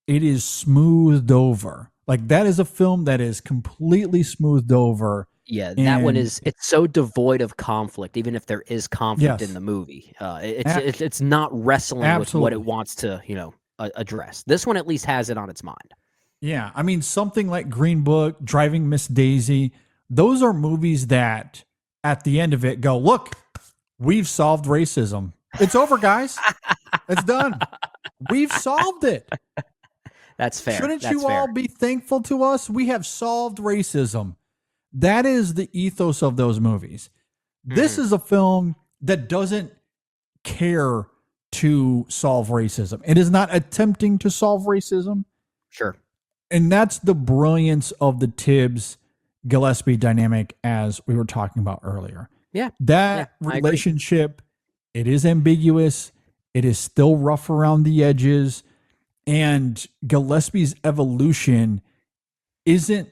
Speaker 6: it is smoothed over. Like, that is a film that is completely smoothed over.
Speaker 7: Yeah, that one is, it's so devoid of conflict, even if there is conflict in the movie. It's not wrestling with what it wants to, address. This one at least has it on its mind.
Speaker 6: Yeah, I mean, something like Green Book, Driving Miss Daisy, those are movies that at the end of it go, look, we've solved racism. It's over, guys. It's done. We've solved it.
Speaker 7: That's fair.
Speaker 6: Shouldn't you all be thankful to us? We have solved racism. That is the ethos of those movies. This is a film that doesn't care to solve racism. It is not attempting to solve racism.
Speaker 7: Sure.
Speaker 6: And that's the brilliance of the Tibbs-Gillespie dynamic, as we were talking about earlier.
Speaker 7: Yeah.
Speaker 6: That relationship, it is ambiguous. It is still rough around the edges. And Gillespie's evolution isn't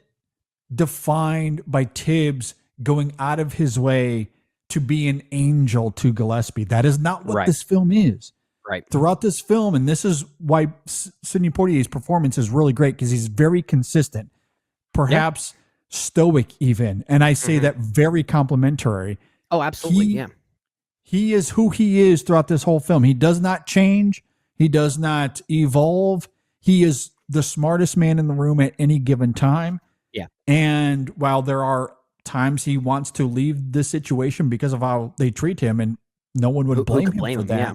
Speaker 6: defined by Tibbs going out of his way to be an angel to Gillespie. That is not what this film is.
Speaker 7: Right.
Speaker 6: Throughout this film, and this is why Sidney Poitier's performance is really great, because he's very consistent, perhaps stoic even. And I say that very complimentary.
Speaker 7: Oh, absolutely.
Speaker 6: He is who he is throughout this whole film. He does not change. He does not evolve. He is the smartest man in the room at any given time.
Speaker 7: Yeah.
Speaker 6: And while there are times he wants to leave this situation because of how they treat him, and no one would blame him for that.
Speaker 7: Yeah.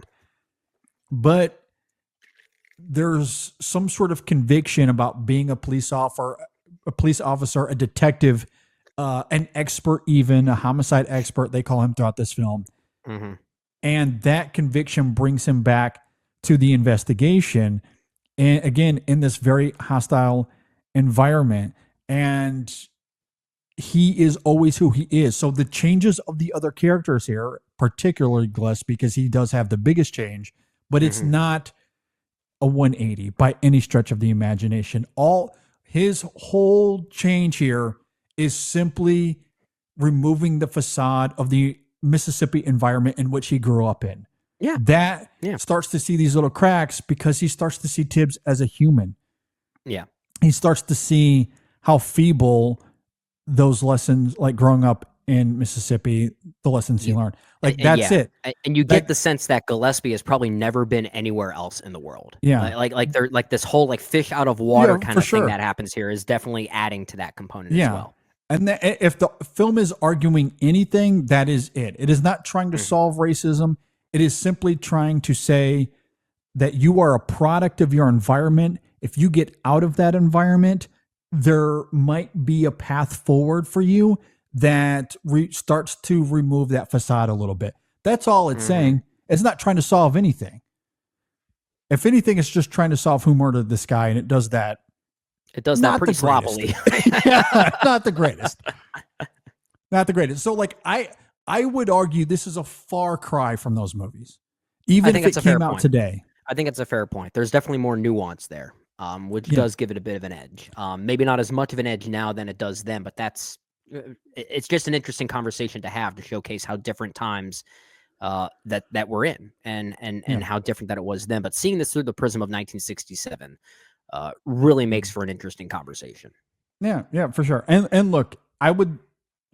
Speaker 6: But there's some sort of conviction about being a police officer, a detective, an expert, even a homicide expert, they call him throughout this film. And that conviction brings him back to the investigation. And again, in this very hostile environment. And he is always who he is. So the changes of the other characters here, particularly Gillespie, because he does have the biggest change, but it's not a 180 by any stretch of the imagination. His whole change here is simply removing the facade of the Mississippi environment in which he grew up in.
Speaker 7: Yeah.
Speaker 6: That starts to see these little cracks because he starts to see Tibbs as a human.
Speaker 7: Yeah.
Speaker 6: He starts to see how feeble those lessons, like growing up in Mississippi, the lessons he learned. Like, that's it.
Speaker 7: And you get the sense that Gillespie has probably never been anywhere else in the world.
Speaker 6: Yeah.
Speaker 7: Like they're like this whole like fish out of water kind of thing that happens here is definitely adding to that component as well.
Speaker 6: And if the film is arguing anything, that is it. It is not trying to solve racism. It is simply trying to say that you are a product of your environment. If you get out of that environment, there might be a path forward for you that starts to remove that facade a little bit. That's all it's saying. It's not trying to solve anything. If anything, it's just trying to solve who murdered this guy, and it does that.
Speaker 7: It does that pretty sloppily.
Speaker 6: Not the greatest. Not the greatest. So, like, I would argue this is a far cry from those movies, even if it came out today.
Speaker 7: I think it's a fair point. There's definitely more nuance there, which does give it a bit of an edge. Maybe not as much of an edge now than it does then, but it's just an interesting conversation to have to showcase how different times that we're in and how different that it was then. But seeing this through the prism of 1967 really makes for an interesting conversation.
Speaker 6: Yeah, for sure. And look, I would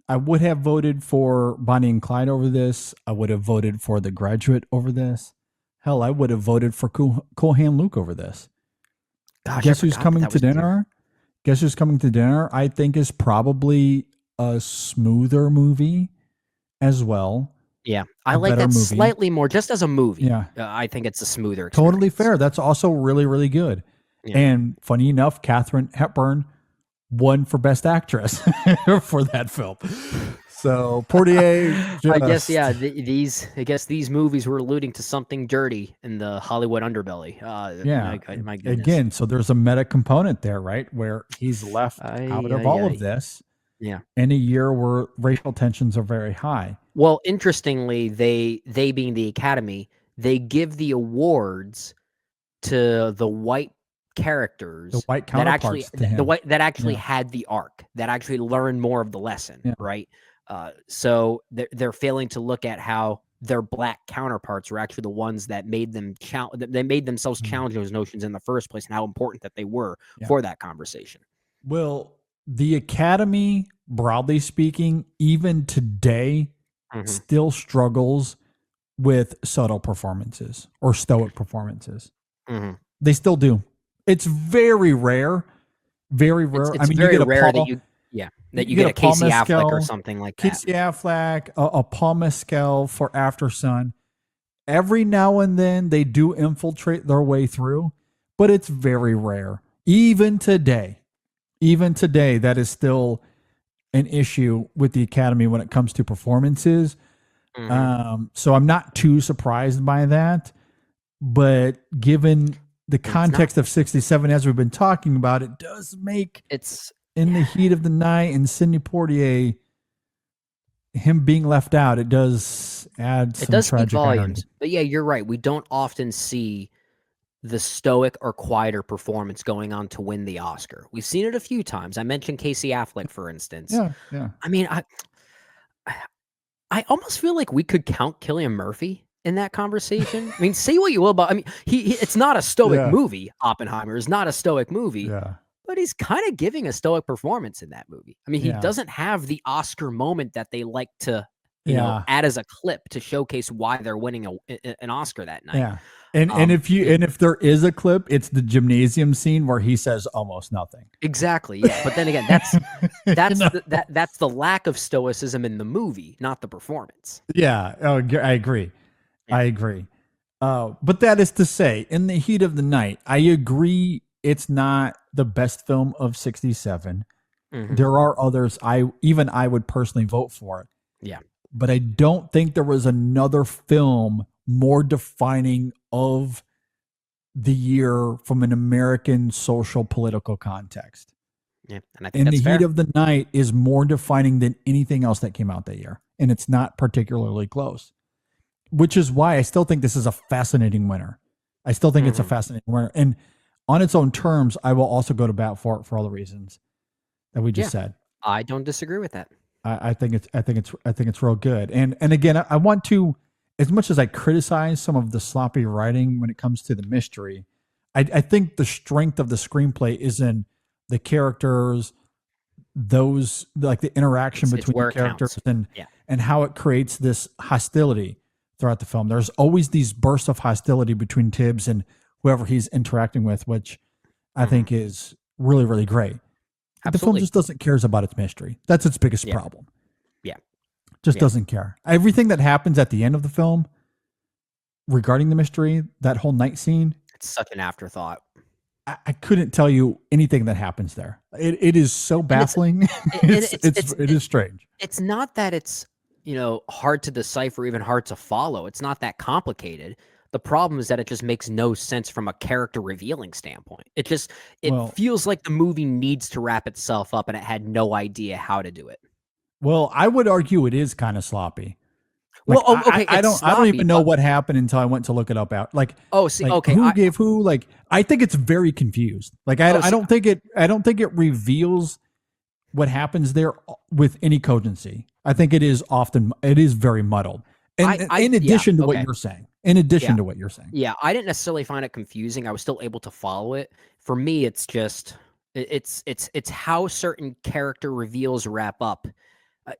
Speaker 6: have voted for Bonnie and Clyde over this. I would have voted for The Graduate over this. Hell, I would have voted for Cool Hand Luke over this.
Speaker 7: Gosh,
Speaker 6: Guess Who's Coming to Dinner? Guess Who's Coming to Dinner, I think, is probably a smoother movie as well.
Speaker 7: Yeah, I
Speaker 6: a
Speaker 7: like
Speaker 6: better
Speaker 7: that
Speaker 6: movie.
Speaker 7: slightly more, just as a movie.
Speaker 6: Yeah.
Speaker 7: I think it's a smoother experience.
Speaker 6: Totally fair. That's also really, really good.
Speaker 7: Yeah.
Speaker 6: And funny enough, Katharine Hepburn won for Best Actress for that film. So Portier,
Speaker 7: I guess,
Speaker 6: just-
Speaker 7: these movies were alluding to something dirty in the Hollywood underbelly.
Speaker 6: yeah.
Speaker 7: My goodness.
Speaker 6: Again, so there's a meta component there, right? Where he's left out of all of this.
Speaker 7: Yeah.
Speaker 6: In a year where racial tensions are very high.
Speaker 7: Well, interestingly, they being the Academy, they give the awards to the white characters,
Speaker 6: The white
Speaker 7: that actually
Speaker 6: counterparts to him.
Speaker 7: the
Speaker 6: Yeah.
Speaker 7: had the arc, that actually learned more of the lesson,
Speaker 6: Yeah.
Speaker 7: right? So they're failing to look at how their black counterparts were actually the ones that made them they made themselves challenge those notions in the first place, and how important that they were
Speaker 6: Yeah.
Speaker 7: for that conversation.
Speaker 6: Well, the Academy, broadly speaking, even today,
Speaker 7: Mhm.
Speaker 6: still struggles with subtle performances or stoic performances.
Speaker 7: Mhm.
Speaker 6: They still do. It's very rare. Very rare.
Speaker 7: It's very rare that you
Speaker 6: you
Speaker 7: get
Speaker 6: get
Speaker 7: a
Speaker 6: a Paul
Speaker 7: Casey Affleck or
Speaker 6: Mescal,
Speaker 7: something like that.
Speaker 6: Casey Affleck, a Paul Mescal for After Sun. Every now and then they do infiltrate their way through, but it's very rare. Even today, that is still an issue with the Academy when it comes to performances.
Speaker 7: Mhm.
Speaker 6: So I'm not too surprised by that. But given the context of 67, as we've been talking about, it does make
Speaker 7: It's
Speaker 6: In the Heat of the Night and Sidney Poitier, him being left out, it does add some
Speaker 7: it does speak
Speaker 6: tragic irony.
Speaker 7: volumes. But yeah, you're right. We don't often see the stoic or quieter performance going on to win the Oscar. We've seen it a few times. I mentioned Casey Affleck, for instance.
Speaker 6: Yeah, yeah.
Speaker 7: I mean, I almost feel like we could count Cillian Murphy in that conversation. I mean, say what you will about. I mean, it's not a stoic
Speaker 6: Yeah.
Speaker 7: movie. Oppenheimer is not a stoic movie,
Speaker 6: Yeah.
Speaker 7: but he's kind of giving a stoic performance in that movie. I mean, he
Speaker 6: Yeah.
Speaker 7: doesn't have the Oscar moment that they like to, you know,
Speaker 6: Yeah.
Speaker 7: add as a clip to showcase why they're winning an Oscar that night.
Speaker 6: Yeah. And if there is a clip, it's the gymnasium scene where he says almost nothing.
Speaker 7: Exactly. Yeah. But then again, that's
Speaker 6: You know?
Speaker 7: that's the lack of stoicism in the movie, not the performance.
Speaker 6: Yeah. Oh, I agree. I agree. But that is to say, In the Heat of the Night, I agree it's not the best film of 67.
Speaker 7: Mhm.
Speaker 6: There are others I would personally vote for it.
Speaker 7: Yeah.
Speaker 6: But I don't think there was another film more defining of the year from an American social political context.
Speaker 7: Yeah. And I think
Speaker 6: In
Speaker 7: that's
Speaker 6: the
Speaker 7: fair.
Speaker 6: Heat of the Night is more defining than anything else that came out that year. And it's not particularly close, which is why I still think this is a fascinating winner. I still think it's a
Speaker 7: Mhm.
Speaker 6: fascinating winner. And on its own terms, I will also go to bat for it for all the reasons that we just said.
Speaker 7: I don't disagree with that.
Speaker 6: I think it's real good. And again, I want to, as much as I criticize some of the sloppy writing when it comes to the mystery, I think the strength of the screenplay is in the characters, those like the interaction
Speaker 7: It's
Speaker 6: between
Speaker 7: where
Speaker 6: the
Speaker 7: it counts.
Speaker 6: characters
Speaker 7: Yeah.
Speaker 6: and how it creates this hostility throughout the film. There's always these bursts of hostility between Tibbs and whoever he's interacting with, which I think is really, really great. The film
Speaker 7: Absolutely.
Speaker 6: just doesn't cares about its mystery. That's its biggest
Speaker 7: Yeah.
Speaker 6: problem.
Speaker 7: Yeah.
Speaker 6: Just
Speaker 7: Yeah.
Speaker 6: doesn't care. Everything that happens at the end of the film regarding the mystery, that whole night scene,
Speaker 7: It's such an afterthought.
Speaker 6: I couldn't tell you anything that happens there. It is so baffling. It is strange.
Speaker 7: It's not that it's, you know, hard to decipher, even hard to follow. It's not that complicated. The problem is that it just makes no sense from a character revealing standpoint. It
Speaker 6: Well-
Speaker 7: feels like the movie needs to wrap itself up and it had no idea how to do it.
Speaker 6: Well, I would argue it is kind of sloppy.
Speaker 7: Well, okay,
Speaker 6: I
Speaker 7: it's
Speaker 6: don't
Speaker 7: sloppy,
Speaker 6: even know
Speaker 7: but-
Speaker 6: what happened until I went to look it up out. Like,
Speaker 7: Oh, see,
Speaker 6: like,
Speaker 7: okay.
Speaker 6: who gave who? Like, I think it's very confused. Like, I don't think it reveals what happens there with any cogency. I think it is very muddled. And in addition to what you're saying, to what you're saying,
Speaker 7: Yeah, I didn't necessarily find it confusing. I was still able to follow it. For me, it's just it's how certain character reveals wrap up.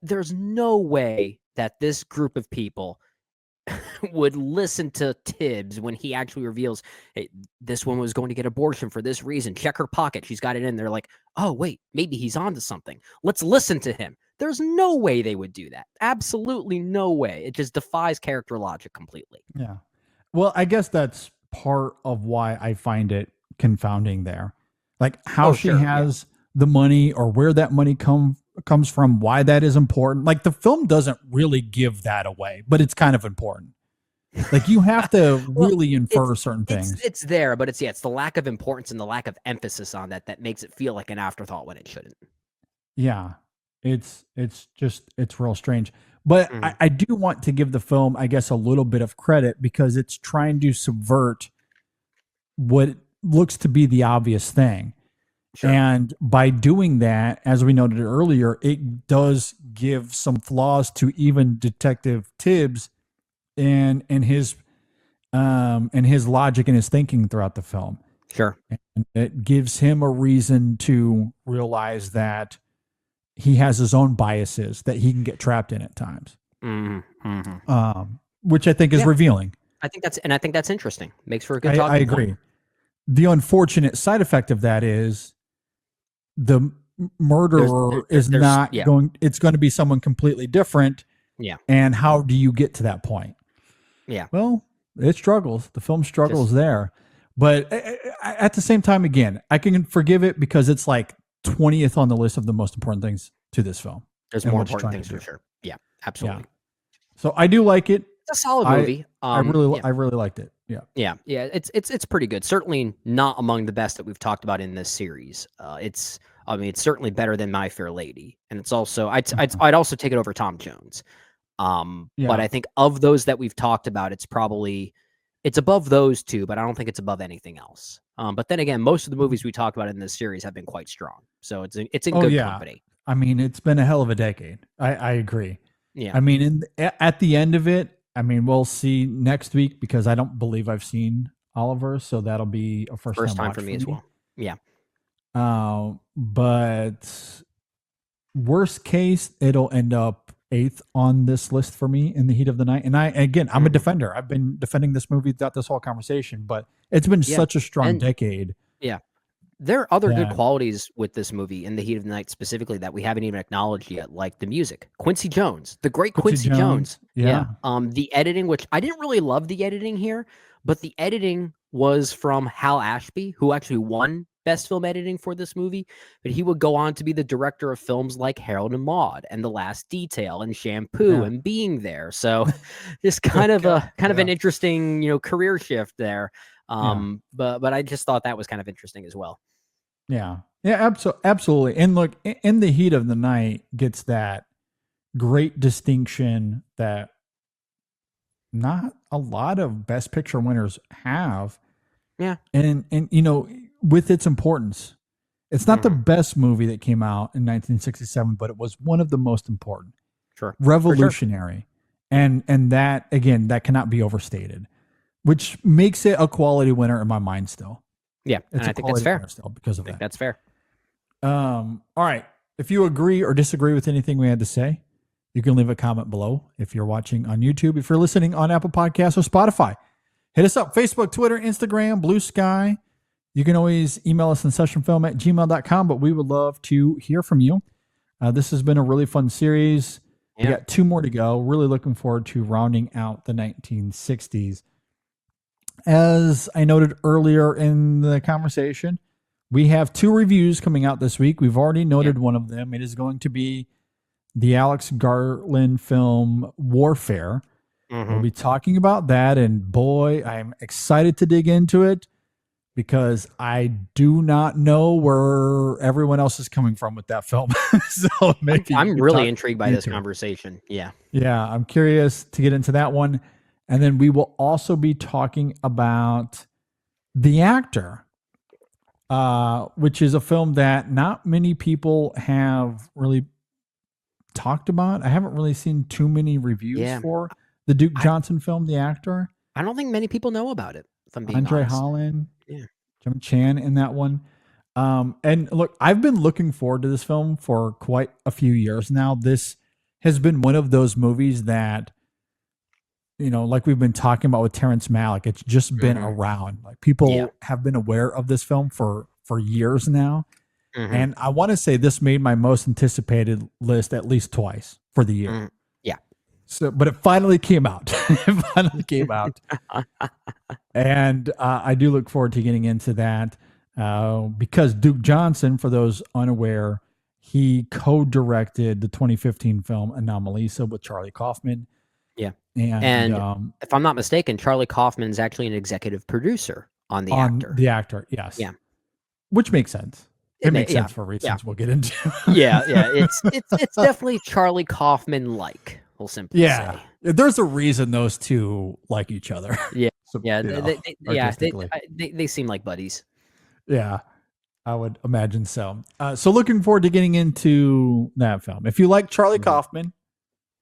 Speaker 7: There's no way that this group of people would listen to Tibbs when he actually reveals, hey, this one was going to get abortion for this reason. Check her pocket. She's got it in there. Like, oh, wait, maybe he's onto something. Let's listen to him. There's no way they would do that. Absolutely no way. It just defies character logic completely.
Speaker 6: Yeah. Well, I guess that's part of why I find it confounding there. Like how she has the money or where that money comes from, why that is important. Like the film doesn't really give that away, but it's kind of important. Like you have to really infer certain things.
Speaker 7: It's there, but it's the lack of importance and the lack of emphasis on that makes it feel like an afterthought when it shouldn't.
Speaker 6: Yeah. It's real strange. But I do want to give the film, I guess, a little bit of credit because it's trying to subvert what looks to be the obvious thing. Sure. And by doing that, as we noted earlier, it does give some flaws to even Detective Tibbs and his logic and his thinking throughout the film.
Speaker 7: Sure.
Speaker 6: And it gives him a reason to realize that he has his own biases that he can get trapped in at times. Which I think is revealing.
Speaker 7: I think that's interesting. Makes for a good talking
Speaker 6: I agree.
Speaker 7: point.
Speaker 6: The unfortunate side effect of that is the murderer is not going. It's going to be someone completely different.
Speaker 7: Yeah.
Speaker 6: And how do you get to that point?
Speaker 7: Yeah.
Speaker 6: Well, it struggles. The film struggles there. But at the same time, again, I can forgive it because it's like 20th on the list of the most important things to this film.
Speaker 7: There's more important things for sure. Yeah, absolutely.
Speaker 6: Yeah. So I do like it.
Speaker 7: It's a solid movie.
Speaker 6: I really liked it. Yeah.
Speaker 7: Yeah. It's pretty good. Certainly not among the best that we've talked about in this series. It's certainly better than My Fair Lady, and it's also I'd also take it over Tom Jones. But I think of those that we've talked about, it's above those two, but I don't think it's above anything else. But then again, most of the movies we talked about in this series have been quite strong, so it's in good company.
Speaker 6: I mean, it's been a hell of a decade. I agree.
Speaker 7: Yeah.
Speaker 6: I mean, at the end of it, I mean, we'll see next week because I don't believe I've seen Oliver, so that'll be a first time
Speaker 7: for me as well. Yeah.
Speaker 6: But worst case, it'll end up 8th on this list for me in the heat of the night. And I'm a defender. I've been defending this movie throughout this whole conversation, but it's been such a strong decade.
Speaker 7: Yeah. There are other good qualities with this movie in the heat of the night specifically that we haven't even acknowledged yet, like the music. Quincy Jones, the great Quincy Jones.
Speaker 6: Yeah.
Speaker 7: The editing, which I didn't really love the editing here, but the editing was from Hal Ashby, who actually won Best Film Editing for this movie, but he would go on to be the director of films like Harold and Maude and The Last Detail and Shampoo and Being There. So just kind of an interesting, career shift there. But I just thought that was kind of interesting as well.
Speaker 6: Yeah. Yeah, absolutely. And look, in the heat of the night gets that great distinction that not a lot of Best Picture winners have.
Speaker 7: Yeah.
Speaker 6: And with its importance, it's not the best movie that came out in 1967, but it was one of the most important.
Speaker 7: Sure.
Speaker 6: Revolutionary. And that, again, that cannot be overstated, which makes it a quality winner in my mind still.
Speaker 7: Yeah, and I think that's fair.
Speaker 6: Still because of that.
Speaker 7: That's fair.
Speaker 6: All right. If you agree or disagree with anything we had to say, you can leave a comment below. If you're watching on YouTube, if you're listening on Apple Podcasts or Spotify, hit us up. Facebook, Twitter, Instagram, Blue Sky. You can always email us InSessionFilm@gmail.com, but we would love to hear from you. This has been a really fun series. We got 2 more to go. Really looking forward to rounding out the 1960s. As I noted earlier in the conversation, we have 2 reviews coming out this week. We've already noted one of them. It is going to be the Alex Garland film Warfare. We'll be talking about that, and boy, I'm excited to dig into it because I do not know where everyone else is coming from with that film. So maybe
Speaker 7: I'm really intrigued by this conversation. Yeah.
Speaker 6: Yeah, I'm curious to get into that one. And then we will also be talking about The Actor, which is a film that not many people have really talked about. I haven't really seen too many reviews for the Duke Johnson film, The Actor.
Speaker 7: I don't think many people know about it, if I'm being
Speaker 6: Andre
Speaker 7: honest.
Speaker 6: Holland, Jim Chan in that one. And look, I've been looking forward to this film for quite a few years now. This has been one of those movies that, like we've been talking about with Terrence Malick, it's just been around. Like people have been aware of this film for years now.
Speaker 7: Mhm.
Speaker 6: And I want to say this made my most anticipated list at least twice for the year.
Speaker 7: Mm, yeah.
Speaker 6: So, but it finally came out. It finally came out. And I do look forward to getting into that because Duke Johnson, for those unaware, he co-directed the 2015 film Anomalisa with Charlie Kaufman.
Speaker 7: Yeah.
Speaker 6: And
Speaker 7: if I'm not mistaken, Charlie Kaufman is actually an executive producer on the actor.
Speaker 6: The actor, yes.
Speaker 7: Yeah.
Speaker 6: Which makes sense. It makes sense
Speaker 7: yeah,
Speaker 6: for reasons we'll get into.
Speaker 7: yeah. It's definitely Charlie Kaufman like. We'll simply say.
Speaker 6: There's a reason those two like each other.
Speaker 7: Yeah.
Speaker 6: So,
Speaker 7: Yeah.
Speaker 6: you know,
Speaker 7: They seem like buddies.
Speaker 6: Yeah, I would imagine so. So looking forward to getting into that film. If you like Charlie Kaufman,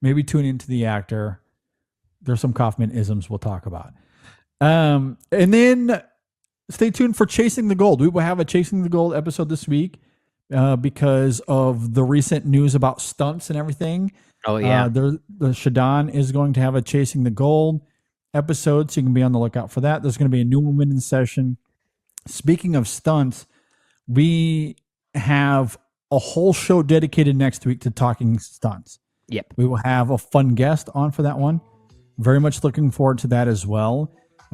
Speaker 6: maybe tune into the actor. There's some Kaufman isms we'll talk about. And then stay tuned for Chasing the Gold. We will have a Chasing the Gold episode this week because of the recent news about stunts and everything.
Speaker 7: Oh, yeah.
Speaker 6: The Shadon is going to have a Chasing the Gold episode, so you can be on the lookout for that. There's going to be a new woman in session. Speaking of stunts, we have a whole show dedicated next week to talking stunts.
Speaker 7: Yep.
Speaker 6: We will have a fun guest on for that one. Very much looking forward to that as well.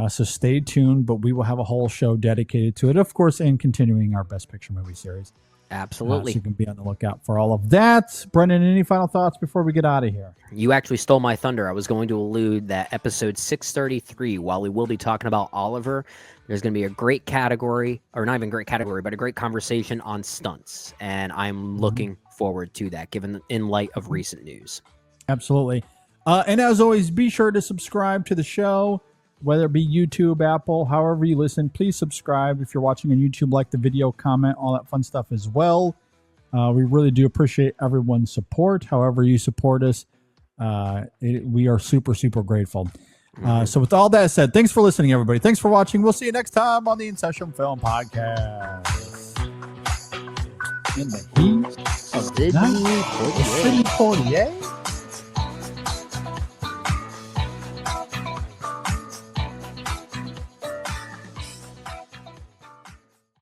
Speaker 6: So stay tuned, but we will have a whole show dedicated to it, of course, and continuing our Best Picture movie series.
Speaker 7: Absolutely.
Speaker 6: So you can be on the lookout for all of that. Brendan, any final thoughts before we get out of here?
Speaker 7: You actually stole my thunder. I was going to allude that episode 633, while we will be talking about Oliver, there's going to be a great category, or not even great category, but a great conversation on stunts. And I'm looking forward to that, given in light of recent news.
Speaker 6: Absolutely. And as always, be sure to subscribe to the show, whether it be YouTube, Apple, however you listen. Please subscribe. If you're watching on YouTube, like the video, comment, all that fun stuff as well. We really do appreciate everyone's support. However you support us, we are super, super grateful. So with all that said, thanks for listening, everybody. Thanks for watching. We'll see you next time on the InSession Film Podcast. In the heat of the night, 40 48.